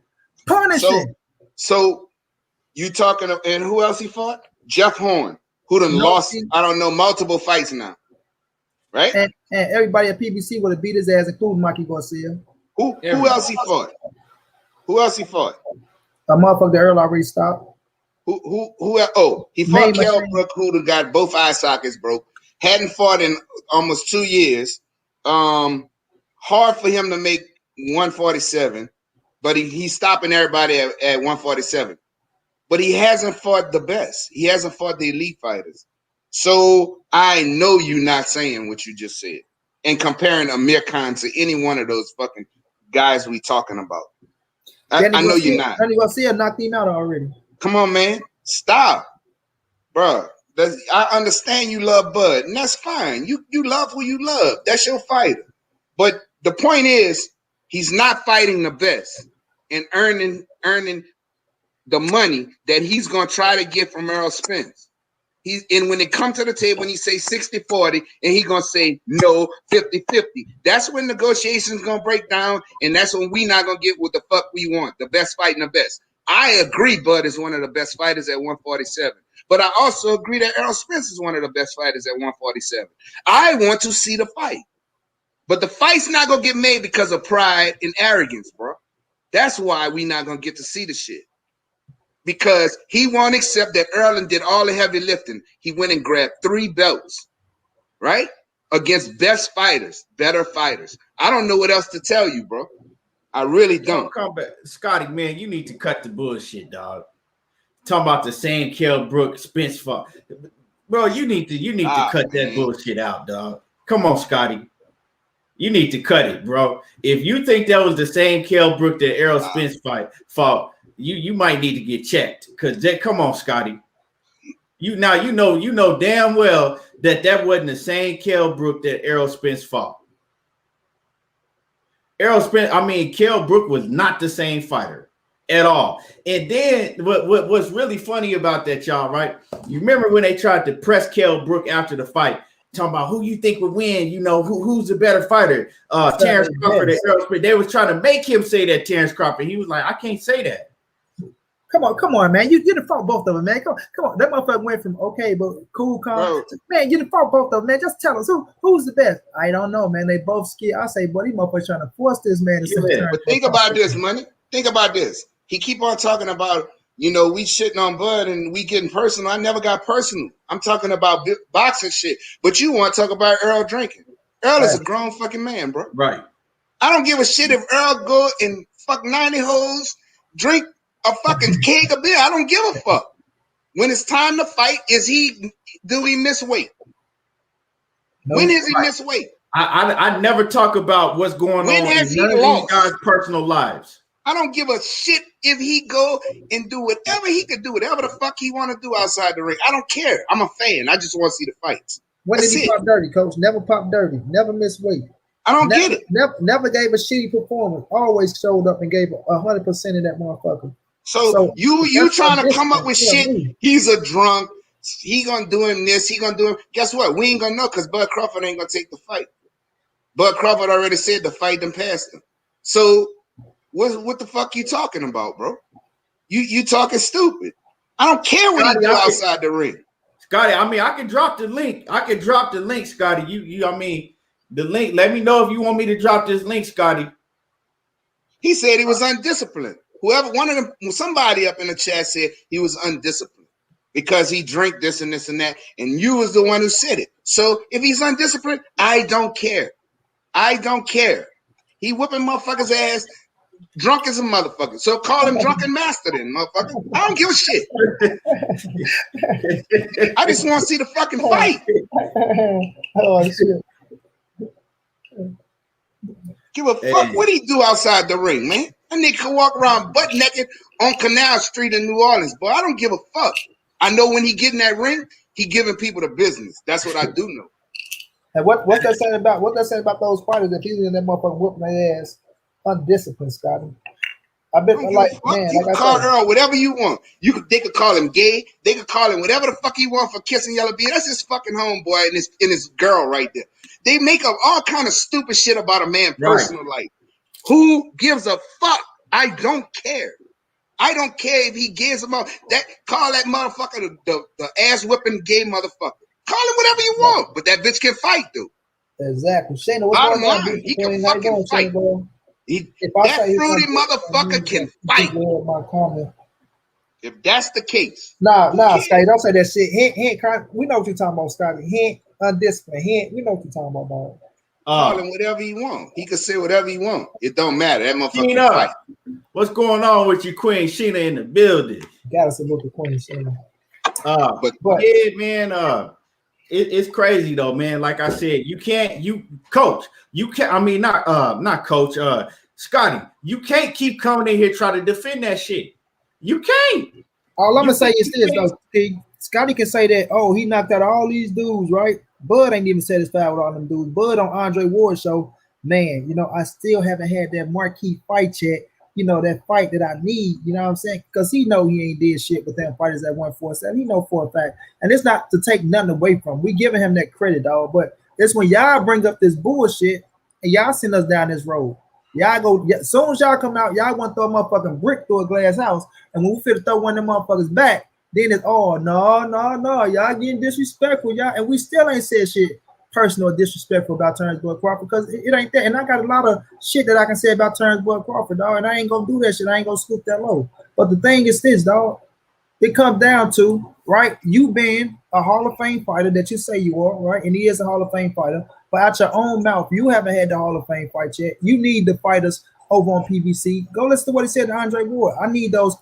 Punishing. So you talking of, and who else he fought? Jeff Horn, who done lost, I don't know, multiple fights now. Right? And everybody at PBC would have beat his ass, including Mikey Garcia. Who else he fought? Who else he fought? A motherfucker that Earl already stopped. Who oh, he fought Kell Brook, who done got both eye sockets broke. Hadn't fought in almost 2 years. Hard for him to make 147, but he's stopping everybody at 147. But he hasn't fought the best. He hasn't fought the elite fighters. So I know you're not saying what you just said and comparing Amir Khan to any one of those fucking guys we talking about. I know you're not. Danny Garcia knocked him out already. Come on, man. Stop. Bro, I understand you love Bud, and that's fine. You love who you love. That's your fighter. But the point is, he's not fighting the best and earning the money that he's going to try to get from Errol Spence. And when it comes to the table and he say 60-40 and he going to say no 50-50, that's when negotiations going to break down, and that's when we not going to get what the fuck we want, the best fighting the best. I agree Bud is one of the best fighters at 147, but I also agree that Errol Spence is one of the best fighters at 147. I want to see the fight, but the fight's not going to get made because of pride and arrogance, bro. That's why we not going to get to see the shit. Because he won't accept that Erlen did all the heavy lifting. He went and grabbed 3 belts, right? Against best fighters, better fighters. I don't know what else to tell you, bro. I really don't. Come back. Scotty, man, you need to cut the bullshit, dog. Talking about the same Kell Brook Spence fought. Bro, you need to cut that bullshit out, dog. Come on, Scotty. You need to cut it, bro. If you think that was the same Kell Brook that Errol Spence fought, you might need to get checked. Cause come on, Scotty. You know damn well that wasn't the same Kell Brook that Errol Spence fought. Kell Brook was not the same fighter at all. And then what's really funny about that, y'all, right? You remember when they tried to press Kell Brook after the fight, talking about who you think would win, you know, who's the better fighter? Terence Crawford and Errol Spence. They was trying to make him say that Terence Crawford. He was like, I can't say that. Come on, man. You done fought both of them, man. Come on. That motherfucker went from okay, but cool, calm. Man, you done fought both of them, man. Just tell us who's the best. I don't know, man. They both scared. I say, boy, these motherfuckers trying to force this man to sit there. But think about this, money. Think about this. He keep on talking about, you know, we shitting on Bud and we getting personal. I never got personal. I'm talking about boxing shit. But you want to talk about Earl drinking. Earl is a grown fucking man, bro. Right. I don't give a shit if Earl go and fuck 90 hoes, drink a fucking keg of beer. I don't give a fuck. When it's time to fight, do he miss weight? No, when has he missed weight? I never talk about what's going on in none of these guys' personal lives. I don't give a shit if he go and do whatever he could do, whatever the fuck he want to do outside the ring. I don't care. I'm a fan. I just want to see the fights. When did he pop dirty, Coach? Never pop dirty. Never miss weight. I don't get it. Never gave a shitty performance. Always showed up and gave 100% of that motherfucker. So you trying to come up with shit. He's a drunk. He gonna do him this. He gonna do him. Guess what? We ain't gonna know because Bud Crawford ain't gonna take the fight. Bud Crawford already said the fight done passed him. So what the fuck you talking about, bro? You talking stupid. I don't care what he do outside the ring. Scotty, I can drop the link. Scotty. The link. Let me know if you want me to drop this link, Scotty. He said he was undisciplined. Somebody up in the chat said he was undisciplined because he drank this and this and that, and you was the one who said it. So if he's undisciplined, I don't care. He whipping motherfuckers' ass, drunk as a motherfucker. So call him drunken master then, motherfucker. I don't give a shit. I just want to see the fucking fight. Oh shit. Give a fuck what he do outside the ring, man. That nigga can walk around butt naked on Canal Street in New Orleans, boy. I don't give a fuck. I know when he get in that ring, he giving people the business. That's what I do know. And what they saying about those fighters that people in that motherfucker whooping their ass undisciplined, Scotty? I bet like man, you like can call Earl whatever you want. They could call him gay. They could call him whatever the fuck he want for kissing Yellow Beard. That's his fucking homeboy and his girl right there. They make up all kind of stupid shit about a man's personal life. Who gives a fuck? I don't care. I don't care if he gives him that. Call that motherfucker the ass whipping gay motherfucker. Call him whatever you want, but that bitch can fight though. Exactly. Shayna, what's bottom going on? line, he can fucking fight. That fruity motherfucker can fight. If that's the case. Nah, Scotty, don't say that shit. We know what you're talking about, Scotty. He undisciplined. We know what you're talking about, dog. Call him whatever he want. He can say whatever he want. It don't matter. That motherfucker can fight. What's going on with you, Queen Sheena, in the building? Gotta salute the Queen Sheena. But yeah, man. It's crazy though, man. Like I said, coach. Not coach. Scotty, you can't keep coming in here trying to defend that shit. You can't. All I'm gonna say is this though. Scotty can say that, oh, he knocked out all these dudes, right? Bud ain't even satisfied with all them dudes. Bud on Andre Ward show, man, I still haven't had that marquee fight yet. That fight that I need, you know what I'm saying? Because he know he ain't did shit with them fighters at 147. He know for a fact. And it's not to take nothing away from him. We giving him that credit, dog. But it's when y'all bring up this bullshit and y'all send us down this road. Y'all go, as soon as y'all come out, y'all want to throw a motherfucking brick through a glass house. And when we fit to throw one of them motherfuckers back, then it's, oh, no, y'all getting disrespectful, y'all. And we still ain't said shit personal or disrespectful about Terence Crawford because it ain't that. And I got a lot of shit that I can say about Terence Crawford, dog, and I ain't gonna do that shit. I ain't gonna scoop that low. But the thing is this, dog, it comes down to, right, you being a Hall of Fame fighter that you say you are, right, and he is a Hall of Fame fighter, but out your own mouth, you haven't had the Hall of Fame fight yet. You need the fighters over on PBC. Go listen to what he said to Andre Ward. I need those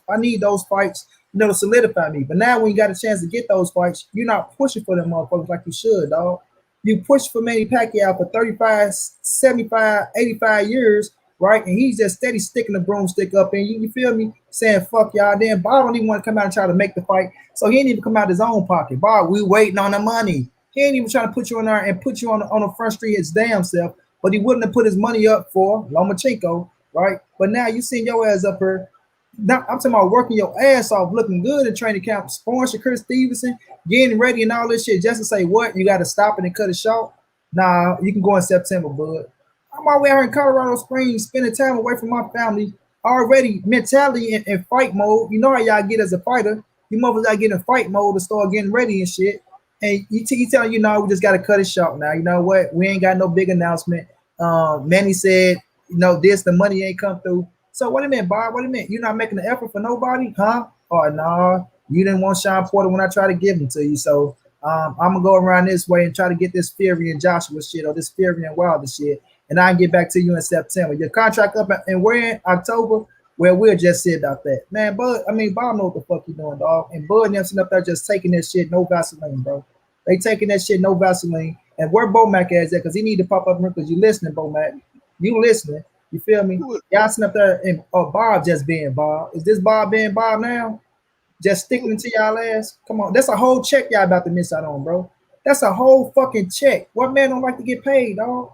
fights, to solidify me. But now when you got a chance to get those fights, you're not pushing for them motherfuckers like you should, dog. You push for Manny Pacquiao for 35, 75, 85 years, right? And he's just steady sticking the broomstick up in you. You feel me? Saying, fuck y'all. Then Bob don't even want to come out and try to make the fight. So he ain't even come out his own pocket. Bob, we waiting on the money. He ain't even trying to put you in there and put you on the front street his damn self. But he wouldn't have put his money up for Lomachenko, right? But now you seen your ass up here. Now, I'm talking about working your ass off, looking good in training camp, sponsoring Chris Stevenson, getting ready and all this shit just to say what? You got to stop it and cut it short? Nah, you can go in September, bud. I'm all the way out in Colorado Springs, spending time away from my family, already mentality in fight mode. You know how y'all get as a fighter. You motherfuckers got to get in fight mode to start getting ready and shit. And you telling you, no, we just got to cut it short now. You know what? We ain't got no big announcement. Manny said, the money ain't come through. So what do you mean, Bob? What do you mean? You're not making an effort for nobody, huh? Or no, you didn't want Sean Porter when I tried to give him to you. So I'm gonna go around this way and try to get this Fury and Joshua shit or this Fury and Wilder shit, and I can get back to you in September. Your contract up and we're in October. Well, we'll just see about that, man. Bob know what the fuck you doing, dog. And Bud and them sitting up there just taking that shit, no Vaseline, bro. They taking that shit, no Vaseline. And where Bomac is at? Because he need to pop up because you listening, Bomac. You listening. You feel me? Y'all sitting up there and Bob just being Bob. Is this Bob being Bob now? Just sticking into y'all ass? Come on. That's a whole check y'all about to miss out on, bro. That's a whole fucking check. What man don't like to get paid, dog?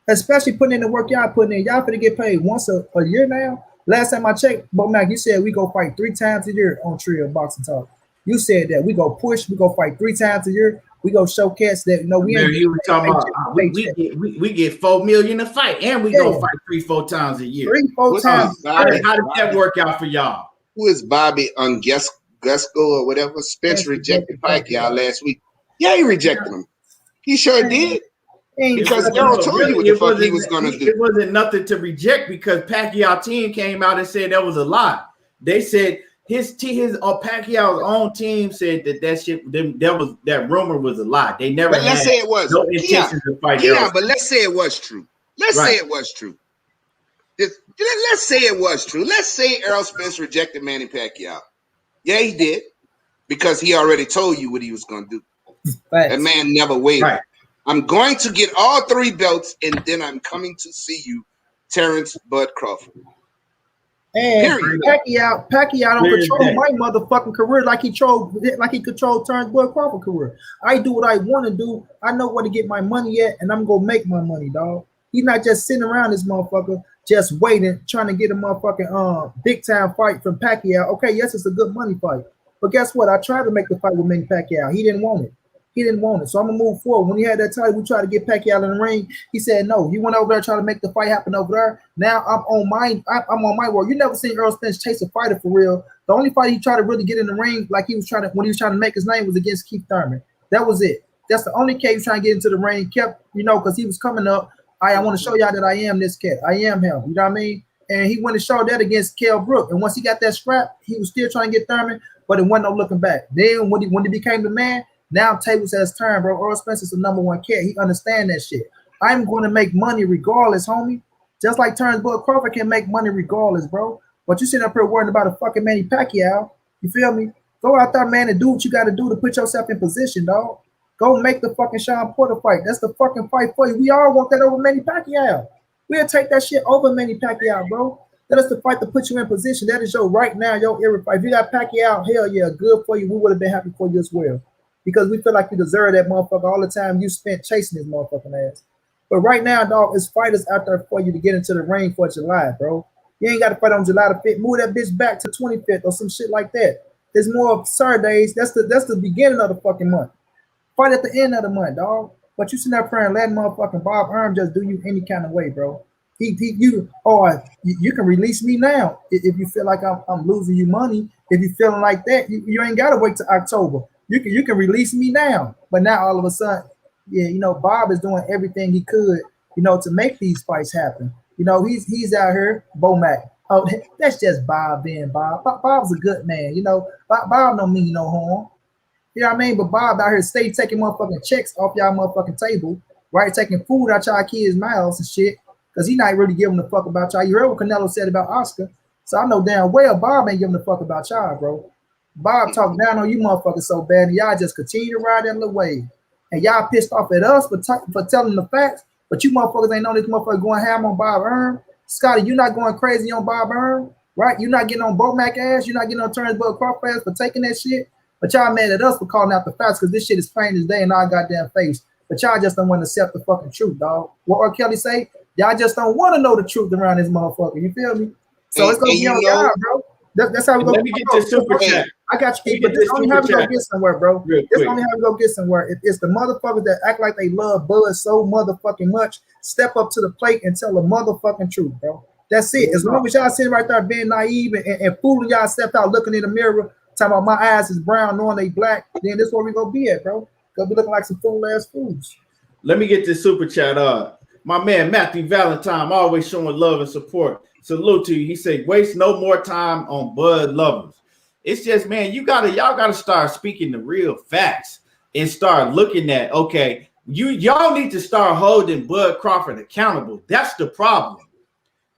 Especially putting in the work y'all putting in. Y'all finna get paid once a year now. Last time I checked, Bomac, you said we go fight 3 times a year on Trio Boxing Talk. You said that we go push, we go fight 3 times a year. We go show cats that we ain't. You were talking about we get $4 million a fight, and we go fight 3-4 times a year. 3-4 times. How did that work out for y'all? Who is Bobby Gusco or whatever? Spence rejected Pacquiao last week. Yeah, he rejected him. He sure did. Because Errol told you what the fuck he was gonna do. It wasn't nothing to reject because Pacquiao team came out and said that was a lie. They said Pacquiao's own team said that rumor was a lie. They never. But let's say it was no intention to fight. Yeah, but let's say it was true. Let's say it was true. Let's say it was true. Let's say Errol Spence rejected Manny Pacquiao. Yeah, he did because he already told you what he was going to do. That man never wavered. Right. I'm going to get all 3 belts, and then I'm coming to see you Terence Bud Crawford. And Period. Pacquiao don't Where is control that? my motherfucking career like he controlled Terence Bud Crawford career. I do what I want to do. I know where to get my money at, and I'm gonna make my money, dog. He's not just sitting around this motherfucker, just waiting, trying to get a motherfucking big time fight from Pacquiao. Okay, yes, it's a good money fight, but guess what? I tried to make the fight with Manny Pacquiao. He didn't want it. So I'm gonna move forward. When he had that title, we tried to get Pacquiao in the ring. He said no. He went over there trying to make the fight happen over there. Now I'm on my world. You never seen Errol Spence chase a fighter for real. The only fight he tried to really get in the ring, like he was trying to when he was trying to make his name, was against Keith Thurman. That was it. That's the only case he was trying to get into the ring. Kept, because he was coming up. I want to show y'all that I am this cat. I am him. You know what I mean? And he went and showed that against Kell Brook. And once he got that scrap, he was still trying to get Thurman, but it wasn't no looking back. Then when he became the man, now tables has turned, bro. Errol Spence is the number one cat. He understands that shit. I'm going to make money regardless, homie. Just like Terence Bud Crawford can make money regardless, bro. But you sitting up here worrying about a fucking Manny Pacquiao. You feel me? Go out there, man, and do what you got to do to put yourself in position, dog. Go make the fucking Sean Porter fight. That's the fucking fight for you. We all want that over Manny Pacquiao. We'll take that shit over Manny Pacquiao, bro. That is the fight to put you in position. That is your right now, your era fight. If you got Pacquiao, hell yeah, good for you. We would have been happy for you as well. Because we feel like you deserve that motherfucker all the time you spent chasing his motherfucking ass. But right now, dog, it's fighters out there for you to get into the ring for July, bro. You ain't got to fight on July the 5th. Move that bitch back to 25th or some shit like that. There's more absurd days. That's the beginning of the fucking month. Fight at the end of the month, dog. But you sitting there praying, letting motherfucking Bob Arm just do you any kind of way, bro. You can release me now if you feel like I'm losing you money. If you feeling like that, you ain't got to wait till October. You can release me now, but now all of a sudden, Bob is doing everything he could, to make these fights happen. He's out here, Bomac. Oh, that's just Bob being Bob. Bob's a good man, Bob don't mean no harm. You know what I mean? But Bob out here stay taking motherfucking checks off y'all motherfucking table, right? Taking food out y'all kids' mouths and shit, because he not really giving a fuck about y'all. You heard what Canelo said about Oscar, so I know damn well Bob ain't giving a fuck about y'all, bro. Bob talking down on you motherfuckers so bad, and y'all just continue to ride that little wave. And y'all pissed off at us for telling the facts, but you motherfuckers ain't know this motherfucker going ham on Bob Earn. Scotty, you not going crazy on Bob Earn, right? You're not getting on Bomac ass. You're not getting on Terence Bud Crawford ass for taking that shit. But y'all mad at us for calling out the facts because this shit is plain as day in our goddamn face. But y'all just don't want to accept the fucking truth, dog. What R. Kelly say? Y'all just don't want to know the truth around this motherfucker. You feel me? So it's going to be on y'all, bro. That's how we go. Let me get this super chat. I got you, but this only how we go get somewhere, bro. This only how we go get somewhere. If it's the motherfuckers that act like they love Bud so motherfucking much, step up to the plate and tell the motherfucking truth, bro. That's it. As long as y'all sitting right there being naive and fooling y'all step out looking in the mirror, talking about my eyes is brown, knowing they black, then this is where we gonna be at, bro. Gonna be looking like some fool ass fools. Let me get this super chat. My man Matthew Valentine always showing love and support. Salute to you. He said, waste no more time on Bud lovers. It's just, man, y'all gotta start speaking the real facts and start looking at, okay, y'all need to start holding Bud Crawford accountable. That's the problem.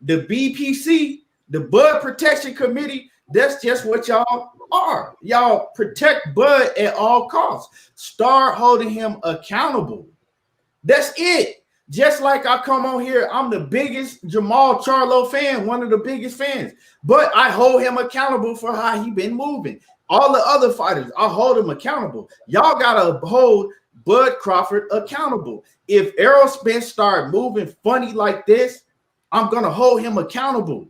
The BPC, the Bud Protection Committee, that's just what y'all are. Y'all protect Bud at all costs. Start holding him accountable. That's it. Just like I come on here, I'm the biggest Jamal Charlo fan, one of the biggest fans, but I hold him accountable for how he been moving. All the other fighters, I hold them accountable. Y'all gotta hold Bud Crawford accountable. If Errol Spence start moving funny like this, I'm gonna hold him accountable.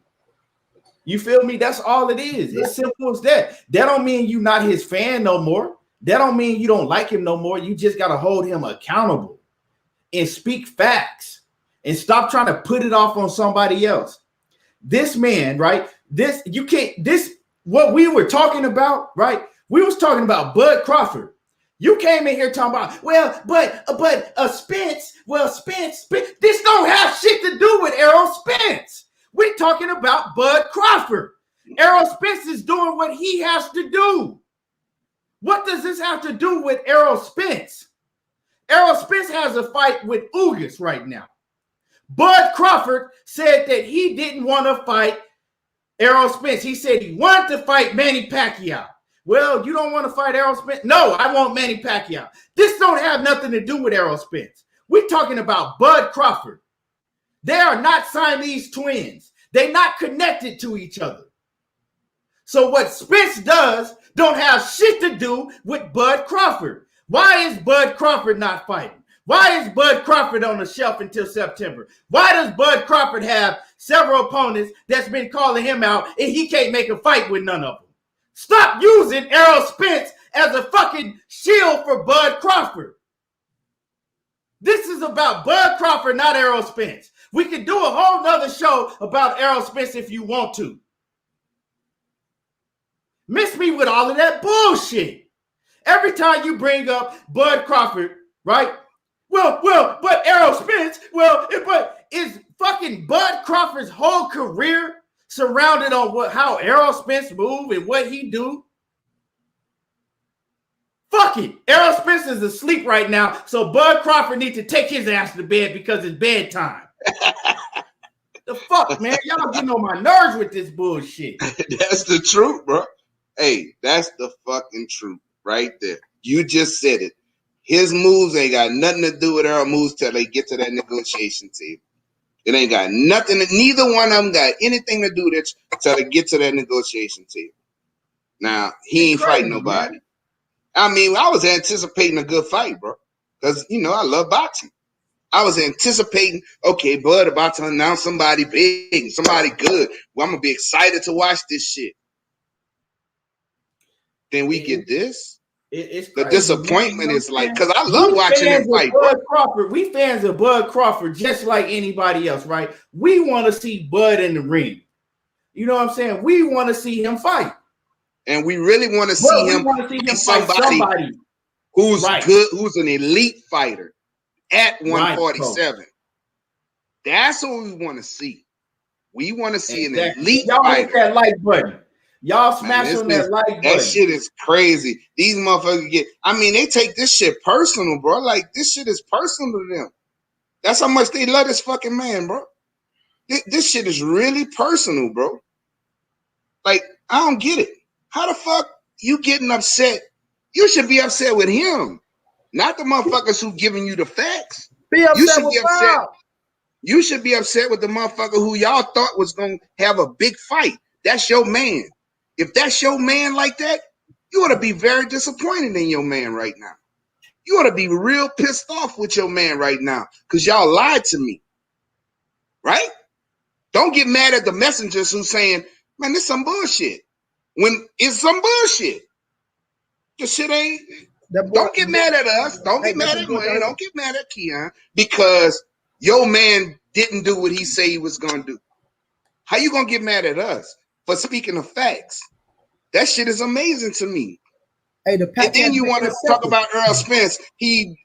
You feel me? That's all it is. It's simple as that. That don't mean you not his fan no more. That don't mean you don't like him no more. You just gotta hold him accountable and speak facts and stop trying to put it off on somebody else. This man, right? What we were talking about, right? We was talking about Bud Crawford. You came in here talking about, Spence, this don't have shit to do with Errol Spence. We're talking about Bud Crawford. Errol Spence is doing what he has to do. What does this have to do with Errol Spence? Errol Spence has a fight with Ugas right now. Bud Crawford said that he didn't want to fight Errol Spence. He said he wanted to fight Manny Pacquiao. Well, you don't want to fight Errol Spence? No, I want Manny Pacquiao. This don't have nothing to do with Errol Spence. We're talking about Bud Crawford. They are not Siamese twins. They're not connected to each other. So what Spence does don't have shit to do with Bud Crawford. Why is Bud Crawford not fighting? Why is Bud Crawford on the shelf until September? Why does Bud Crawford have several opponents that's been calling him out and he can't make a fight with none of them? Stop using Errol Spence as a fucking shield for Bud Crawford. This is about Bud Crawford, not Errol Spence. We could do a whole nother show about Errol Spence if you want to. Miss me with all of that bullshit. Every time you bring up Bud Crawford, right? Well, but Errol Spence, but is fucking Bud Crawford's whole career surrounded on how Errol Spence move and what he do? Fuck it. Errol Spence is asleep right now, so Bud Crawford needs to take his ass to bed because it's bedtime. The fuck, man? Y'all getting on my nerves with this bullshit. That's the truth, bro. Hey, that's the fucking truth right there. You just said it. His moves ain't got nothing to do with Errol moves till they get to that negotiation table. It ain't got nothing. Neither one of them got anything to do with it till they get to that negotiation table. Now, he ain't fighting nobody. Man. I mean, I was anticipating a good fight, bro. Because, you know, I love boxing. I was anticipating, okay, Bud about to announce somebody big, somebody good. Well, I'm going to be excited to watch this shit. Then we get this. It's the crazy, disappointment is like, because I love watching him fight. Bud Crawford, we fans of Bud Crawford just like anybody else, right? We want to see Bud in the ring. You know what I'm saying? We want to see him fight. And we really want to see him fight somebody who's good, who's an elite fighter at 147. Right, that's what we want to see. We want to see an elite Y'all fighter. hit that like button. Y'all smash on that like button. That shit is crazy. These motherfuckers they take this shit personal, bro. Like, this shit is personal to them. That's how much they love this fucking man, bro. This shit is really personal, bro. Like, I don't get it. How the fuck you getting upset? You should be upset with him, not the motherfuckers who giving you the facts. You should be upset with the motherfucker who y'all thought was gonna have a big fight. That's your man. If that's your man like that, you ought to be very disappointed in your man right now. You ought to be real pissed off with your man right now because y'all lied to me, right? Don't get mad at the messengers who's saying, man, this some bullshit. When it's some bullshit. The shit ain't. Don't get mad at us. Don't get mad at Wayne. Don't get mad at Keon because your man didn't do what he said he was going to do. How you going to get mad at us for speaking of facts? That shit is amazing to me. Hey, and then you want to talk about Errol Spence. He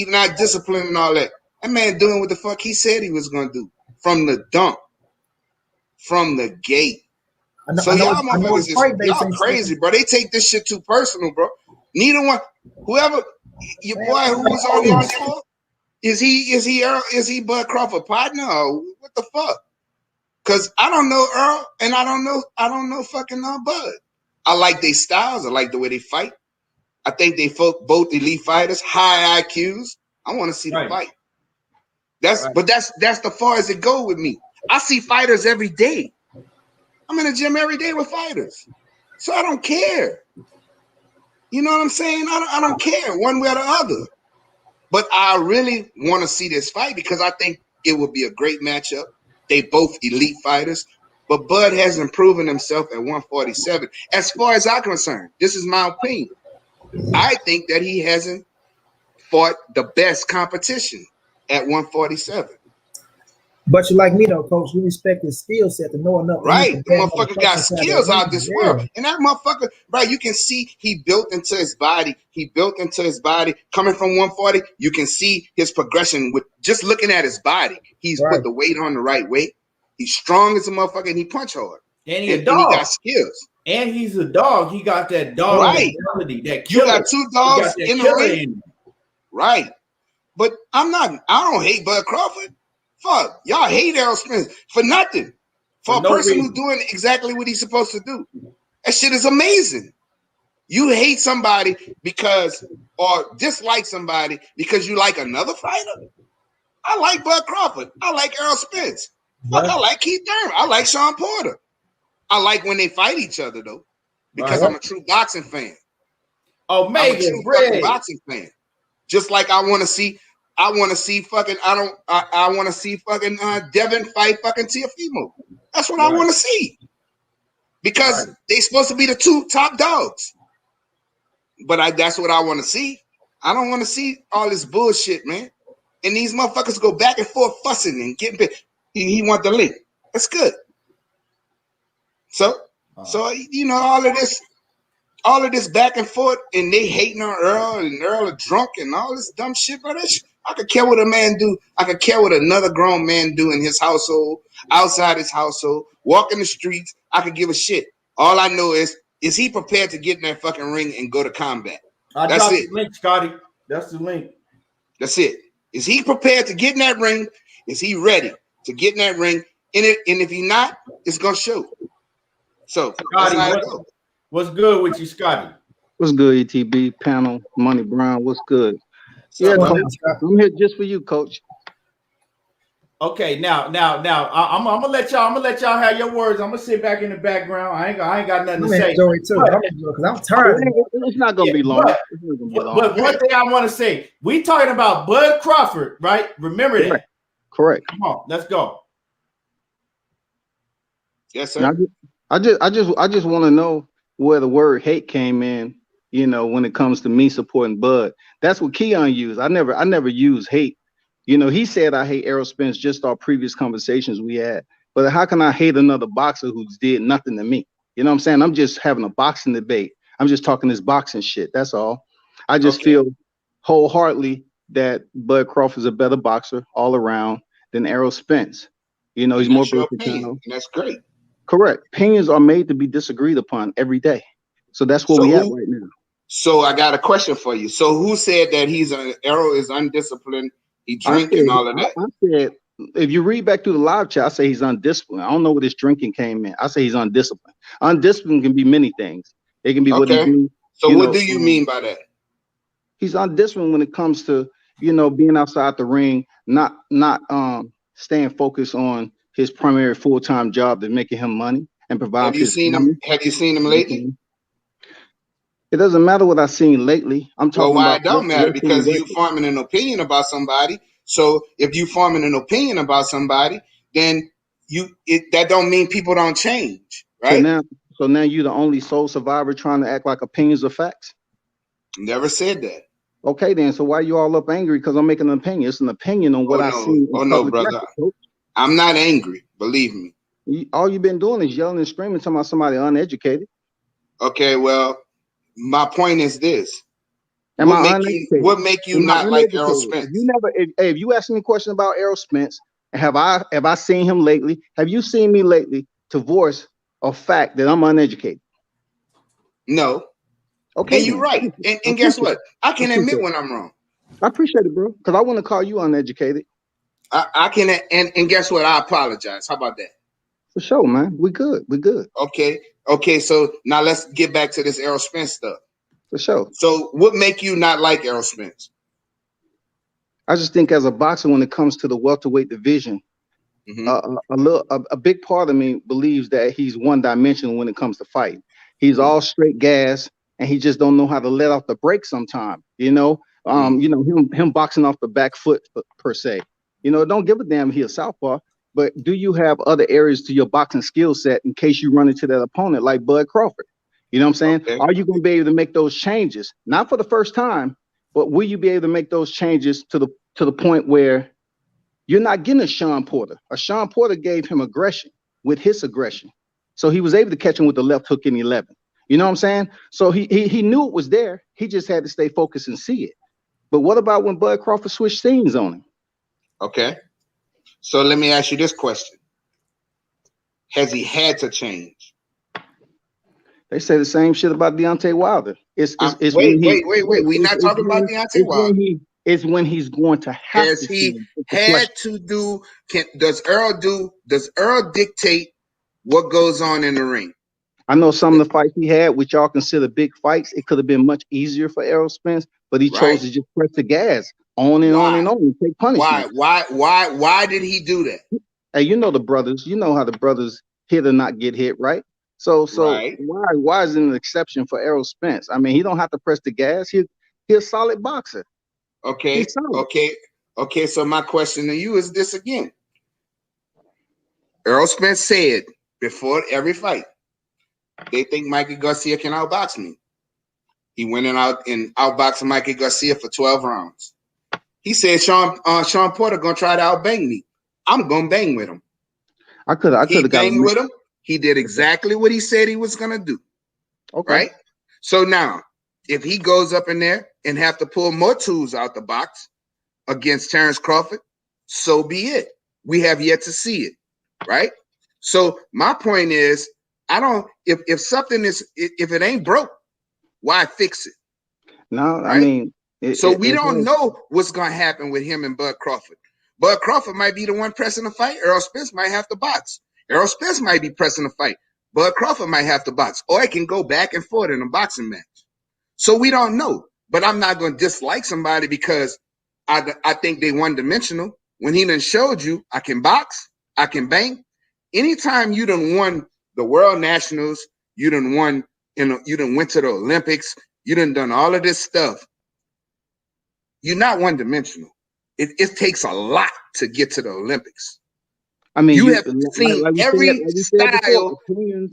not disciplined and all that. That man doing what the fuck he said he was going to do from the dump, from the gate. Y'all motherfuckers y'all crazy, bro. They take this shit too personal, bro. Neither one, whoever your boy who was on here before, is he Bud Crawford partner or what the fuck? Cause I don't know Earl and I don't know fucking Bud. I like their styles. I like the way they fight. I think they both elite fighters, high IQs. I want to see the fight. But that's the far as it go with me. I see fighters every day. I'm in the gym every day with fighters. So I don't care. You know what I'm saying? I don't care one way or the other. But I really want to see this fight because I think it would be a great matchup. They both elite fighters. But Bud hasn't proven himself at 147. As far as I'm concerned, this is my opinion. I think that he hasn't fought the best competition at 147. But you like me though, coach. We respect his skill set to know enough. Right, the motherfucker got skills out this world, and that motherfucker, right? You can see he built into his body. He built into his body coming from 140. You can see his progression with just looking at his body. He's put the weight on the right weight. He's strong as a motherfucker, and he punch hard. And he got skills. And he's a dog. He got that dog mentality. That killer. You got two dogs in the ring, right? But I don't hate Bud Crawford. Fuck, y'all hate Errol Spence for nothing. For a person who's doing exactly what he's supposed to do. That shit is amazing. You hate somebody or dislike somebody because you like another fighter? I like Bud Crawford. I like Errol Spence. Fuck, I like Keith Thurman. I like Sean Porter. I like when they fight each other though, because I'm a true boxing fan. I'm a true fucking boxing fan. Just like I want to see fucking I want to see fucking Devin fight fucking Teofimo. That's what I want to see. Because they supposed to be the two top dogs. But that's what I want to see. I don't want to see all this bullshit, man. And these motherfuckers go back and forth fussing and getting bit. He want the link. That's good. So you know, all of this back and forth, and they hating on Earl, and Earl are drunk and all this dumb shit, bro. I could care what a man do. I could care what another grown man do in his household, outside his household, walking the streets. I could give a shit. All I know is he prepared to get in that fucking ring and go to combat? That's it. The link, Scotty. That's the link. That's it. Is he prepared to get in that ring? Is he ready to get in that ring? And if he's not, it's gonna show. So Scotty, what's good with you, Scotty? What's good, ETB panel? Money Brown, what's good? Yeah, Coach, I'm here just for you, Coach. Okay, now, I'm gonna let y'all have your words. I'm gonna sit back in the background. I ain't got nothing to say. Enjoy it too, because I'm tired. It's not gonna be long. But one thing I want to say, we talking about Bud Crawford, right? Remember that. Correct. Come on, let's go. Yes, sir. Now, I just want to know where the word hate came in. You know, when it comes to me supporting Bud, that's what Keon used. I never use hate. You know, he said I hate Errol Spence, just our previous conversations we had. But how can I hate another boxer who's did nothing to me? You know what I'm saying? I'm just having a boxing debate. I'm just talking this boxing shit. That's all. I just feel wholeheartedly that Bud Crawford's a better boxer all around than Errol Spence. You know, he's more versatile. That's great. Correct. Opinions are made to be disagreed upon every day. So that's where we at right now. So I got a question for you. So who said that Errol is undisciplined? He drink and all of that. I said, if you read back through the live chat, I say he's undisciplined. I don't know where this drinking came in. I say he's undisciplined. Undisciplined can be many things. It can be what he do. So what do you mean by that? He's undisciplined when it comes to, you know, being outside the ring, not staying focused on his primary full-time job that's making him money and providing. Have you seen him lately? It doesn't matter what I've seen lately. I'm talking about. It don't matter because you forming an opinion about somebody. So if you forming an opinion about somebody, then that don't mean people don't change, right? So now you're the only sole survivor trying to act like opinions are facts. Never said that. Okay, then. So why you all up angry? Because I'm making an opinion. It's an opinion on what I've seen. Oh no, brother. I'm not angry. Believe me. All you've been doing is yelling and screaming, talking about somebody uneducated. Okay, well, my point is this. What make you not like Errol Spence? If you ask me a question about Errol Spence, have I seen him lately? Have you seen me lately to voice a fact that I'm uneducated? No. Okay. And you're right. And guess what? I can admit when I'm wrong. I appreciate it, bro. Because I want to call you uneducated. I can, and guess what? I apologize. How about that? For sure, man. We good. Okay. So now let's get back to this Errol Spence stuff. For sure. So what make you not like Errol Spence? I just think as a boxer, when it comes to the welterweight division, a big part of me believes that he's one-dimensional when it comes to fighting. He's all straight gas, and he just don't know how to let off the brake sometimes. You know, him boxing off the back foot per se. You know, don't give a damn if he's a southpaw, but do you have other areas to your boxing skill set in case you run into that opponent like Bud Crawford? You know what I'm saying? Okay. Are you going to be able to make those changes? Not for the first time, but will you be able to make those changes to the point where you're not getting a Sean Porter? A Sean Porter gave him aggression with his aggression. So he was able to catch him with the left hook in 11. You know what I'm saying? So he knew it was there. He just had to stay focused and see it. But what about when Bud Crawford switched scenes on him? Okay. So let me ask you this question. Has he had to change? They say the same shit about Deontay Wilder. Wait. We're not talking about Deontay Wilder. It's when he's going to have Has he had to do? Does Earl dictate what goes on in the ring? I know some of the fights he had, which y'all consider big fights, it could have been much easier for Errol Spence, but he chose to just press the gas on and on Why? and on and take punishment. Why did he do that? Hey, you know the brothers. You know how the brothers hit or not get hit, right? So Right. why is it an exception for Errol Spence? I mean, he don't have to press the gas. He's a solid boxer. Okay. He's solid. Okay. So my question to you is this again. Errol Spence said before every fight, they think Mikey Garcia can outbox me. He went and outboxed Mikey Garcia for 12 rounds. He said Sean Porter gonna try to outbang me. I'm gonna bang with him. I could have got banged with him. He did exactly what he said he was gonna do. Okay. Right? So now, if he goes up in there and have to pull more tools out the box against Terence Crawford, so be it. We have yet to see it. Right? So my point is, if something is, if it ain't broke, why fix it? No, right? I mean, we don't know what's gonna happen with him and Bud Crawford. Bud Crawford might be the one pressing the fight. Errol Spence might have to box. Errol Spence might be pressing the fight. Bud Crawford might have to box, or it can go back and forth in a boxing match. So we don't know. But I'm not gonna dislike somebody because I think they one-dimensional. When he done showed you, I can box, I can bang. Anytime you done won the World Nationals, you done won, you done went to the Olympics, you done all of this stuff. You're not one-dimensional. It takes a lot to get to the Olympics. I mean, you have seen every style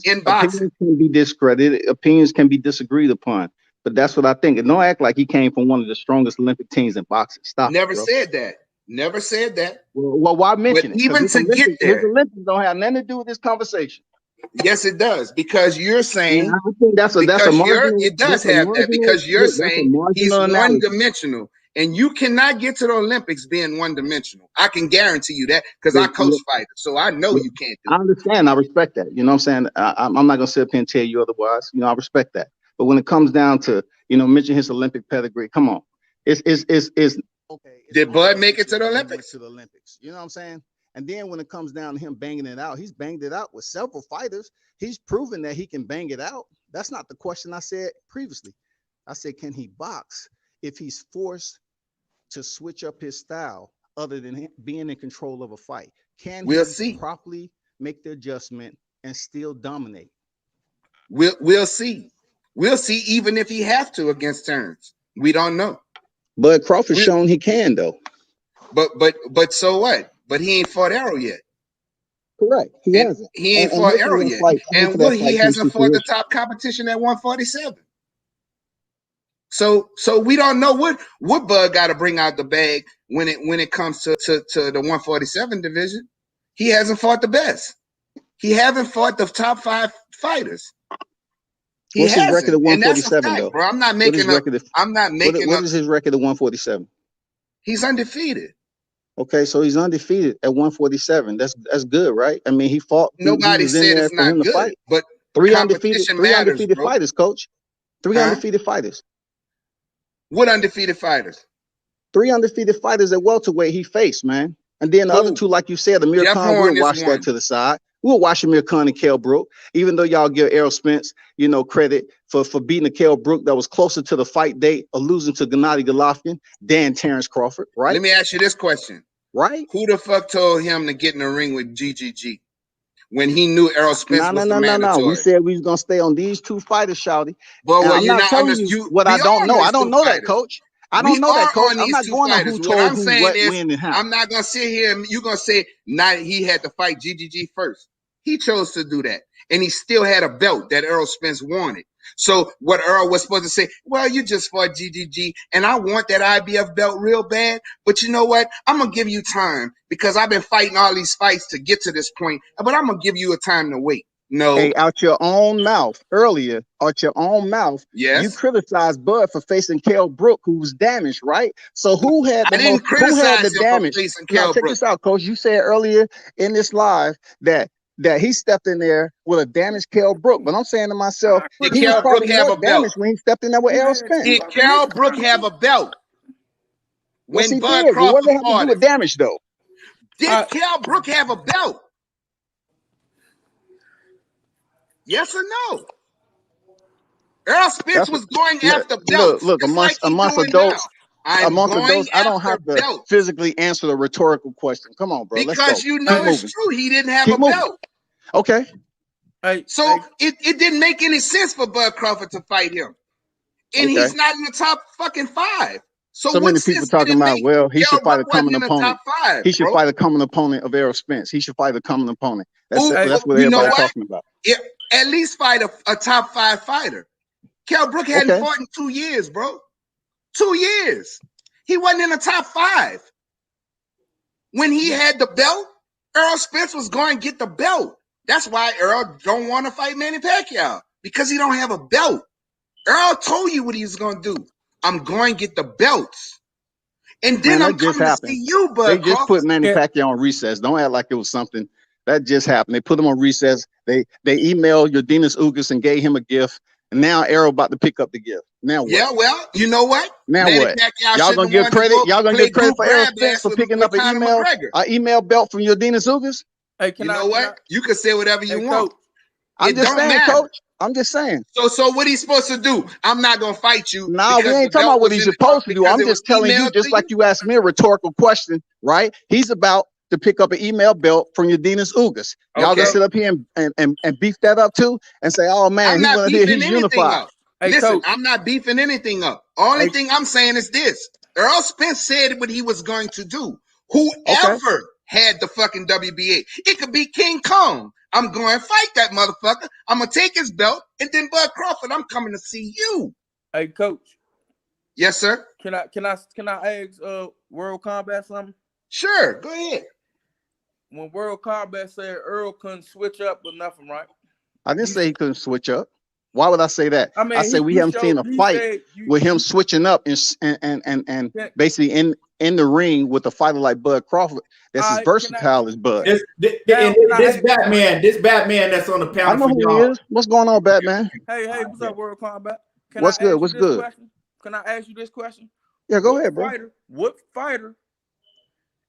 in boxing. Opinions can be discredited. Opinions can be disagreed upon. But that's what I think. And don't act like he came from one of the strongest Olympic teams in boxing. Stop. Never said that. Never said that. Well, why mention it? Even to get there, his Olympics don't have nothing to do with this conversation. Yes, it does, because you're saying. I think that's a marginal. It does have that because you're saying he's one-dimensional, and you cannot get to the Olympics being one-dimensional. I can guarantee you that because I coach fighters, so I know you can't do it. I understand. I respect that. You know what I'm saying? I'm not gonna sit up here and tell you otherwise. You know, I respect that. But when it comes down to, mention his Olympic pedigree, come on, it's okay. Did Bud make it to the Olympics? To the Olympics, you know what I'm saying? And then when it comes down to him banging it out, he's banged it out with several fighters. He's proven that he can bang it out. That's not the question I said previously. I said, can he box if he's forced to switch up his style other than being in control of a fight? Can he properly make the adjustment and still dominate? We'll see. We'll see even if he have to against Terence. We don't know. But Crawford's shown he can, though. But so what? But he ain't fought Errol yet. Correct. He hasn't. He ain't fought Errol yet. And he hasn't fought the top competition at 147. So we don't know what Bud got to bring out the bag when it comes to the 147 division. He hasn't fought the best. He haven't fought the top 5 fighters. What's his record at 147 fact, though? Bro, I'm not making up. What is his record at 147? He's undefeated. Okay, so he's undefeated at 147. That's good, right? I mean, he fought. Nobody said it's not good, but three undefeated fighters, coach. Three undefeated fighters. What undefeated fighters? 3 undefeated fighters at welterweight he faced, man. And then the other 2, like you said, Amir Khan, we'll watch that to the side. We'll watch Amir Khan and Kell Brook, even though y'all give Errol Spence, credit for beating a Kell Brook that was closer to the fight date of losing to Gennady Golovkin than Terence Crawford, right? Let me ask you this question. Right? Who the fuck told him to get in the ring with GGG when he knew Errol Spence was the mandatory? No. We said we was going to stay on these 2 fighters, Shouty. But I'm not telling you what I don't know. I don't know that, coach. I don't know that, coach. I'm not going on who told who, what, when, and how. I'm not going to sit here and you're going to say he had to fight GGG first. He chose to do that. And he still had a belt that Errol Spence wanted. So what Earl was supposed to say, well, you just fought GGG, and I want that IBF belt real bad. But you know what? I'm going to give you time because I've been fighting all these fights to get to this point. But I'm going to give you a time to wait. No. Hey, out your own mouth earlier, yes, you criticized Bud for facing Kell Brook, who was damaged, right? So who had the damage? Now, check this out, coach. You said earlier in this live that he stepped in there with a damaged Kell Brook. But I'm saying to myself, did Kell Brook have a belt when he stepped in there with Errol Spence? Did Kell Brook have a belt when Bud Crawford fought? What did it have to do with damage, though? Did Kell Brook have a belt? Yes or no? Errol Spence was going after belts. Look, amongst adults, amongst going those, I don't after have to belts. physically answer the rhetorical question. Come on, bro. Let's go. Because you know Keep it's moving. true. He didn't have Keep a moving. belt. Okay. So it didn't make any sense for Bud Crawford to fight him. And Okay. he's not in the top fucking 5. So many what people sense talking did it about, make? well, he Kell should fight a Brook wasn't common in the opponent. top 5. He should bro. fight a common opponent of Errol Spence. He should fight a common opponent. That's Who- that's what you know everybody's what? talking about. At least fight a top 5 fighter. Kell Brook hadn't Okay. fought in 2 years, bro. 2 years. He wasn't in the top 5. When he had the belt, Errol Spence was going to get the belt. That's why Errol don't want to fight Manny Pacquiao, because he don't have a belt. Errol told you what he was going to do. I'm going to get the belts. And then Man, I'm that just coming happened. to see you, Bud They just Crawford. put Manny Pacquiao on recess. Don't act like it was something that just happened. They put him on recess. They emailed Yordenis Ugas and gave him a gift. And now Errol about to pick up the gift. Now what? Yeah, well, you know what? Now Manny what? Pacquiao Y'all gonna give credit? Y'all gonna give credit for Errol Spence for picking up an email belt from Yordenis Ugas? Hey, You know what? You can say whatever you want. Coach, I'm just saying, Coach. I'm just saying. So what he's supposed to do? I'm not gonna fight you. No, we ain't talking about what he's supposed to do. I'm just telling you, just like you asked me a rhetorical question, right? He's about to pick up an email belt from Yordenis Ugas. Y'all gonna sit up here and beef that up too and say, oh man, he's gonna hear he's unified. Listen, I'm not beefing anything up. Only thing I'm saying is this: Errol Spence said what he was going to do. Whoever had the fucking WBA, it could be King Kong. I'm going to fight that motherfucker. I'm gonna take his belt, and then Bud Crawford, I'm coming to see you. Hey, Coach. Yes, sir. Can I ask World Combat something? Sure, go ahead. When World Combat said Earl couldn't switch up with nothing, right? I didn't say he couldn't switch up. Why would I say that? I mean, I say we haven't seen a fight with him switching up and basically in the ring with a fighter like Bud Crawford that's as versatile as Bud. This Batman that's on the panel. I know who he is. What's going on, Batman? Hey, what's up, World Combat? What's good? What's good? Question? Can I ask you this question? Yeah, go ahead, bro. What fighter,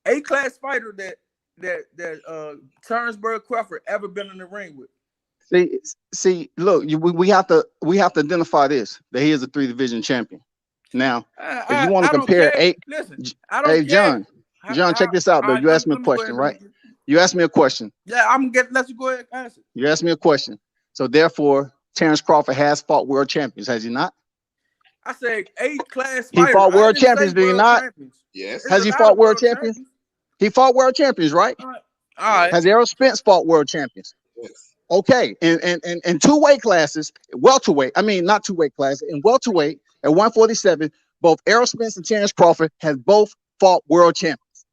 A-class fighter that Terence Crawford ever been in the ring with? See, look, we have to identify this, that he is a 3-division champion. Now, if you want to compare John, check this out, though. You asked me a question, right? You asked me a question. Yeah, let's go ahead and answer. You asked me a question. So therefore, Terence Crawford has fought world champions, has he not? I said A-class fighter. He fought world champions, did he not? Yes. Has he fought world champions? He fought world champions, right? All right. Has Errol Spence fought world champions? Yes. Okay, in 2 weight classes, welterweight, not 2 weight classes, in welterweight at 147, both Errol Spence and Terence Crawford have both fought world champions.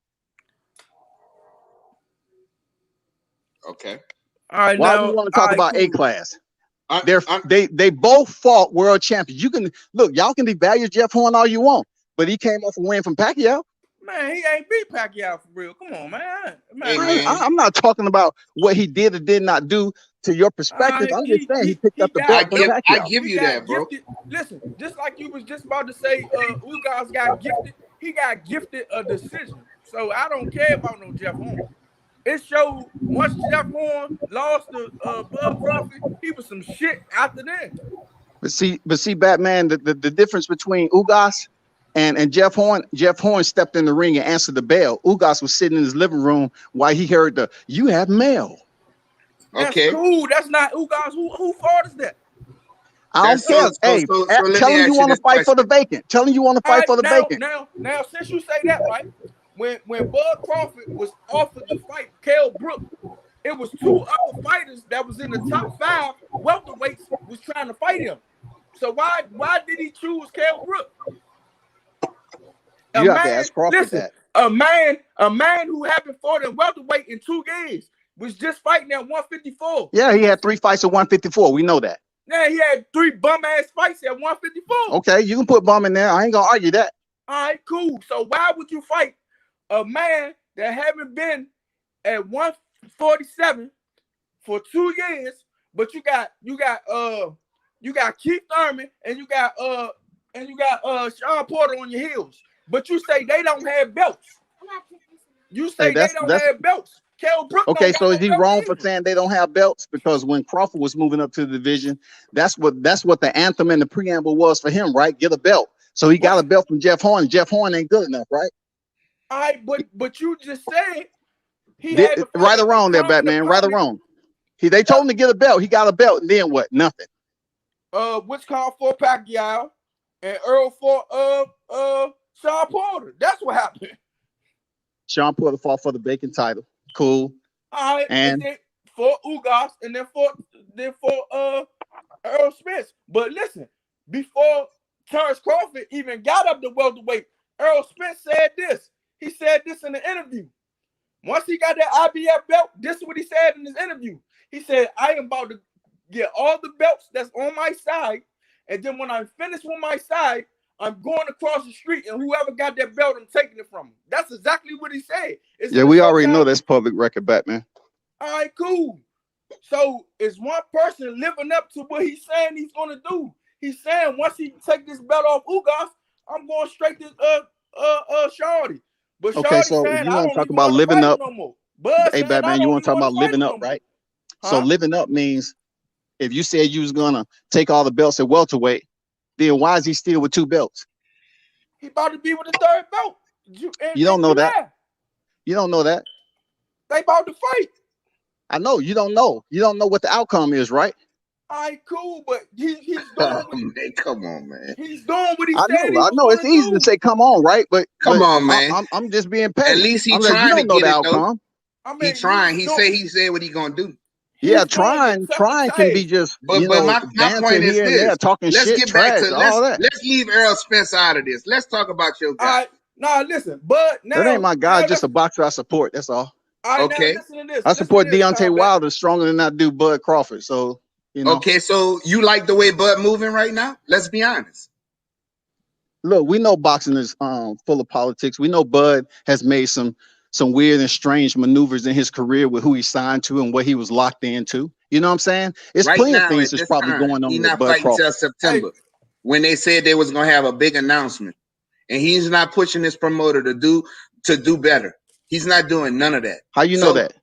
Okay. All right. Why do you want to talk about cool. A class? They both fought world champions. You can look, y'all can devalue Jeff Horn all you want, but he came off a win from Pacquiao. Man, he ain't beat Pacquiao for real. Come on, man. I'm not talking about what he did or did not do to your perspective. I'm just saying he picked up the belt from Pacquiao. I give you that, bro. Listen, just like you was just about to say, Ugas got gifted. He got gifted a decision. So I don't care about no Jeff Horn. It showed once Jeff Horn lost to Bud Crawford, he was some shit after that. But see, Batman, the difference between Ugas and Jeff Horn stepped in the ring and answered the bell. Ugas was sitting in his living room while he heard "You have mail." Okay, that's cool. That's not Ugas. Who fault is that? I don't care. Tell him you want to fight for the vacant. Tell him you want to fight for the vacant. Now, since you say that, right? When Bud Crawford was offered to fight Kell Brook, it was 2 other fighters that was in the top 5 welterweights was trying to fight him. So why did he choose Kell Brook? You have to ask Crawford that. A man who haven't fought in welterweight in 2 years was just fighting at 154. Yeah, he had 3 fights at 154. We know that. Yeah, he had 3 bum ass fights at 154. Okay, you can put bum in there. I ain't gonna argue that. All right, cool. So why would you fight a man that haven't been at 147 for 2 years, but you got Keith Thurman and you got Sean Porter on your heels, but you say they don't have belts. You say they don't have belts. Kell Brook. Okay, so is he wrong for saying they don't have belts? Because when Crawford was moving up to the division, that's what the anthem and the preamble was for him, right? Get a belt. So he got a belt from Jeff Horn. Jeff Horn ain't good enough, right? All right, but you just said he had to Right or wrong there, Batman. Right or wrong. They told him to get a belt. He got a belt, and then what? Nothing. Which called for Pacquiao and Earl for Sean Porter. That's what happened. Sean Porter fought for the Bacon title. Cool. All right, and then for Ugas, and then for Earl Spence. But listen, before Terence Crawford even got up to welterweight, Earl Spence said this. He said this in the interview. Once he got that IBF belt, this is what he said in his interview. He said, I am about to get all the belts that's on my side, and then when I'm finished with my side, I'm going across the street, and whoever got that belt, I'm taking it from him. That's exactly what he said. Yeah, we already know that's public record, Batman. All right, cool. So is one person living up to what he's saying he's going to do? He's saying once he take this belt off Ugas, I'm going straight to Shorty. But okay, so saying, you want to talk about living up? No more. Hey, Batman, you want to talk about living up, right? Huh? So living up means if you said you was gonna take all the belts at welterweight, then why is he still with 2 belts? He about to be with the 3rd belt. You don't know that. You don't know that. They about to fight. I know you don't know. You don't know what the outcome is, right? All right, cool, but he's doing. Come on, man. He's doing what he said. I know. It's easy to say, "Come on," right? But come on, man. I'm just being petty. At least he's you trying don't know to get the it, outcome. I mean, he's trying. He said what he gonna do. Yeah, trying can be just. But my point is this: talking let's shit, get trash, back to all that. Let's leave Errol Spence out of this. Let's talk about your guy. All right, now listen, but now that ain't my guy. Just a boxer I support. That's all. Okay. I support Deontay Wilder stronger than I do Bud Crawford. So you know. Okay, so you like the way Bud moving right now? Let's be honest. Look, we know boxing is full of politics. We know Bud has made some weird and strange maneuvers in his career with who he signed to and what he was locked into. You know what I'm saying? It's right plenty now, of things that's probably going on. He's with not Bud fighting Crawford. till September when they said they was gonna have a big announcement, and he's not pushing his promoter to do better. He's not doing none of that. How you know that?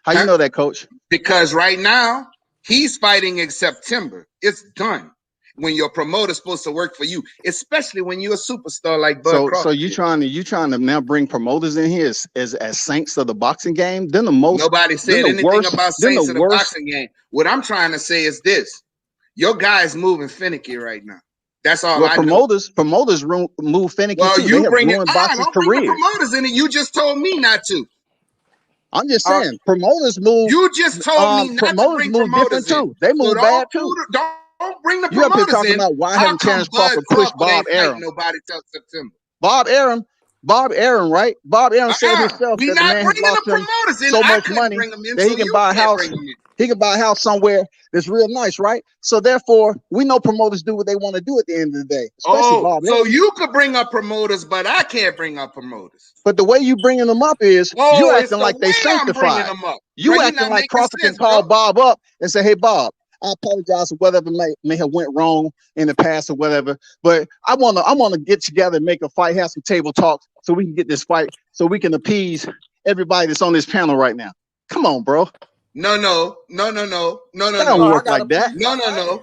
How you know that, Coach? Because right now he's fighting in September. It's done. When your promoter's supposed to work for you, especially when you're a superstar like Bud Crawford. So you trying to now bring promoters in here as saints of the boxing game? Then the most nobody said anything about saints of the boxing game. What I'm trying to say is this: your guy is moving finicky right now. That's all. Well, promoters move finicky. Well, too. you bring it. Don't bring the promoters in it. You just told me not to. I'm just saying, promoters move. You just told me not to bring promoters in. Too. They move bad too. Don't bring the you up here promoters talking in. about why haven't Terence Crawford pushed Bob Arum? Nobody till September. Bob Arum, right? Bob Arum said himself that the man has lost him so much money that he can buy a house. He can buy a house somewhere that's real nice, right? So therefore, we know promoters do what they want to do at the end of the day. Especially Bob so Arum. you could bring up promoters, but I can't bring up promoters. But the way you bringing them up is you acting like they sanctified. You acting like Crawford can call Bob up and say, "Hey, Bob, I apologize for whatever may have went wrong in the past or whatever, but I wanna get together and make a fight, have some table talk, so we can get this fight, so we can appease everybody that's on this panel right now." Come on, bro. No. That don't work like that. No.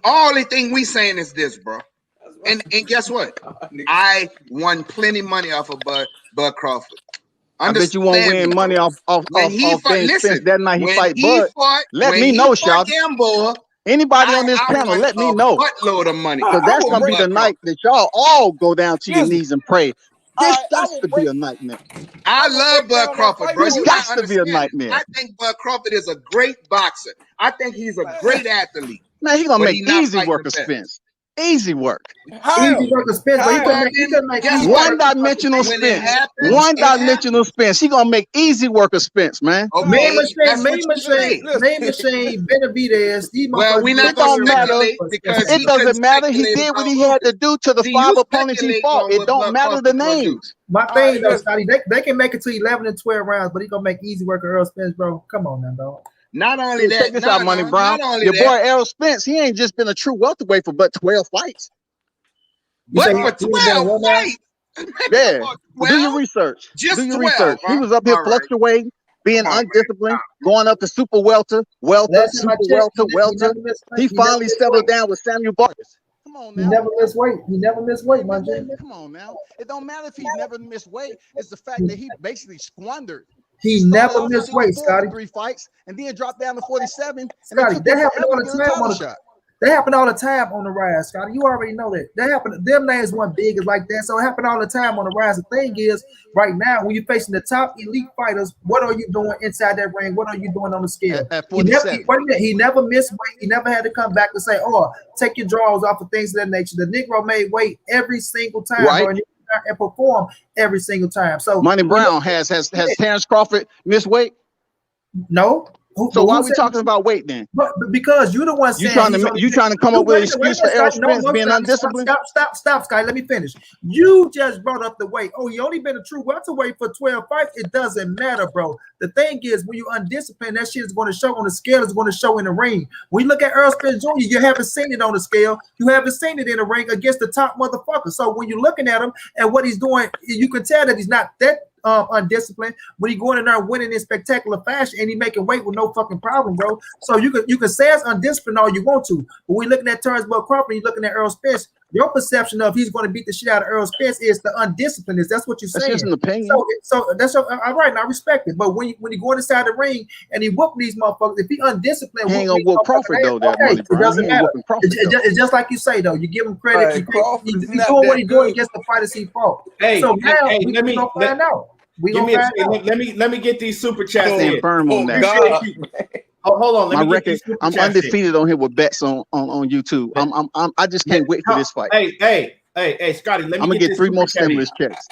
All the thing we saying is this, bro. And guess what? I won plenty money off of Bud Crawford. I bet you won't win money off Spence that night he fight Bud. Let me know, Shout. Anybody on this panel, let me know. Buttload of money. Because that's gonna be the night that y'all all go down to your knees and pray. This got to be a nightmare. I love Bud Crawford, bro. This got to be a nightmare. I think Bud Crawford is a great boxer. I think he's a great athlete. Man, he's gonna make easy work of Spence. Easy work. Easy work of Spence, but he can make one-dimensional Spence. One-dimensional Spence. He gonna make easy work of Spence, man. Main machine, Benavidez. Well, we not gonna matter because it doesn't matter. He did what he had to do to the 5 opponents he fought. It don't matter the names. My thing though, Scotty, they can make it to 11 and 12 rounds, but he gonna make easy work of Earl Spence, bro. Come on now, dog. Not only that, check this out, Money Brown. Your boy Errol Spence, he ain't just been a true welterweight for but 12 fights. But for 12 fights? Yeah. Do your research. Do your research. He was up here fluctuating, being undisciplined, going up to super welter. He finally settled down with Samuel Vargas. Come Come on He now. never missed weight. He never missed weight, my G. Come on now. It don't matter if he never missed weight. It's the fact that he basically squandered. He started never off missed at 104 weight, Scotty. for 3 fights, and then dropped down to 47. And Scotty, it took that him happened forever all to the get a time title on the shot. That happened all the time on the rise, Scotty. You already know that. That happened. Them names weren't big as like that, so it happened all the time on the rise. The thing is, right now, when you're facing the top elite fighters, what are you doing inside that ring? What are you doing on the scale? At He never, 47. wait a minute, he never missed weight. He never had to come back and say, "Oh, take your draws off of things of that nature." The Negro made weight every single time, Right. bro, and perform every single time. So Money Brown has Terence Crawford missed weight. no. So why are we talking about weight then? But because you're the one saying You trying to come up with an excuse for Errol Spence being undisciplined? Stop, Sky. Let me finish. You just brought up the weight. Oh, he only been a true welterweight for 12 fights. It doesn't matter, bro. The thing is, when you undisciplined, that shit is going to show on the scale. It's going to show in the ring. When you look at Errol Spence Jr., you haven't seen it on the scale. You haven't seen it in the ring against the top motherfucker. So when you're looking at him and what he's doing, you can tell that he's not that undisciplined when he going in there winning in spectacular fashion and he making weight with no fucking problem, bro. So you can say it's undisciplined all you want to, but we're looking at Terence Crawford, you're looking at Errol Spence. Your perception of he's going to beat the shit out of Errol Spence is the undisciplined. That's what you're saying. That's just an opinion. So that's all right, and I respect it. But when you go inside the ring and he whoop these motherfuckers, if he undisciplined, he ain't gonna whoop Crawford though. It doesn't matter. It's just like you say though. You give him credit. He's doing what he's doing against the fighters he fought. Hey, so now hey, we're gonna find out. Let me get these super chats in. Firm on that. Hold on. My record. I'm undefeated on here with bets on YouTube. I just can't wait for this fight. Hey, Scotty. I'm gonna get 3 more stimulus checks.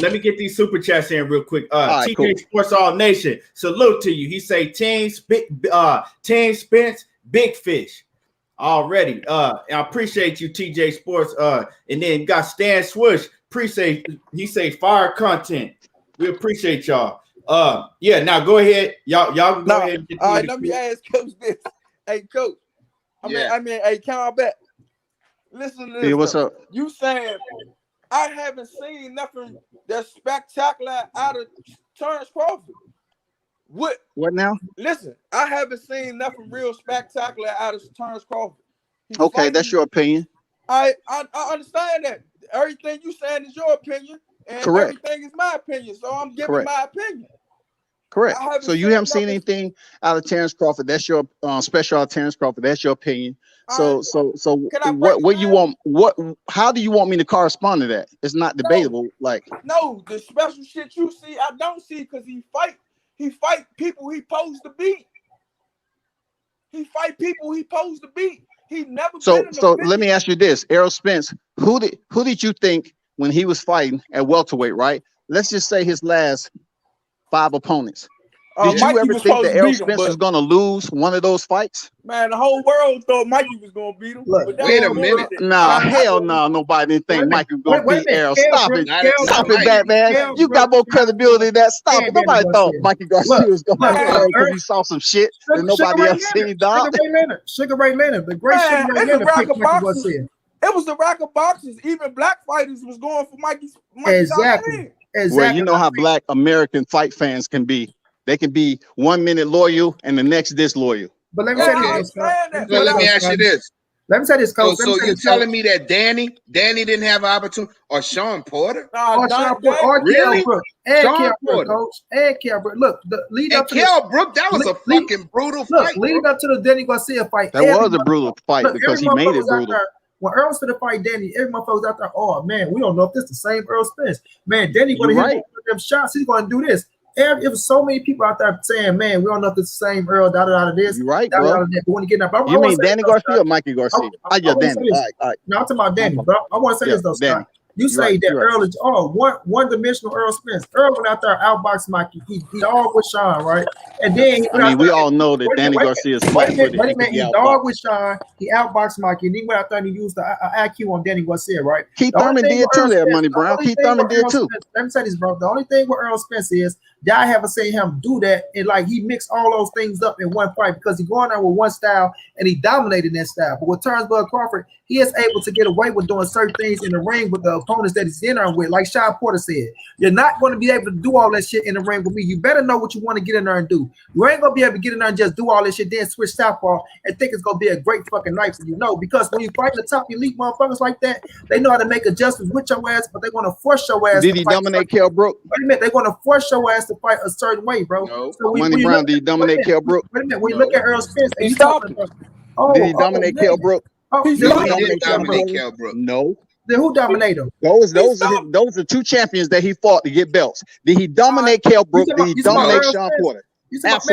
Let me get these super chats in real quick. Right, TJ cool. Sports All Nation. Salute to you. He say Team Spence, Big Fish. Already. I appreciate you, TJ Sports. And then got Stan Swish. He say fire content. We appreciate y'all. Yeah, now go ahead. Y'all can go ahead and get all right, let me ask Coach this. Hey, Coach. I mean, hey, count back. Listen to this. Hey, what's up? You saying I haven't seen nothing that's spectacular out of Terence Crawford. What now? Listen, I haven't seen nothing real spectacular out of Terence Crawford. Okay, that's your opinion. I understand that. Everything you saying is your opinion, and correct. Everything is my opinion. So I'm giving my opinion. Correct. So you haven't seen anything out of Terence Crawford. That's your special out of Terence Crawford. That's your opinion. So what you want? How do you want me to correspond to that? It's not debatable. No, the special shit you see, I don't see because he fight people he posed to beat. He fight people he posed to beat. He never. So let me ask you this, Errol Spence. Who did you think when he was fighting at welterweight? Right. Let's just say his last 5 opponents. Did you ever think that Errol Spence was going to lose one of those fights? Man, the whole world thought Mikey was going to beat him. Look, wait a minute. Nah, hell no. Nobody didn't think Mikey was going to beat Errol. Stop it. Stop it, Batman. You got more credibility than that. Stop it. Nobody thought Mikey Garcia was going to beat Errol because he saw some shit that nobody else seen, dog. Sugar Ray Leonard. The great Sugar Ray Leonard picked Mikey Garcia. It was the rack of boxes. Even black fighters was going for Mikey's exactly. Well, you know how black American fight fans can be. They can be 1 minute loyal and the next disloyal. But let me say this. Let me ask you this. Let me say this, Coach. So you're telling me that Danny didn't have an opportunity, or Sean Porter? Sean Porter, really? Sean Porter, Coach, and Kell Brook. Look, the lead up to Kell Brook, that was a fucking brutal fight. Lead up to the Danny Garcia fight. That was a brutal fight because he made it brutal. When Earl started to fight Danny, every motherfucker was out there, oh man, we don't know if this is the same Earl Spence. Man, Danny going to hit them shots. He's going to do this. It was so many people out there saying, man, we don't know if it's the same Earl, this. You're right, bro. But when you get up, you mean Danny Garcia or Mikey Garcia? Danny. No, I'm talking about Danny, bro. I want to say this, though, Scott. You say that Earl is one-dimensional Earl Spence. Earl went out there outboxed Mikey. He dog with Sean, right? And then we all know that Danny Garcia's fight with it. He dog with Sean. He outboxed Mikey, and he went out there and he used the IQ on Danny Garcia, right? Keith Thurman did too. There, Money Brown. Keith Thurman did too. Let me say this, bro. The only thing with Earl Spence is that I haven't seen him do that, and like he mixed all those things up in one fight because he going out with one style and he dominated that style. But with Terence Crawford, he is able to get away with doing certain things in the ring with the opponents that he's in there with. Like Sean Porter said, you're not going to be able to do all that shit in the ring with me. You better know what you want to get in there and do. You ain't going to be able to get in there and just do all this shit, then switch southpaw and think it's going to be a great fucking night for you. No, because when you fight the top elite motherfuckers like that, they know how to make adjustments with your ass, but they're going to force your ass. Did he dominate Kell Brook? Wait a minute, they're going to force your ass to fight a certain way, bro. No. So Money Brown, did he dominate Kell Brook? Wait a minute, when you look at Earl Spence, and He you stopped talking about, Did he dominate Kell Brook? Oh, He then No, who he didn't dominate dominate Kell Brook. No. Then who dominate him? Those are two champions that he fought to get belts. Did he dominate Kell Brook? Did he dominate Sean Porter?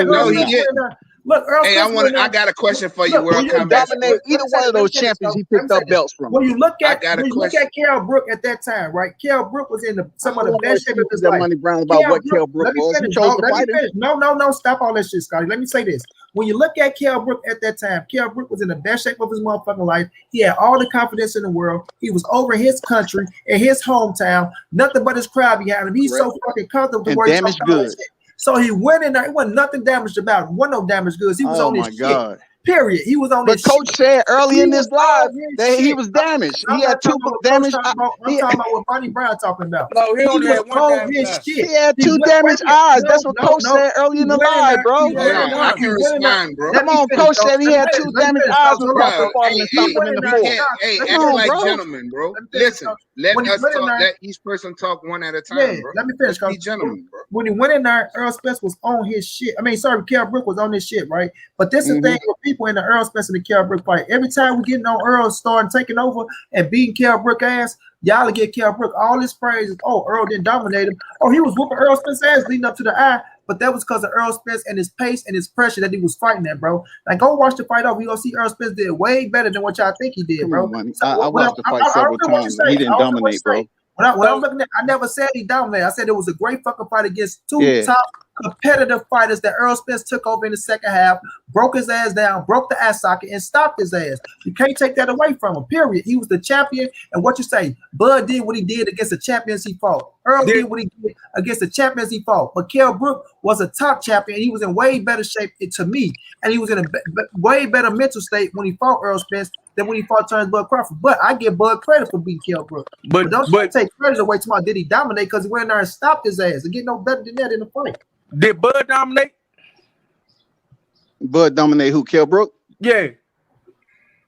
No, he didn't. Look, Earl Hey, Spence I got a question for you, Look, World He didn't Combat dominate Sports. either one of those champions he picked up belts from. When you look at I got a question. Kell Brook at that time, right? Kell Brook was in some of the best shape of his that life. Money Brown about what Kell Brook let me was. He finish, chose bro. to Let fight me him. finish. No, stop all that shit, Scotty. Let me say this. When you look at Kell Brook at that time, Kell Brook was in the best shape of his motherfucking life. He had all the confidence in the world. He was over his country, in his hometown. Nothing but his crowd behind him. He's so fucking comfortable to And where he damaged talking all that goods. shit. So he went in there. It wasn't nothing damaged about him. Wasn't no damaged goods. He was on his shit. Period. He was on But his Coach shit. said early He in was this live on his that he shit. was damaged. I'm He had not two talking about what damaged. I'm talking about what Money Brown talking about. No, he only was had one on damage his eye. shit. He had He two went- damaged wait a minute. eyes. That's what Coach said early in the He went in live, there. bro. He went in there. I can He went in there. respond, bro. Let Come me on, finish, Coach dog. said he Let me had finish. two Let me damaged finish, eyes dog. when Hold on, Crawford dog. fought him and Hey, stopped him in the hey, fourth. Hey, Come act on, like bro. gentlemen, bro. Let me finish, Listen, dog. let When he us went in talk. there- Let each person talk one at a time, Yeah, bro. let me finish. Let's be gentlemen, bro. When he went in there, Earl Spence was on his shit. I mean, sorry, Kell Brook was on his shit, right? But this is the thing with people in the Earl Spence and the Kell Brook fight. Every time we getting on Earl starting taking over and beating Kell Brook ass, y'all will get Kell Brook all his praises. Oh, Earl didn't dominate him. Oh, he was whooping Earl Spence ass leading up to the eye. But that was because of Earl Spence and his pace and his pressure that he was fighting at, bro. Like, go watch the fight over. You gonna see Earl Spence did way better than what y'all think he did, bro. I watched the fight several times. He didn't dominate, bro. When I'm looking at, I never said he dominated. I said it was a great fucking fight against two Yeah. top competitive fighters that Earl Spence took over in the second half, broke his ass down, broke the ass socket, and stopped his ass. You can't take that away from him, period. He was the champion, and what you say, Bud did what he did against the champions he fought. Earl did what he did against the champions he fought. But Kell Brook was a top champion, and he was in way better shape to me, and he was in a way better mental state when he fought Earl Spence than when he fought Terence Crawford. But I give Bud credit for beating Kell Brook. But don't take credit away to my did he dominate because he went in there and stopped his ass and get no better than that in the fight. Did Bud dominate? Bud dominate who? Kell Brook? Yeah.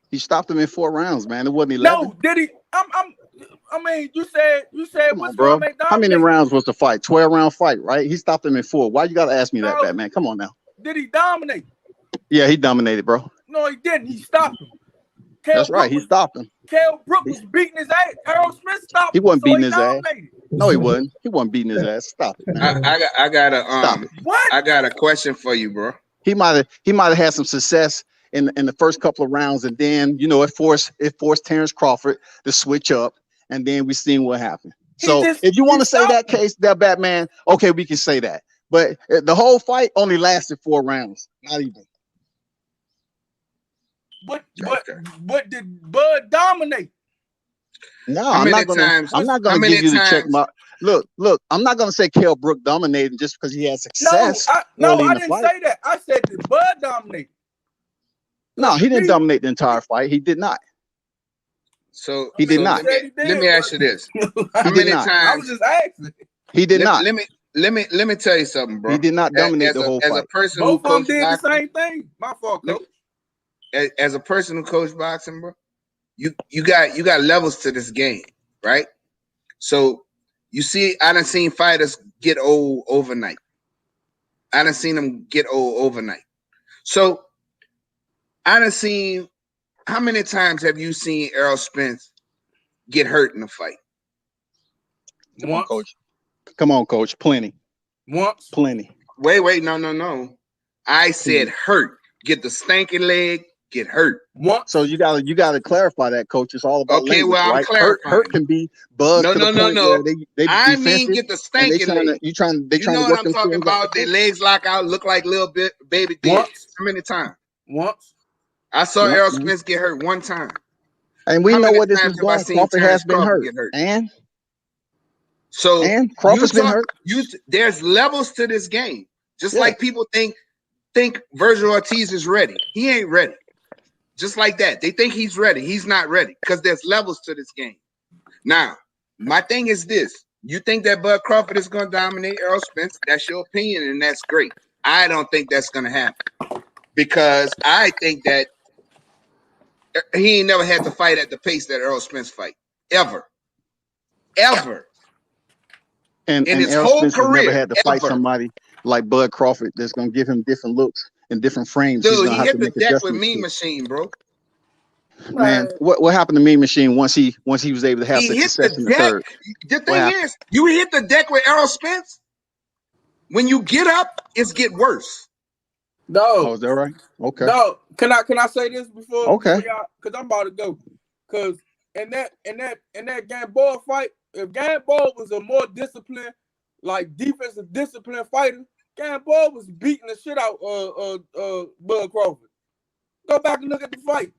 He stopped him in 4 rounds, man. It wasn't 11. No, did he? I mean, you said Come on, bro. How many rounds was the fight? 12-round fight, right? He stopped him in 4. Why you gotta ask me that, Batman? Come on now. Did he dominate? Yeah, he dominated, bro. No, he didn't. He stopped him. That's right. He stopped him. Kell Brook was beating his ass. Earl Smith stopped him. He wasn't beating his ass. dominated. No, he wasn't. He wasn't beating his ass. Stop it, man. I got a What? I got a question for you, bro. He might have had some success in the first couple of rounds, and then it forced Terence Crawford to switch up, and then we seen what happened. So if you want to say that case, that Batman, okay, we can say that. But the whole fight only lasted 4 rounds, not even. But did Bud dominate? No, I'm not gonna give you the check mark. Look, I'm not gonna say Kell Brook dominated just because he had success. I didn't say that. I said did Bud dominate? No, he didn't dominate the entire fight. He did not. So he did not. Let me ask you this: How many times? I was just asking. He did not. Let me tell you something, bro. He did not dominate the whole fight. As a person Both who of them coached did boxing, the same thing. My fault, coach. As a person who coached boxing, bro, you got levels to this game, right? So you see, I done seen fighters get old overnight. I done seen them get old overnight. So I done seen, how many times have you seen Earl Spence get hurt in a fight? Once. Come on, coach. Plenty. Once. Plenty. Wait, no. I said hurt. Get the stanky leg, get hurt. Once. So you gotta clarify that, coach. It's all about okay. language, Well, I'm right? clarifying. Hurt can be buzzed. No. They I mean, get the stanky leg. They trying to know work what I'm talking about? Their legs lock out, look like little baby dicks. How many times? Once. I saw Earl Spence get hurt one time. And we know what this is going. Crawford has been hurt. And Crawford's been hurt. There's levels to this game. Just like people think Virgil Ortiz is ready. He ain't ready. Just like that. They think he's ready. He's not ready because there's levels to this game. Now, My thing is this. You think that Bud Crawford is going to dominate Errol Spence? That's your opinion, and that's great. I don't think that's going to happen because I think that he ain't never had to fight at the pace that Errol Spence fight. Ever. And in his Errol whole Spence has career. never had to fight somebody like Bud Crawford that's going to give him different looks and different frames. Dude, he hit the deck with Mean Machine, bro. Man, what happened to Mean Machine once he was able to have such success in the third? The thing is, you hit the deck with Errol Spence. When you get up, it's get worse. No. Oh, is that right? Okay. No. Can I say this before? Okay. Because I'm about to go. Because in that Gamboa fight, if Gamboa was a more disciplined, like defensive disciplined fighter, Gamboa was beating the shit out Bud Crawford. Go back and look at the fight.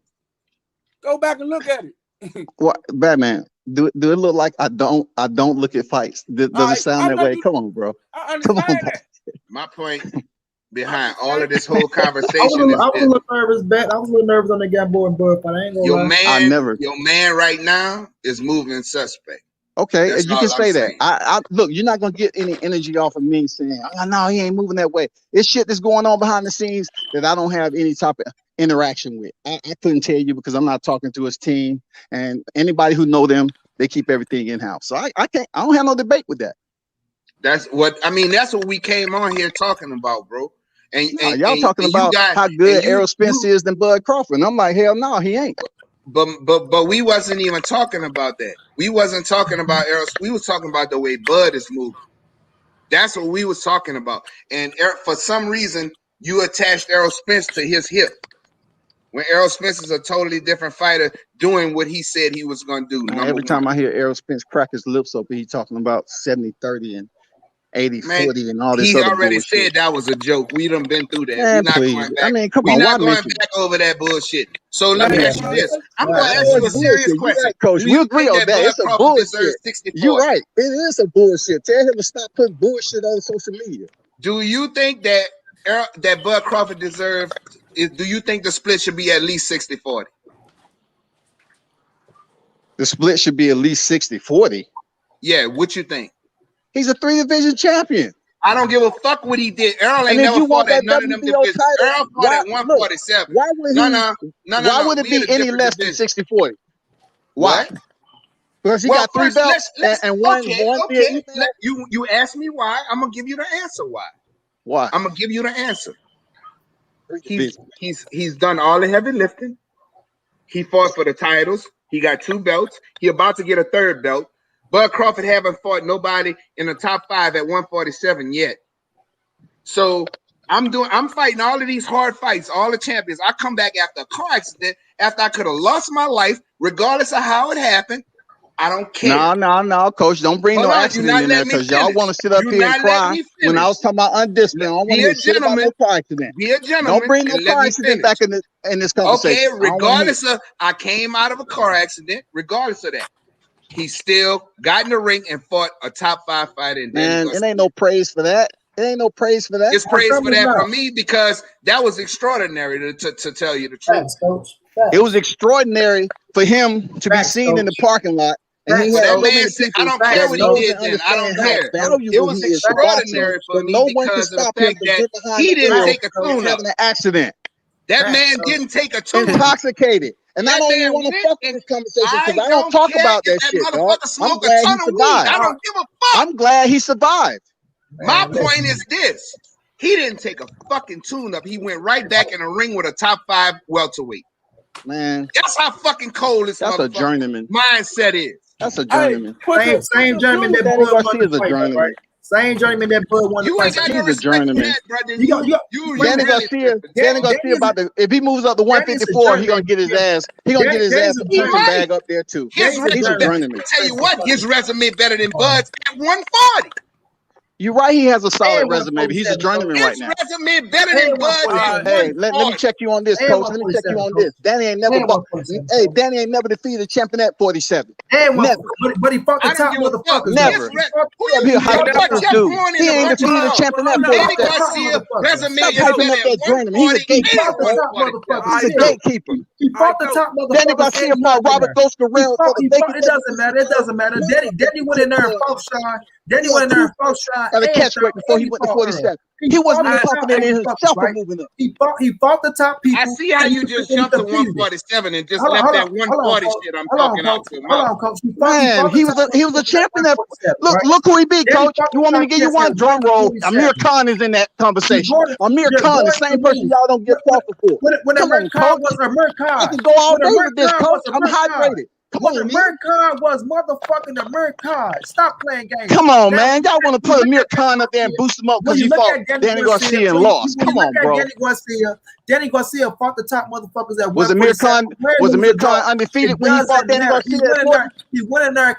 Go back and look at it. What, Batman? Do it look like I don't look at fights? Does it sound that way? Come on, bro. I understand that. My point behind all of this whole conversation I was a little nervous, Bet. I was a little nervous on the Gamboa and Bud fight. I ain't gonna lie. Your man right now is moving suspect. Okay, that's you can say that. I look, you're not gonna get any energy off of me saying, "Oh, no, he ain't moving that way." It's shit that's going on behind the scenes that I don't have any type of interaction with. I couldn't tell you because I'm not talking to his team, and anybody who know them, they keep everything in house. So I don't have no debate with that. That's what we came on here talking about, bro. And y'all talking about how good Errol Spence is than Bud Crawford, and I'm like, hell no, he ain't. But we wasn't even talking about that. We wasn't talking about Errol. We was talking about the way Bud is moving. That's what we was talking about. And for some reason, you attached Errol Spence to his hip. When Errol Spence is a totally different fighter doing what he said he was going to do. Every time I hear Errol Spence crack his lips open, he's talking about 70-30 and 80-40 and all this he other already bullshit. Said that was a joke. We done been through that. Man, We're not please. going back. I mean, come We're on, not why going back over that bullshit. So let me ask you this. I'm going to ask you a serious question. Right, Coach. We agree on that. It's a bullshit. You're right. It is a bullshit. Tell him to stop putting bullshit on social media. Do you think that Bud Crawford deserves? Do you think the split should be at least 60-40? The split should be at least 60-40. Yeah, what you think? He's a 3-division champion. I don't give a fuck what he did. Errol ain't never fought at none of them divisions. Errol fought at 147. Why would why would it be any less than 60-40? Why? Because he got 3 belts and one. Okay. You asked me why. I'm gonna give you the answer. Why? I'm gonna give you the answer. He's done all the heavy lifting. He fought for the titles. He got 2 belts. He about to get a 3rd belt. Bud Crawford haven't fought nobody in the top 5 at 147 yet. So I'm fighting all of these hard fights, all the champions. I come back after a car accident, after I could have lost my life, regardless of how it happened. I don't care. No, Coach. Don't bring no accident in there because y'all want to sit up here and cry. When I was talking about undisciplined, I don't want to hear shit about no car accident. Be a gentleman. Don't bring no car accident back in this conversation. Okay, regardless of, I came out of a car accident, regardless of that. He still got in the ring and fought a top 5 fighter. Man, it ain't no praise for that. It ain't no praise for that. It's praise for that from me because that was extraordinary to tell you the truth. It was extraordinary for him to be seen in the parking lot. And he had that man said, I don't care what he did then. I don't care. It was extraordinary for me because of the fact that he didn't take a tune-up. An accident. That man didn't take a tune-up. Intoxicated. And I don't even want to fuck with this conversation because I don't talk about that shit, dog. I'm glad he survived. I don't give a fuck. I'm glad he survived. My point is this. He didn't take a fucking tune-up. He went right back in the ring with a top 5 welterweight. Man. That's how fucking cold this That's a journeyman mindset is. That's a journeyman. Same journeyman that Bud won the fight, right? Same journeyman that Bud won the fight. He's a journeyman. Danny Garcia about to, if he moves up to 154, he gonna get his ass. He gonna get his ass a punching bag up there too. He's a journeyman. I tell you what, his resume better than Bud's at 140. You're right. He has a solid And resume, but he's a 147, journeyman right His now. resume better than And Bud. 147. Hey, let me check you on this, And coach. Let me check you 147, on coach. this. Danny ain't never And fought. 147, Hey, coach. Danny ain't never defeated a champion at 47. And one, Never. but he fought the I don't top give a fuck. motherfuckers. Never. His who Yeah, you he a you high put defense Jeff dude. Horn in He a ain't bunch of defeated a hoes. champion at Danny 47. Garcia resume Stop is hyping better up at that journeyman. He's a 148 He gatekeeper, fought the and top 147. motherfuckers. He's a Still. gatekeeper. He fought the top Danny motherfuckers. Garcia and he fought won Robert there. Ghost Guerrero for the bacon. It doesn't matter. It doesn't matter. Danny went in there and fought Sean. Danny went in there and fought Sean. Got a And catch weight Thurman, before and he went to fought 47. Earl. He wasn't fought even the top confident in motherfuckers, himself for right? moving up. He fought the top people. I see how and you he just defeated jumped to them. 147 and just Hold on, left hold that on, hold on, 140 coach. shit I'm Hold on, talking out coach. your Hold mouth. on, coach. Man, he was a champion. That look who he beat, Then he coach. fought You want me to the give you top one drum roll? 147. Amir Khan is in that conversation. Amir Khan, the same person y'all don't get Crawford for. When Come Amir on, Khan coach. was Amir I Khan. can go all When day Amir with this, Khan coach. was I'm Amir Khan. hydrated. Come When on, man. Amir Khan was motherfucking Amir Khan. Stop playing games. Come on, Now, man. Y'all want to put Amir Khan up there and boost him up when because you he look fought at Danny Garcia and lost. when you Come on, look at bro. Danny Garcia fought the top motherfuckers at Was Amir 147. Khan undefeated when he fought Danny Garcia at 40? He went in there and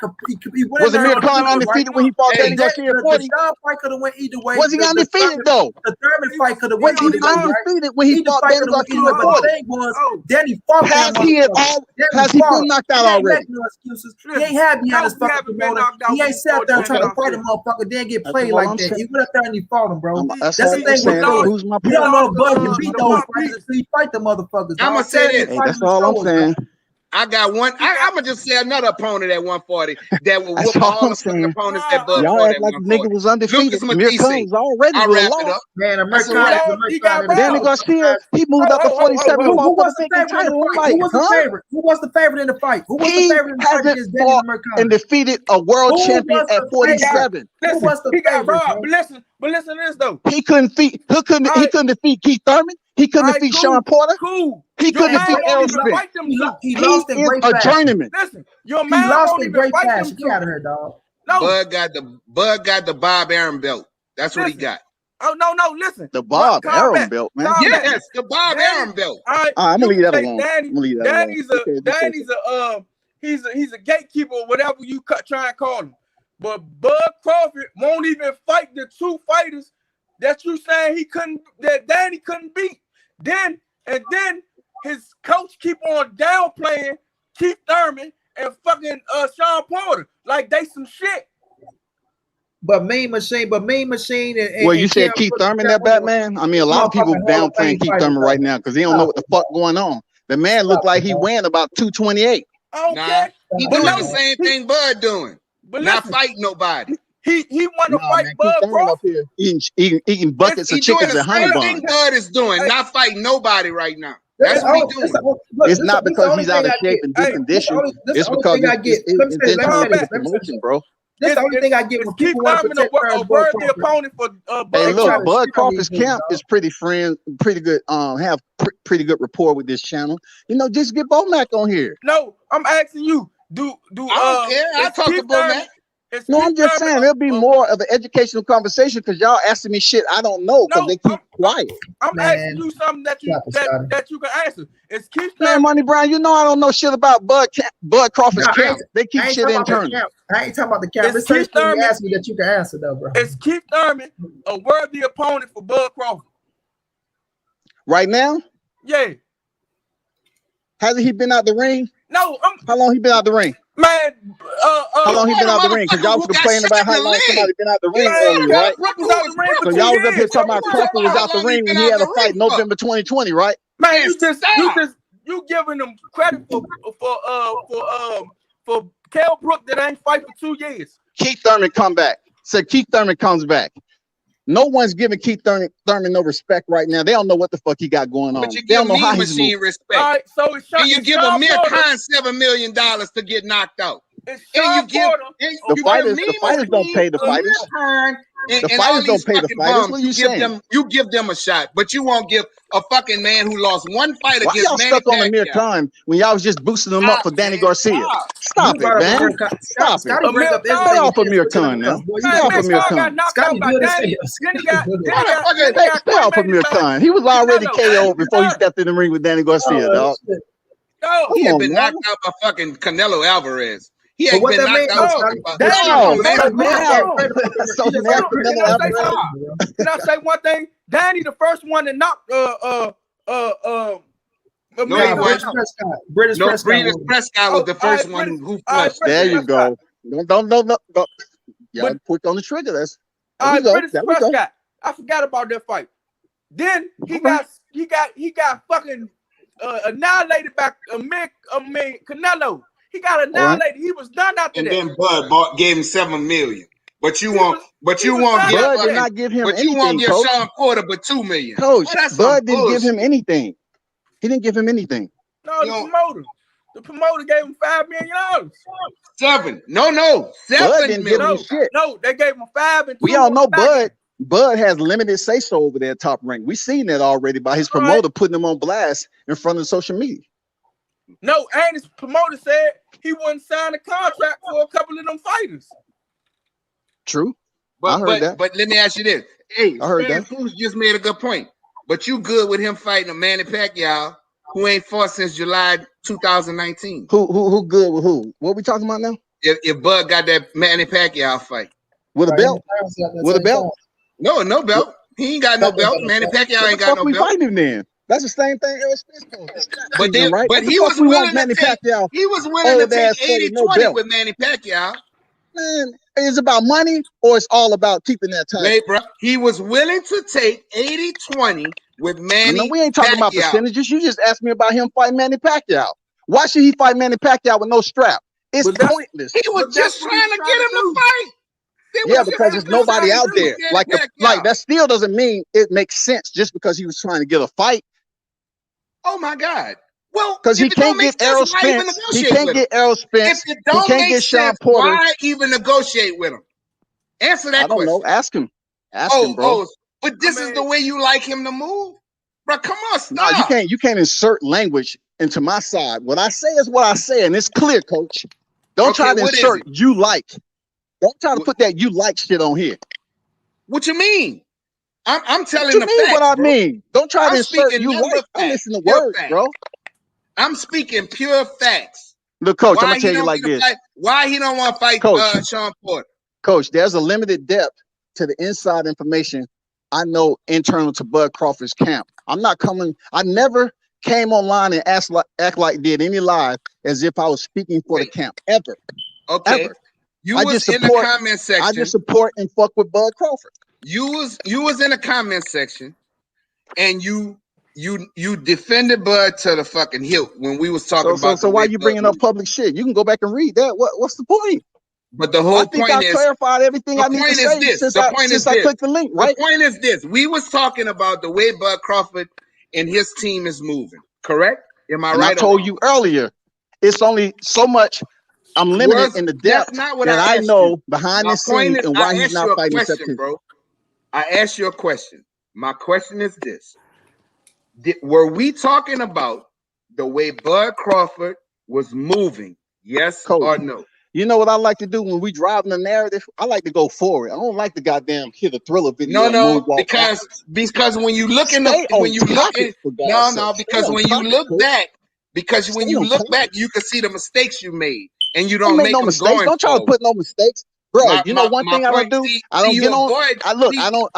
he went Was in there Amir on Khan Twitter, undefeated right? when he fought Hey, Danny Garcia at 40? The Sean fight could have went either way. Was he undefeated though? The Thurman fight could have Was went he either way, right? undefeated when he Either fought fight Danny could have went Garcia either way. at But the 40? thing was, Danny fought that motherfucker. Has he been knocked out He ain't already? make no excuses. He ain't had behind his fucking promoter. He ain't sat there trying to fight a motherfucker, then get played all like I'm that. saying. He went up there and he fought him, bro. That's That's all the I'm thing with saying. Bud. Who's my We don't know if Bud can the beat those Mark fighters until he fight the motherfuckers. I'ma dog. say this. Hey, that's all I'm saying. I got one. I'm gonna just say another opponent at 140 that will That's whoop all all I'm the fucking saying. opponents that Bud Y'all fought act at like the nigga 140. was undefeated. Lucas Amir Khan Matisse. was already I'll the wrap law. it up. Man, That's a wrap. He got Danny robbed. Garcia, he moved up to 47 and Who fought for was the the vacant favorite in title. the I'm fight? like, Who was the huh? favorite? Who was the favorite in the fight? Who was the He favorite in the fight hasn't against Danny fought Amir and Khan? defeated a world Who champion was at the 47. Who was the He got favorite, robbed. bro? But listen to this though. He couldn't defeat Keith Thurman. He couldn't All right, defeat cool, Sean Porter. Cool. He Your couldn't man defeat won't Errol even Spence. fight them two. He He lost in is great a fashion. journeyman. Listen, your He man lost won't in even great fight them fashion. two. Get out of here, dog. No. Bud got the Bob Arum belt. That's what he got. Oh no, listen. The Bob Calm Arum back. belt, man. Calm back. Yes, the Bob Arum belt. All right, I'm gonna leave that say alone. Danny, I'm gonna leave that alone. He's a gatekeeper, whatever you try and call him. But Bud Crawford won't even fight the two fighters that you saying that Danny couldn't beat. Then his coach keep on downplaying Keith Thurman and fucking Sean Porter like they some shit. But Mean Machine, and Well, you said Keith Thurman, that Batman? I mean, a lot of people downplaying Keith Thurman right now because they don't know what the fuck going on. The man looked like he weighing about 228. I don't Nah, care. he But doing no, the same thing Bud doing. But Not listen, fighting nobody. he want to fight man, Bud Keith Thurman up Crawford. here eating buckets He of doing chickens the and honey same thing buns. Bud is doing. Hey. Not fighting nobody right now. That's what he doing. It's not because he's out of shape and deconditioned. It's because it's internal to the promotion, bro. That's the only thing I get when Keith people want to Thurman protect a worthy opponent for Hey, Bud look, Crawford. Bud Crawford's camp is pretty good. Have pretty good rapport with this channel. You know, just get Bomac on here. No, I'm asking you. Do I don't care. I talk to Bomac. No, I'm just saying there'll be more of an educational conversation because y'all asking me shit I don't know because they keep quiet. I'm asking you something that you can answer. Is Keith Man, Thurman? Money Brown, you know I don't know shit about Bud Crawford's camp. They keep shit internal. I ain't talking about the camp. It's Keith something you Thurman- ask me that you can answer though, bro. Is Keith Thurman a worthy opponent for Bud Crawford? Right now, Yeah. hasn't he been out the ring? No, How long he been out the ring? man. How long he been out the ring? Because y'all was complaining about how long somebody been out the ring earlier, right? So y'all was up here talking about Crawford was out the ring when he had a fight November 2020, right? Man, you giving them credit for Kell Brook that ain't fight for 2 years. Keith Thurman come back. Said Keith Thurman comes back. No one's giving Keith Thurman no respect right now. They don't know what the fuck he got going on. But you They give don't know how Mean he's Machine moving. respect. All right, so it's And you give Amir Khan $7 million to get knocked out. It's And Sean you give Porter. The fighters don't pay the fighters. The fighters don't pay the fighters. What are you saying? You give them a shot, but you won't give a fucking man who lost one fight Why against y'all Manny stuck on Amir Pacquiao. Khan when y'all was just boosting him up for Danny Garcia? Stop it, man. Stop it. Stay off Amir Khan now. Stay off Amir Khan. Stay off Amir Khan. He was already KO'd before he stepped in the ring with Danny Garcia, dog. He had been knocked out by fucking Canelo Alvarez. He But ain't what been that knocked mean? out. Can I say one thing? Danny, the first one that knocked British Prescott was the first one who flushed. There you go. Don't. Y'all quick on the trigger. That's British Prescott. I forgot about that fight. Then he got fucking annihilated by Canelo. He got annihilated. He was done after that. And then Bud gave him $7 million. But you won't Bud did not give him anything. You won't give Coach. Sean Porter but $2 million. Coach, Bud didn't give him anything. He didn't give him anything. No, the promoter gave him $5 million. 7. No. 7 Bud didn't give him shit. No, they gave him 5 and 2. We all know Bud has limited say-so over there at Top Rank. We've seen that already by his promoter putting him on blast in front of social media. No, and his promoter said he wouldn't sign a contract for a couple of them fighters. True. But, I heard that. But let me ask you this. Hey, I heard that. Cruz just made a good point. But you good with him fighting a Manny Pacquiao who ain't fought since July 2019. Who good with who? What we talking about now? If Bud got that Manny Pacquiao fight. With a belt? With a belt? No belt. He ain't got no belt. Manny Pacquiao ain't got no belt. Fighting him then? That's the same thing. But he was willing to take 80-20 with Manny Pacquiao. Man, is it about money or it's all about keeping that title? Wait, bro. He was willing to take 80-20 with Manny. No, we ain't talking about percentages. You just asked me about him fighting Manny Pacquiao. Why should he fight Manny Pacquiao with no strap? It's pointless. He was just trying to get him to fight. Yeah, because there's nobody out there. Like that still doesn't mean it makes sense just because he was trying to get a fight. Oh my God. Well, because he can't get Errol Spence. He can't get Errol Spence. He can't get Sean Porter. Why even negotiate with him? Answer that question. I don't know. Ask him. Ask him, bro. But this is the way you like him to move, bro. Come on, stop. No, you can't insert language into my side. What I say is what I say, and it's clear, Coach. Don't try to insert you like. Don't try to put that you like shit on here. What you mean? I'm telling you the mean facts, what I bro. mean. Don't try to insert you like. I listen to words, bro. I'm speaking pure facts. Look, Coach, I'm gonna tell you like this. Why he don't want to fight Sean Porter? Coach, there's a limited depth to the inside information I know internal to Bud Crawford's camp. I never came online and act like did any live as if I was speaking for the camp ever. Okay. Ever. You was in the comment section. I just support and fuck with Bud Crawford. You was in the comment section, and you defended Bud to the fucking hilt when we was talking about. So why you bringing up public shit? You can go back and read that. What's the point? But the whole point is, I clarified everything I need to say since I clicked the link. Right. The point is this: we was talking about the way Bud Crawford and his team is moving. Correct? Am I right? I told you earlier, it's only so much. I'm limited in the depth that I know behind the scenes and why he's not fighting Sept Canelo. Bro. I asked you a question. My question is this: were we talking about the way Bud Crawford was moving? Yes or no? You know what I like to do when we driving the narrative? I like to go forward. I don't like the goddamn hit a thriller video. No, because when you look in the when you look at because when you look back, you can see the mistakes you made, and you don't make no mistakes. Don't try to put no mistakes. Bro, you know one thing I don't do? I don't get on. I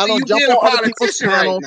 don't jump on other people's channels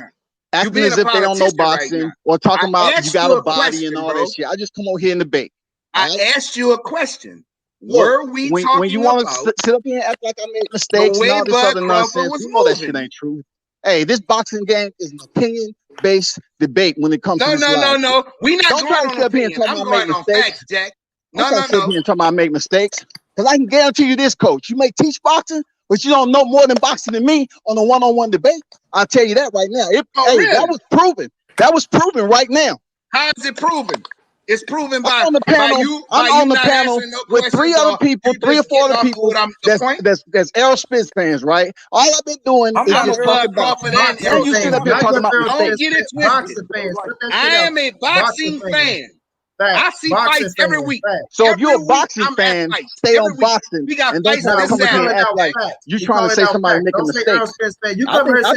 acting as if they don't know boxing or talking about you got a body and all that shit. I just come over here and debate. I asked you a question. Were we talking when you want to sit up here and act like I made mistakes and all this other nonsense? You know that shit ain't true. Hey, this boxing game is an opinion-based debate when it comes to this. No. We not don't going try to sit up here and talk about I make mistakes, facts, Jack. No. Sit here and talk about I make mistakes. Because I can guarantee you this, Coach. You may teach boxing, but you don't know more than boxing than me on a one-on-one debate. I'll tell you that right now. Really? That was proven. That was proven right now. How is it proven? It's proven by on the panel. I'm on the panel with 3 other people, 3 or 4 other people. That's Errol Spence fans, right? All I've been doing is just talking about. Don't get it twisted. I am a boxing fan. I see fights every week. So if you're a boxing fan, stay on boxing and don't try to come in here and act like you trying to say somebody making mistakes. I've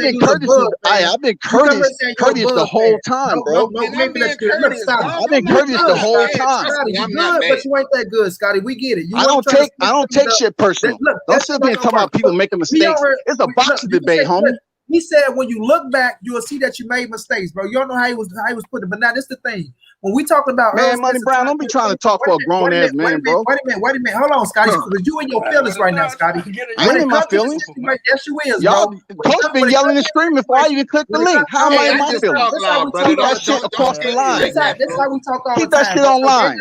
been courteous the whole time, bro. I've been courteous the whole time. You good, but you ain't that good, Scotty. We get it. I don't take shit personal. Don't sit there and talk about people making mistakes. It's a boxing debate, homie. He said when you look back, you will see that you made mistakes, bro. You don't know how he was putting it. But now this is the thing. When we talk about Money Brown, don't be trying to talk for a grown ass man, bro. Wait a minute. Hold on, Scotty. Because you in your feelings right now, Scotty. I ain't in my feelings. Yes, you is, y'all. Bro. Coach been yelling and screaming before I even click the link. How am I in my feelings? Keep that shit across the line. That's how we talk all the time. Keep that shit online.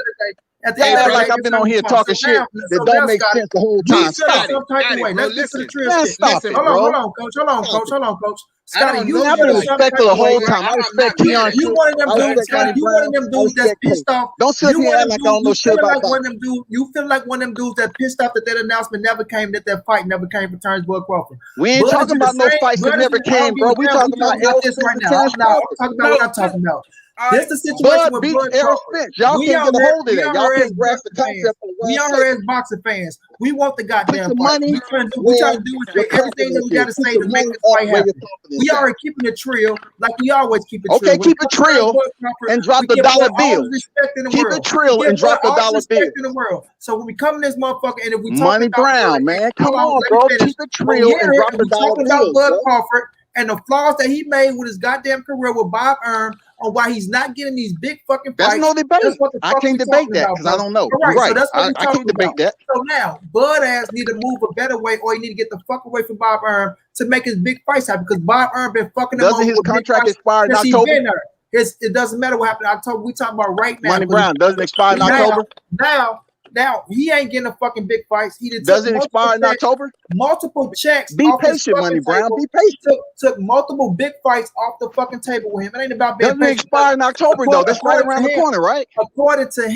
Act like I've been on here talking shit that don't make sense the whole time. Stop it. Let's listen to the truth. Stop it, bro. Hold on, coach. Scotty, I've been respectful the whole time. I respect Keon. You one of them dudes that's pissed off. Don't sit here and act like I don't know shit about that. You feel like one of them dudes that pissed off that announcement never came, that fight never came for Terence Crawford. We ain't talking about no fights that never came, bro. We talking about this right now. I'm talking about what I'm talking about. This the situation with Bud Crawford. Y'all can't get a hold of that. Y'all can't grasp the concept. We are here as boxing fans. We want the goddamn fight. We trying to do everything that we got to say to make this fight happen. We are keeping it trill like we always keep it trill. Okay, keep it trill and drop the dollar bill. Keep it trill and drop the dollar bill. In the world. So when we come in this motherfucker and if we talk Money Brown, man, come on, bro, keep it trill and drop the dollar bill. Bud Crawford and the flaws that he made with his goddamn career with Bob Arum on why he's not getting these big fucking fights. That's no debate. I can't debate that because I don't know. You're right. So I can't debate that. So now, Bud ass need to move a better way, or he need to get the fuck away from Bob Arum to make his big fights happen. Because Bob Arum been fucking him. Doesn't his contract expire in October? It doesn't matter what happened in October. We talking about right now. Money Brown doesn't expire in October. Now he ain't getting a fucking big fights. He does it expire in October? Multiple checks. Be patient, Money Brown. Be patient. Took multiple big fights off the fucking table with him. It ain't about being patient. Doesn't expire in October though. That's right around the corner, right? According to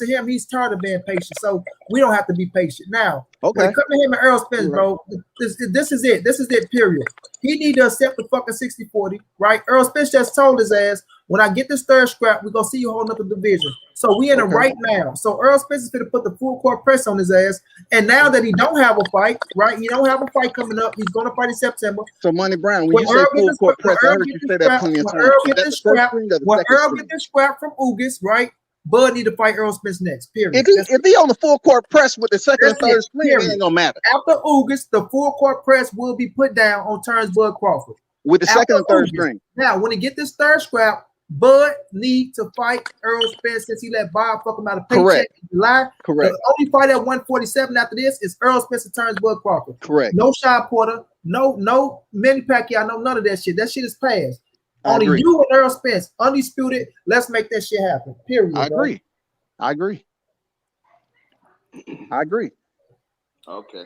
him, he's tired of being patient. So we don't have to be patient now. Okay. When it comes to him and Errol Spence, bro, this is it. This is it. Period. He need to accept the fucking 60-40, right? Errol Spence just told his ass, when I get this third scrap, we're gonna see you holding up the division. So we in it right now. So Errol Spence is gonna put the full court press on his ass. And now that he don't have a fight, right? He don't have a fight coming up. He's gonna fight in September. So Money Brown, when you say full court press, I heard you say that plenty of times. When Errol get this scrap from Ugas, right? Bud need to fight Errol Spence next. Period. If he on the full court press with the second and third string, it ain't gonna matter. After Ugas, the full court press will be put down on Terence Crawford with the second and third string. Now, when he get this third scrap, Bud need to fight Errol Spence since he let Bob fuck him out of paycheck in July. Correct. The only fight at 147 after this is Errol Spence and Terence Crawford. Correct. No Sean Porter, no Manny Pacquiao, no none of that shit. That shit is past. Only you and Errol Spence, undisputed. Let's make that shit happen. Period. I agree. Okay.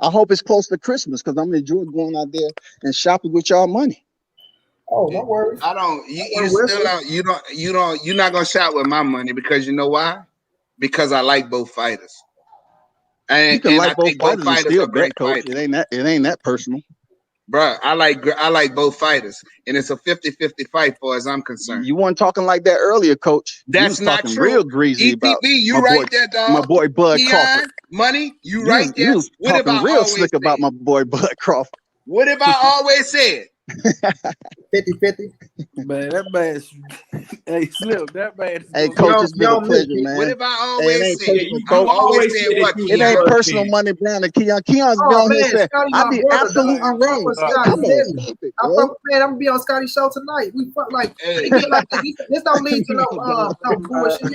I hope it's close to Christmas because I'm enjoying going out there and shopping with y'all money. Oh, no worries. I don't. You're not gonna shop with my money because you know why? Because I like both fighters. You can like both fighters and still bet, coach. It ain't that personal. Bro, I like both fighters, and it's a 50-50 fight for as I'm concerned. You weren't talking like that earlier, coach. That's not true. Real greasy about you right there, dog. My boy Bud Crawford. Money, you right there. You was talking real slick about my boy Bud Crawford. What have I always said? 50-50. Man, that man, hey, Slim, that man. Hey, coach, it's been a pleasure, man. What have I always said? I always said what? It ain't personal, Money Brown and Keon. Keon's been on here saying, I be absolutely wrong. I'm gonna be on Scotty's show tonight. We fuck like this don't lead to no bullshit.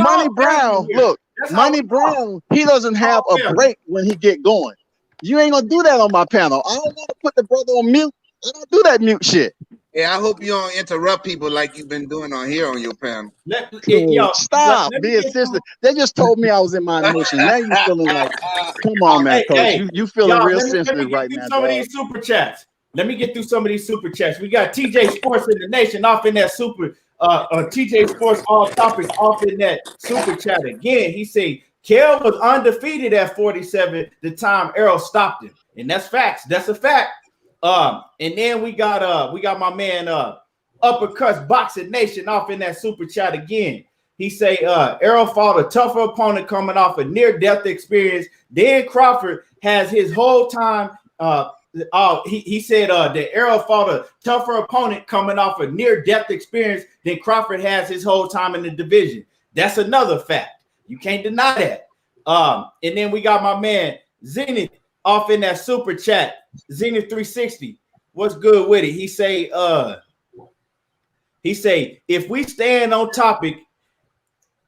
Money Brown, look, Money Brown, he doesn't have a break when he get going. You ain't gonna do that on my panel. I don't want to put the brother on mute. I don't do that mute shit. Yeah, I hope you don't interrupt people like you've been doing on here on your panel. Stop being sensitive. They just told me I was in my emotion. Now you feeling like, come on, man, coach. You feeling real sensitive right now. Some of these super chats. Let me get through some of these super chats. We got TJ Sports in the Nation off in that super. TJ Sports All Topics off in that super chat again. He said Kel was undefeated at 47 the time Errol stopped him. And that's facts. That's a fact. And then we got my man Uppercuts Boxing Nation off in that super chat again. He say Errol fought a tougher opponent coming off a near-death experience. Dan Crawford has his whole time. He said that Errol fought a tougher opponent coming off a near-death experience than Crawford has his whole time in the division. That's another fact. You can't deny that. And then we got my man Zenith off in that super chat. Zenith 360. What's good with it? He say if we stand on topic.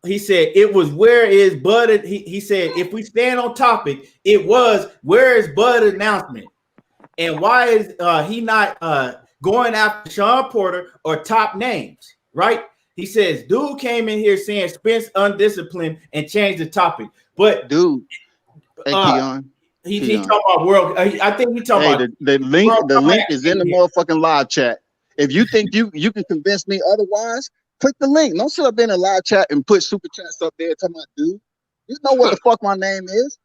He said it was where is Bud. He said if we stand on topic, it was where is Bud announcement, and why is he not going after Sean Porter or top names? Right? He says dude came in here saying Spence undisciplined and changed the topic, but dude, hey Keon, he talking about world. I think he talking about the link. The link is in the motherfucking live chat. If you think you can convince me otherwise. Click the link. Don't sit up in a live chat and put super chats up there talking about, dude. You know what the fuck my name is.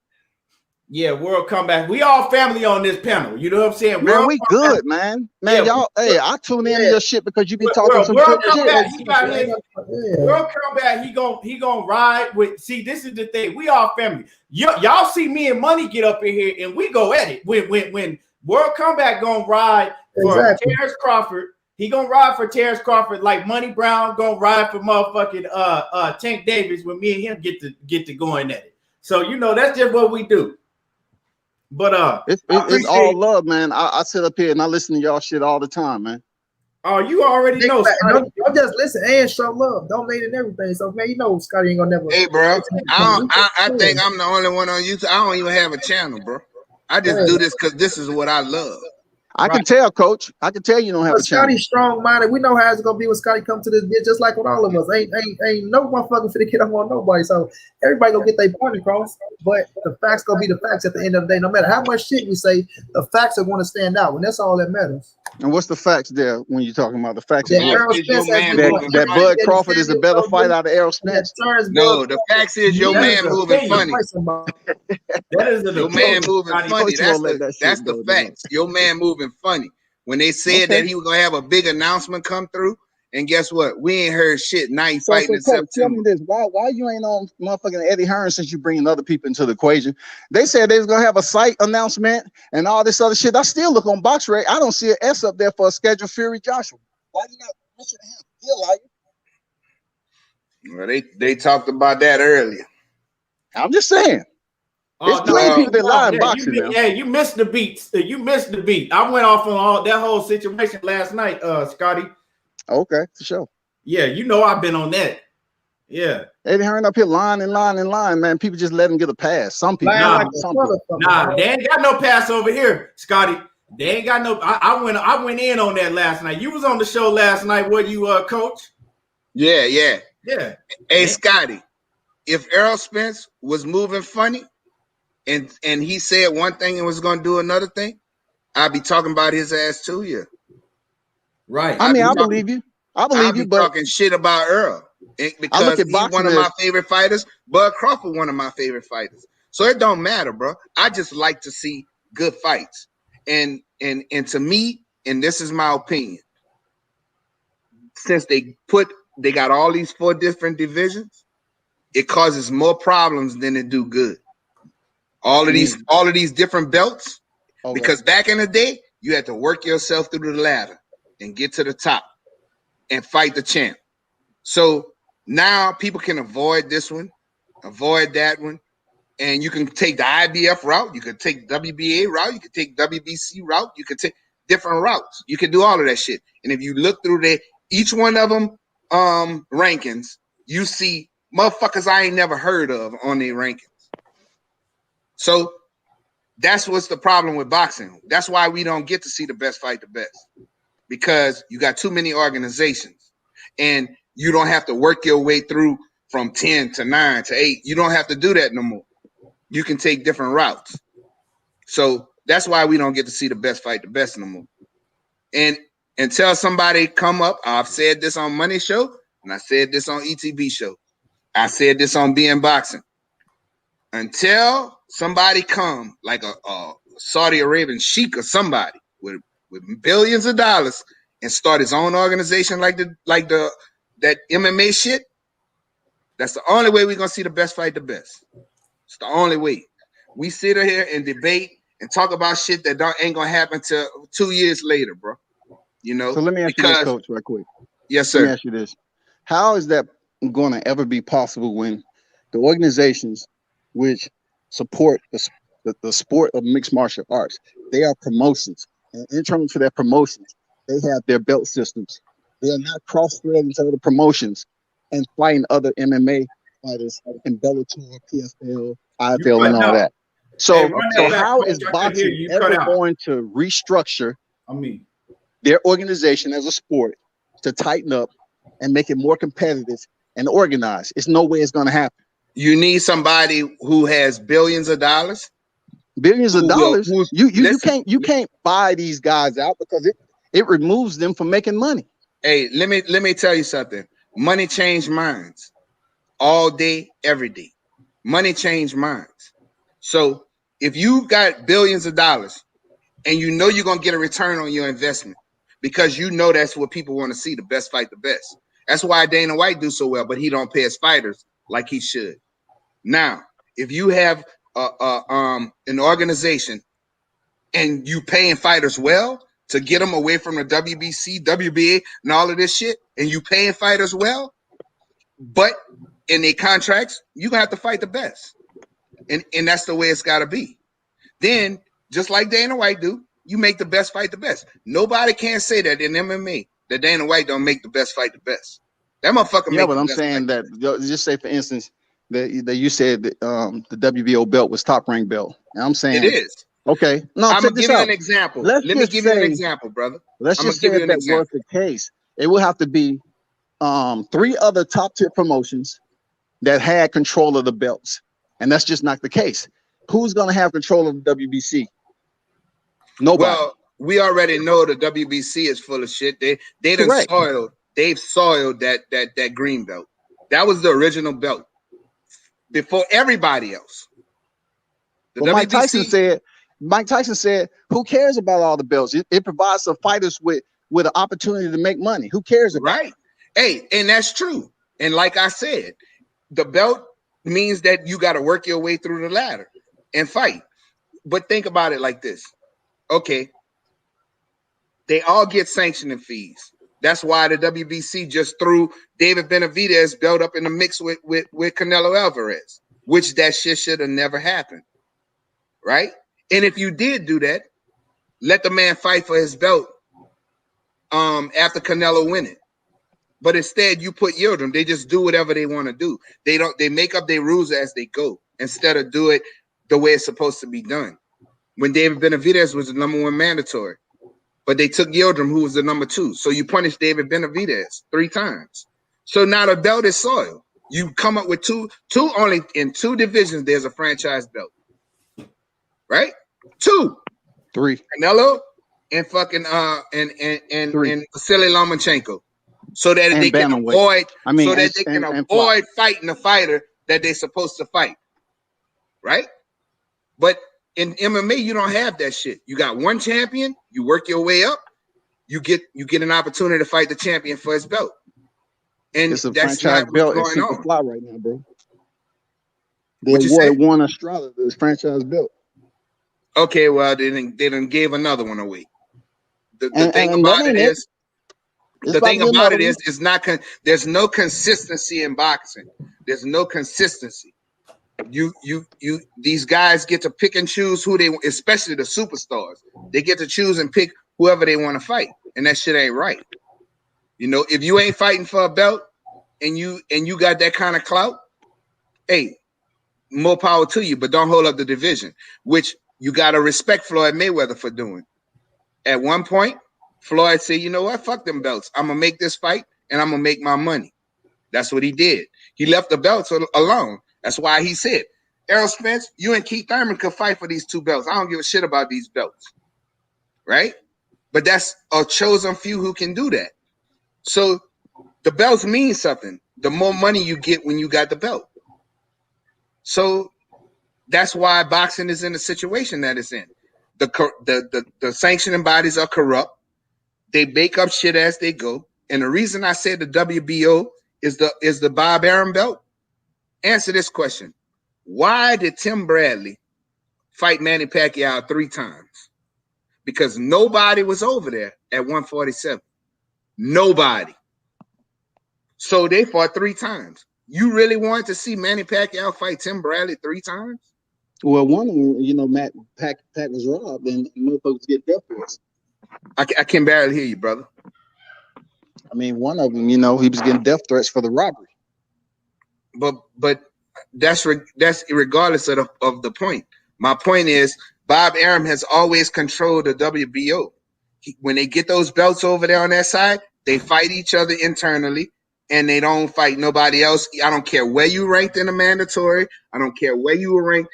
Yeah, World Comeback. We all family on this panel. You know what I'm saying? Man, we good, man. Man, y'all, hey, I tune into your shit because you be talking some good shit. He got his World Comeback. He gonna ride with. See, this is the thing. We all family. Y'all see me and Money get up in here and we go at it. When World Comeback gonna ride for Terence Crawford. He gonna ride for Terence Crawford like Money Brown gonna ride for motherfucking Tank Davis when me and him get to going at it. So you know that's just what we do. But it's all love, man. I sit up here and I listen to y'all shit all the time, man. Oh, you already know. Don't just listen and show love. Don't hate in everything. So man, you know Scotty ain't gonna never. Hey, bro, I think I'm the only one on YouTube. I don't even have a channel, bro. I just do this because this is what I love. I can tell, Coach. I can tell you don't have a channel. Scotty's strong-minded. We know how it's gonna be when Scotty come to this bitch, just like with all of us. Ain't no motherfucker finna get up on nobody. So everybody gonna get their point across. But the facts gonna be the facts at the end of the day. No matter how much shit we say, the facts are gonna stand out, and that's all that matters. And what's the facts there when you're talking about the facts? That Bud Crawford is a better fight out of Errol Spence. No, the facts is your man moving funny. That is your man moving funny. That's the facts. Your man moving funny. When they said that he was gonna have a big announcement come through, and guess what? We ain't heard shit. Now he fighting in September. Tell me this: why you ain't on motherfucking Eddie Hearn since you bringing other people into the equation? They said they was gonna have a site announcement and all this other shit. I still look on BoxRec. I don't see an S up there for a scheduled Fury Joshua. Why you not mentioning him? He'll like it. Well, they talked about that earlier. I'm just saying. There's plenty of people that lie in boxing now. Yeah, you missed the beats. You missed the beat. I went off on all that whole situation last night, Scotty. Okay, for sure. Yeah, you know I've been on that. Yeah. Eddie Hearn up here lying, man. People just let him get a pass. Some people. Nah, they ain't got no pass over here, Scotty. They ain't got no. I went in on that last night. You was on the show last night, were you, Coach? Yeah. Yeah. Hey, Scotty, if Errol Spence was moving funny, and he said one thing and was going to do another thing, I'd be talking about his ass too. Yeah. Right. I believe you. I believe you, but talking shit about Earl because he's one of my favorite fighters. Bud Crawford, one of my favorite fighters. So it don't matter, bro. I just like to see good fights, and to me, and this is my opinion. Since they got all these 4 different divisions, it causes more problems than it do good. All of these different belts, because back in the day, you had to work yourself through the ladder and get to the top and fight the champ. So now people can avoid this one, avoid that one, and you can take the IBF route, you can take WBA route, you can take WBC route, you can take different routes. You can do all of that shit. And if you look through each one of them rankings, you see motherfuckers I ain't never heard of on their rankings. So that's what's the problem with boxing. That's why we don't get to see the best fight the best, because you got too many organizations and you don't have to work your way through from 10 to 9 to 8. You don't have to do that no more. You can take different routes. So that's why we don't get to see the best fight the best no more. And until somebody come up, I've said this on Money Show, and I said this on ETB Show. I said this on Being Boxing. Until somebody come like a Saudi Arabian sheik or somebody with billions of dollars and start his own organization like that MMA shit, that's the only way we're gonna see the best fight the best. It's the only way. We sit here and debate and talk about shit that ain't gonna happen till 2 years later, bro. You know. So let me ask you this, Coach, right quick. Yes, sir. Let me ask you this: how is that going to ever be possible when the organizations which support the sport of mixed martial arts, they are promotions, and internal to their promotions, they have their belt systems. They are not cross-threading into other promotions and fighting other MMA fighters in Bellator, PFL, IFL, and all that. So, how is boxing ever going to restructure their organization as a sport to tighten up and make it more competitive and organized? It's no way it's going to happen. You need somebody who has billions of dollars. Billions of dollars. You can't buy these guys out because it removes them from making money. Hey, let me tell you something. Money changed minds all day, every day. Money changed minds. So if you got billions of dollars and you know you're gonna get a return on your investment because you know that's what people want to see, the best fight the best. That's why Dana White do so well, but he don't pay his fighters like he should. Now, if you have an organization and you paying fighters well to get them away from the WBC, WBA, and all of this shit, and you paying fighters well, but in their contracts, you're gonna have to fight the best. And that's the way it's gotta be. Then, just like Dana White do, you make the best fight the best. Nobody can say that in MMA that Dana White don't make the best fight the best. That motherfucker. Yeah, but I'm saying that, just say for instance that you said that the WBO belt was top rank belt. And I'm saying it is. Okay. No, I'm gonna give you an example. Let me give you an example, brother. Let's just say if that was the case, it will have to be 3 other top tier promotions that had control of the belts, and that's just not the case. Who's going to have control of the WBC? Nobody. Well, we already know the WBC is full of shit. They've soiled that green belt. That was the original belt before everybody else. Well, Mike Tyson said, who cares about all the belts? It provides the fighters with an opportunity to make money. Who cares about it? Hey, and that's true. And like I said, the belt means that you got to work your way through the ladder and fight. But think about it like this. Okay. They all get sanctioning fees. That's why the WBC just threw David Benavidez belt up in the mix with Canelo Alvarez, which that shit should have never happened. Right? And if you did do that, let the man fight for his belt after Canelo win it. But instead, you put Yildirim. They just do whatever they want to do. They make up their rules as they go instead of do it the way it's supposed to be done. When David Benavidez was the #1 mandatory, but they took Yildirim, who was the #2. So you punish David Benavidez 3 times. So now the belt is soiled. You come up with two only in 2 divisions. There's a franchise belt, right? 2, 3. Canelo and fucking and Vasily Lomachenko. So that they can avoid, avoid fighting the fighter that they're supposed to fight, right? But in MMA, you don't have that shit. You got 1 champion. You work your way up. You get an opportunity to fight the champion for his belt. And it's a that's franchise belt. It's super fly right now, bro. They won Australia this franchise belt. Okay, well they didn't gave another one away. The thing about it is. The thing about it is, it's not. There's no consistency in boxing. There's no consistency. These guys get to pick and choose who they, especially the superstars. They get to choose and pick whoever they want to fight, and that shit ain't right. You know, if you ain't fighting for a belt and you got that kind of clout, hey, more power to you. But don't hold up the division, which you gotta respect Floyd Mayweather for doing. At one point, Floyd said, you know what? Fuck them belts. I'm going to make this fight and I'm going to make my money. That's what he did. He left the belts alone. That's why he said, Errol Spence, you and Keith Thurman could fight for these 2 belts. I don't give a shit about these belts. Right? But that's a chosen few who can do that. So the belts mean something. The more money you get when you got the belt. So that's why boxing is in the situation that it's in. The sanctioning bodies are corrupt. They make up shit as they go. And the reason I said the WBO is the Bob Arum belt. Answer this question. Why did Tim Bradley fight Manny Pacquiao 3 times? Because nobody was over there at 147. Nobody. So they fought 3 times. You really wanted to see Manny Pacquiao fight Tim Bradley 3 times? Well, one of them, you know, Pac was robbed and motherfuckers get death threats. I can barely hear you, brother. I mean, one of them, you know, he was getting death threats for the robbery. But that's regardless of the point. My point is Bob Arum has always controlled the WBO. When they get those belts over there on that side, they fight each other internally, and they don't fight nobody else. I don't care where you ranked in the mandatory. I don't care where you were ranked.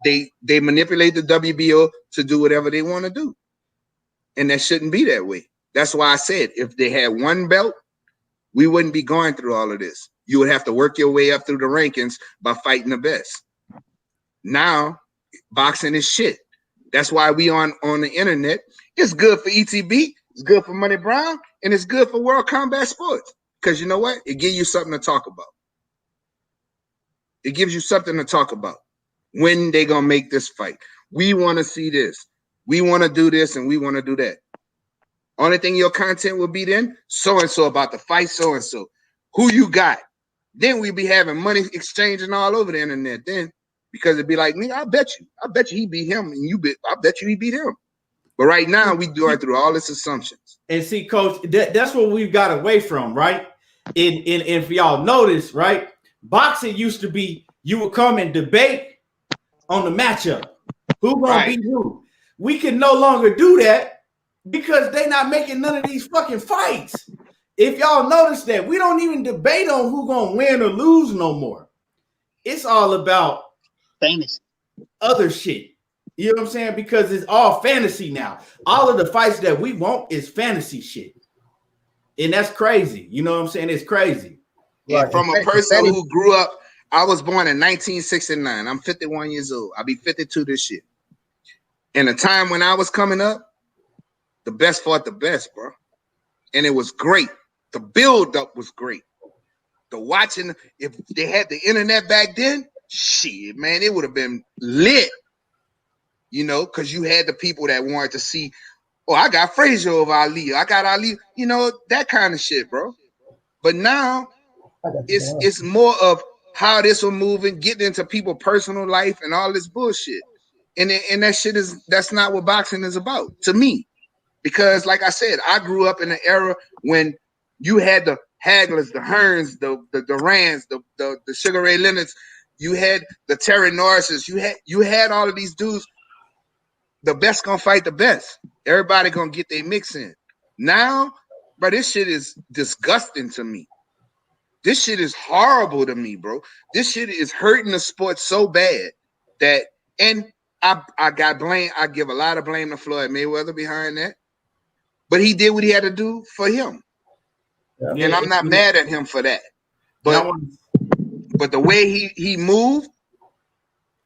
They manipulate the WBO to do whatever they want to do. And that shouldn't be that way. That's why I said if they had one belt, we wouldn't be going through all of this. You would have to work your way up through the rankings by fighting the best. Now, boxing is shit. That's why we on the internet. It's good for ETB, it's good for Money Brown, and it's good for World Combat Sports. Because you know what? It gives you something to talk about. It gives you something to talk about. When they gonna make this fight? We want to see this. We want to do this, and we want to do that. Only thing your content will be then, so-and-so about to fight so-and-so. Who you got? Then we be having money exchanging all over the internet then. Because it'd be like, nigga, I bet you he beat him, and I bet you he beat him. But right now, we going through all this assumptions. And see, Coach, that's what we've got away from, right? And if y'all notice, right, boxing used to be you would come and debate on the matchup. Who gonna beat who? We can no longer do that because they not making none of these fucking fights. If y'all notice that, we don't even debate on who gonna win or lose no more. It's all about fantasy, other shit. You know what I'm saying? Because it's all fantasy now. All of the fights that we want is fantasy shit. And that's crazy. You know what I'm saying? It's crazy. And from a person who grew up, I was born in 1969. I'm 51 years old. I'll be 52 this year. In a time when I was coming up, the best fought the best, bro. And it was great. The build-up was great. The watching, if they had the internet back then, shit, man, it would have been lit. You know, because you had the people that wanted to see, oh, I got Frazier over Ali. I got Ali, you know, that kind of shit, bro. But now it's more of how this will move and getting into people's personal life and all this bullshit. And that shit that's not what boxing is about to me. Because like I said, I grew up in an era when you had the Haglers, the Hearns, the Durands, the Sugar Ray Leonards, you had the Terry Norrises, you had all of these dudes. The best gonna fight the best. Everybody gonna get their mix in. Now, bro, this shit is disgusting to me. This shit is horrible to me, bro. This shit is hurting the sport so bad that, and I got blame. I give a lot of blame to Floyd Mayweather behind that, but he did what he had to do for him, and I'm not mad at him for that. But the way he moved,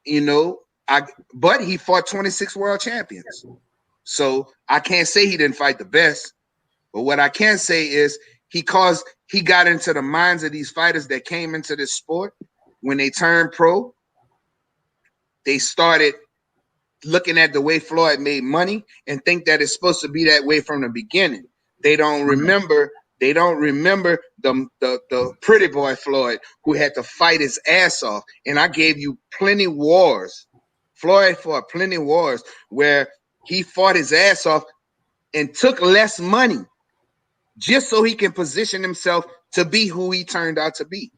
you know. But he fought 26 world champions. So I can't say he didn't fight the best. But what I can say is he got into the minds of these fighters that came into this sport. When they turned pro, they started looking at the way Floyd made money and think that it's supposed to be that way from the beginning. They don't remember the pretty boy Floyd who had to fight his ass off. And I gave you plenty wars. Floyd fought plenty of wars where he fought his ass off and took less money just so he can position himself to be who he turned out to be.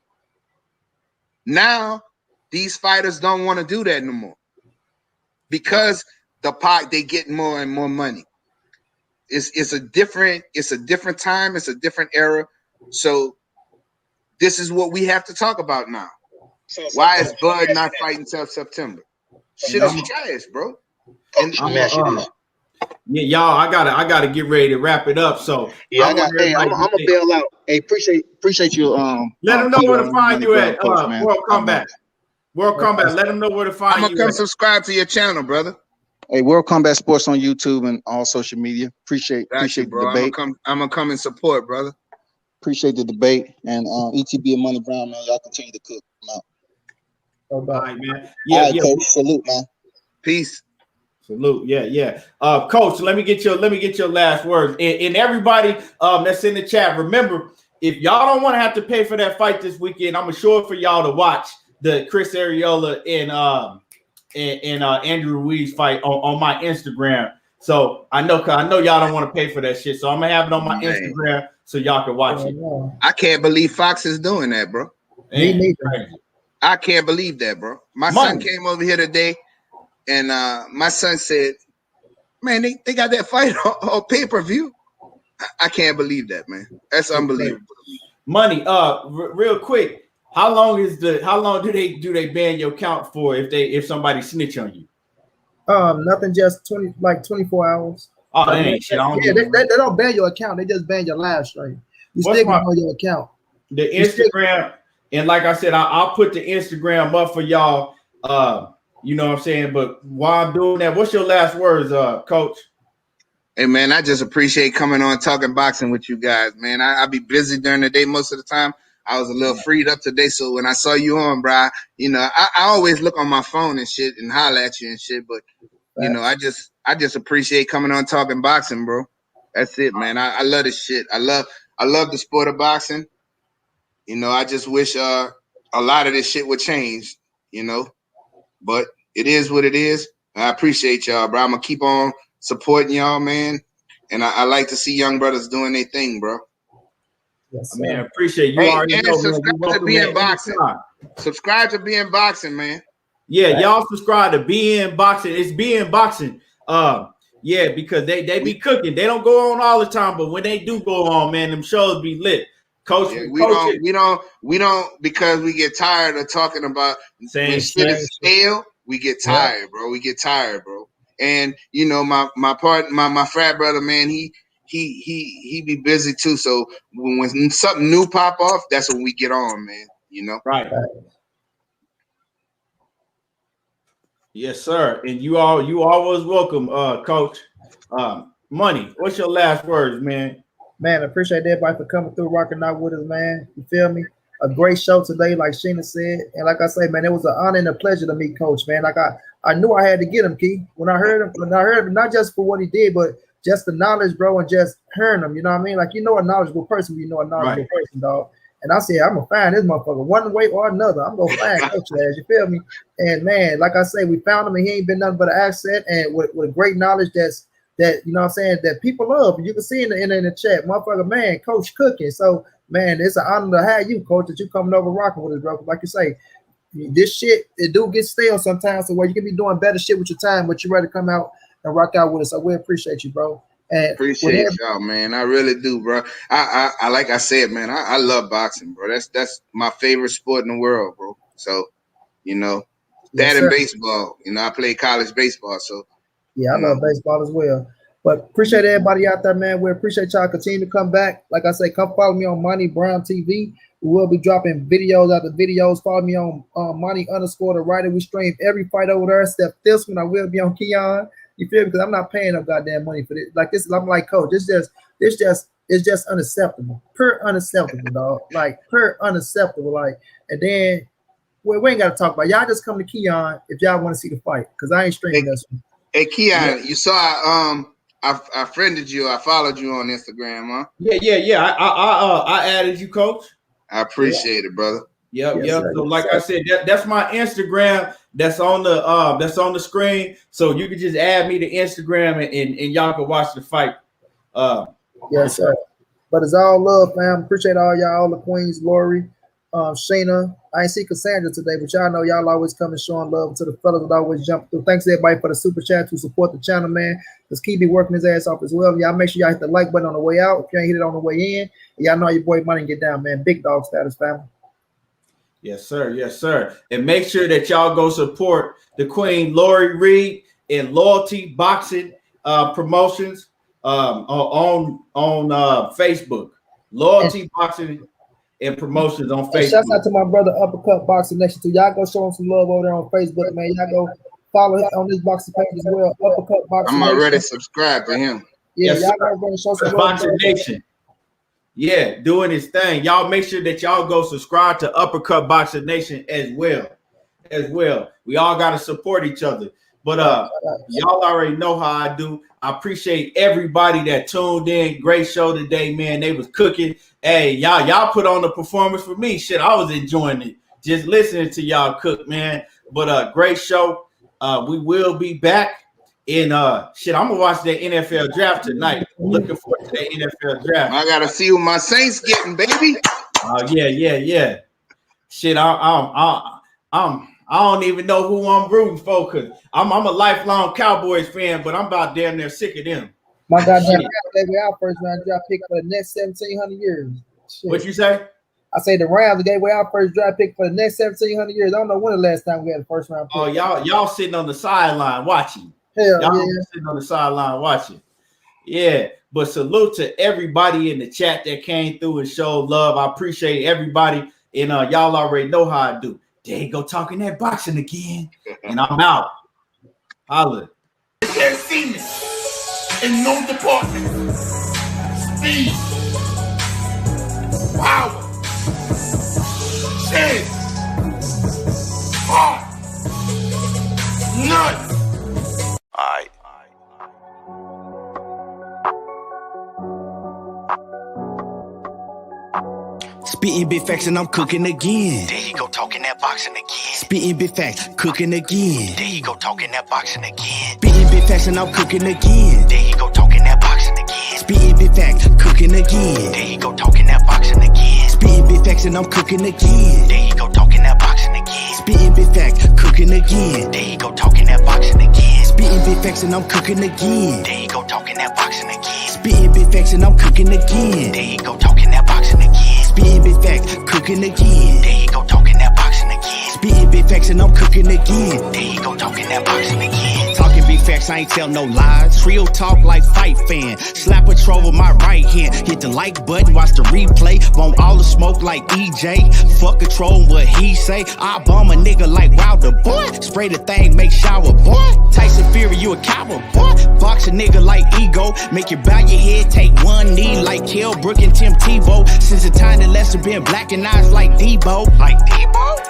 Now, these fighters don't want to do that no more because they get more and more money. It's a different time. It's a different era. So this is what we have to talk about now. Why is Bud not fighting till September? Shit is trash, bro. And yeah, y'all, I gotta get ready to wrap it up. So yeah, I'm gonna bail out. Hey, appreciate you. Let them know where to find you at World Combat. World Combat. Let them know where to find you. I'm gonna come subscribe to your channel, brother. Hey, World Combat Sports on YouTube and all social media. Appreciate Got you, the bro. debate. I'm gonna come and support, brother. Appreciate the debate. And ETB and Money Brown, man, y'all continue to cook. I'm out. All right, man. All right, Coach. Salute, man. Peace. Salute. Yeah. Coach, let me get your last words. And everybody that's in the chat, remember, if y'all don't want to have to pay for that fight this weekend, I'm sure for y'all to watch the Chris Arreola and Andrew Ruiz fight on my Instagram. So I know y'all don't want to pay for that shit. So I'm gonna have it on my Instagram so y'all can watch it. I can't believe Fox is doing that, bro. Me neither. I can't believe that, bro. My son came over here today, and my son said, "Man, they got that fight on pay-per-view." I can't believe that, man. That's unbelievable. Money. Real quick, how long do they ban your account for if somebody snitch on you? Nothing, just 24 hours. Oh, that ain't shit. They don't ban your account. They just ban your live stream. You still can on your account. The Instagram, and like I said, I'll put the Instagram up for y'all. You know what I'm saying? But while I'm doing that, what's your last words, Coach? Hey, man, I just appreciate coming on talking boxing with you guys, man. I be busy during the day most of the time. I was a little freed up today, so when I saw you on, bro, you know, I always look on my phone and shit and holler at you and shit, but you know, I just appreciate coming on talking boxing, bro. That's it, man. I love this shit. I love the sport of boxing. You know, I just wish a lot of this shit would change, you know, but it is what it is. I appreciate y'all, bro. I'm gonna keep on supporting y'all, man. And I like to see young brothers doing their thing, bro. Yes, man, I appreciate you. And subscribe to Be in Boxing. Subscribe to Be in Boxing, man. Yeah, y'all subscribe to Be in Boxing. It's Be in Boxing. Yeah, because they be cooking. They don't go on all the time, but when they do go on, man, them shows be lit. Coach, yeah, we don't because we get tired of talking about when shit is stale. We get tired, bro. We get tired, bro. And you know, my frat brother, man, he be busy too. So when something new pop off, that's when we get on, man. You know, right? Yes, sir. And you always welcome, Coach. Money. What's your last words, man? Man, I appreciate everybody for coming through, rocking out with us, man. You feel me? A great show today, like Sheena said. And like I say, man, it was an honor and a pleasure to meet Coach, man. Like I knew I had to get him, Key. When I heard him, not just for what he did, but just the knowledge, bro, and just hearing him. You know what I mean? Like, you know a knowledgeable person, you know a knowledgeable person, dog. And I said, I'm gonna find this motherfucker one way or another. I'm gonna find Coach Lash, you feel me? And man, like I say, we found him and he ain't been nothing but an asset and with a great knowledge that you know what I'm saying, that people love. You can see in the chat, motherfucker, man, Coach cooking. So man, it's an honor to have you, Coach, that you coming over rocking with us, bro. Like you say, this shit, it do get stale sometimes, so where you can be doing better shit with your time, but you ready to come out and rock out with us. So we appreciate you, bro. And appreciate y'all, man. I really do, bro. I like I said, man, I love boxing, bro. That's my favorite sport in the world, bro. So, you know, that and baseball. You know, I play college baseball, so yeah, I love baseball as well. But appreciate everybody out there, man. We appreciate y'all. Continue to come back. Like I say, come follow me on Money Brown TV. We will be dropping videos after videos. Follow me on Money_the writer. We stream every fight over there except this one. I will be on Keon. You feel me? Because I'm not paying no goddamn money for this. Like this, I'm like, Coach, it's just unacceptable. Per unacceptable, dog. Like per unacceptable. Like, and then we ain't gotta talk about it. Y'all just come to Keon if y'all want to see the fight. Because I ain't streaming this one. Hey Keon, you saw I friended you. I followed you on Instagram, huh? Yeah. I added you, Coach. I appreciate it, brother. Yep. So like I said, that's my Instagram. That's on the screen. So you can just add me to Instagram and y'all can watch the fight. Yes, sir. But it's all love, fam. Appreciate all y'all, all the queens, Lori, Shayna. I ain't see Cassandra today, but y'all know y'all always come and showing love to the fellas that always jump through. Thanks to everybody for the super chat to support the channel, man. Let's keep working his ass off as well. Y'all make sure y'all hit the like button on the way out. If you ain't hit it on the way in, y'all know your boy Money get down, man. Big dog status, family. Yes, sir. And make sure that y'all go support the Queen Lori Reed and Loyalty Boxing Promotions on Facebook. Loyalty Boxing and Promotions on Facebook. Shouts out to my brother Uppercut Boxing Nation too. Y'all go show him some love over there on Facebook, man. Y'all go Follow him on this boxing page as well. Uppercut Boxing I'm already Nation. subscribed to him. Yeah, Yes, y'all sir. going to show some love. Boxing Nation. Yeah, doing his thing. Y'all make sure that y'all go subscribe to Uppercut Boxing Nation as well. We all got to support each other. But y'all already know how I do. I appreciate everybody that tuned in. Great show today, man. They was cooking. Hey, y'all put on the performance for me. Shit, I was enjoying it. Just listening to y'all cook, man. But great show. We will be back. And shit, I'm gonna watch that NFL draft tonight. Looking forward to that NFL draft. I gotta see who my Saints getting, baby. Yeah. Shit, I don't even know who I'm rooting for because I'm a lifelong Cowboys fan, but I'm about damn near sick of them. My goddamn Rams gave away our first round draft pick for the next 1,700 years. Shit. What you say? I say the Rams gave away our first draft pick for the next 1,700 years. I don't know when the last time we had a first round pick. Oh, y'all sitting on the sideline watching. Hell Y'all yeah. sitting on the sideline watching. Yeah, but salute to everybody in the chat that came through and showed love. I appreciate everybody. And y'all already know how I do. There you go, talking that boxing again. And I'm out. Holla. Can't see me in no department. Speed, power, chance, heart, none. Alright. Spitting big facts and I'm cooking again. There you go talking that boxing again. Spitting big facts, cooking again. There you go talking that boxing again. Spitting big facts and I'm cooking again. There you go talking that boxing again. Spitting big facts, cooking again. There you go talking that boxing again. Spitting big facts and I'm cooking again. There you go talking that boxing again. Spitting big facts, cooking again. There you go talking that boxing again. Spitting big facts and I'm cooking again. There you go talking that boxing again. Spitting big facts and I'm cooking again. There you go talking that boxing again. Spitting big facts, cooking again. There you go talking that boxing again. Spitting big facts and I'm cooking again. There you go talking that boxing again. Talking big facts, I ain't tell no lies. Real talk like fight fan. Slap a troll with my right hand. Hit the like button, watch the replay. Want all the smoke like EJ. Fuck a troll what he say. I bomb a nigga like Wilder, boy. Spray the thing, make shower, boy. Tyson Fury, you a coward, boy. Box a nigga like Ego. Make you bow your head, take one knee like Kell Brook and Tim Tebow. Since the time the Lester been black and eyes like Debo. Like Debo?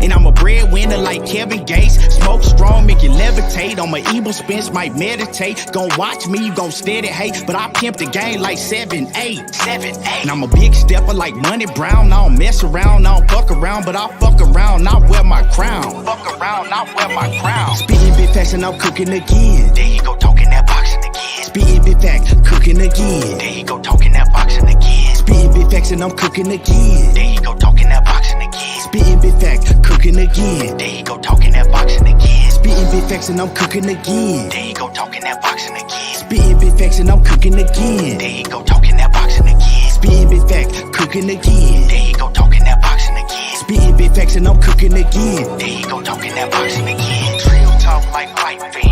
And I'm a breadwinner like Kevin Gates. Smoke strong, make you levitate. On my evil spins, might meditate. Gon' watch me, you gon' steady hate. But I pimp the game like 7-8. 7-8. And I'm a big stepper like Money Brown. I don't mess around, I don't fuck around. But I fuck around, I wear my crown. Fuck around, I wear my crown. Spitting big facts and I'm cooking again. There you go talking that boxing again. Spitting big facts, cooking again. There you go talking that boxing again. Spitting big facts and I'm cooking again. There you go talking that boxing again. Spitting big facts, cooking again. There you go talking that boxing again. Spitting big facts and I'm cooking again. There you go talking that boxing again. Spitting big facts and I'm cooking again. There you go talking that boxing again. Spitting big facts, cooking again. There you go talking that boxing again. Spitting big facts and I'm cooking again. There you go talking that boxing again. Real talk like fight fan.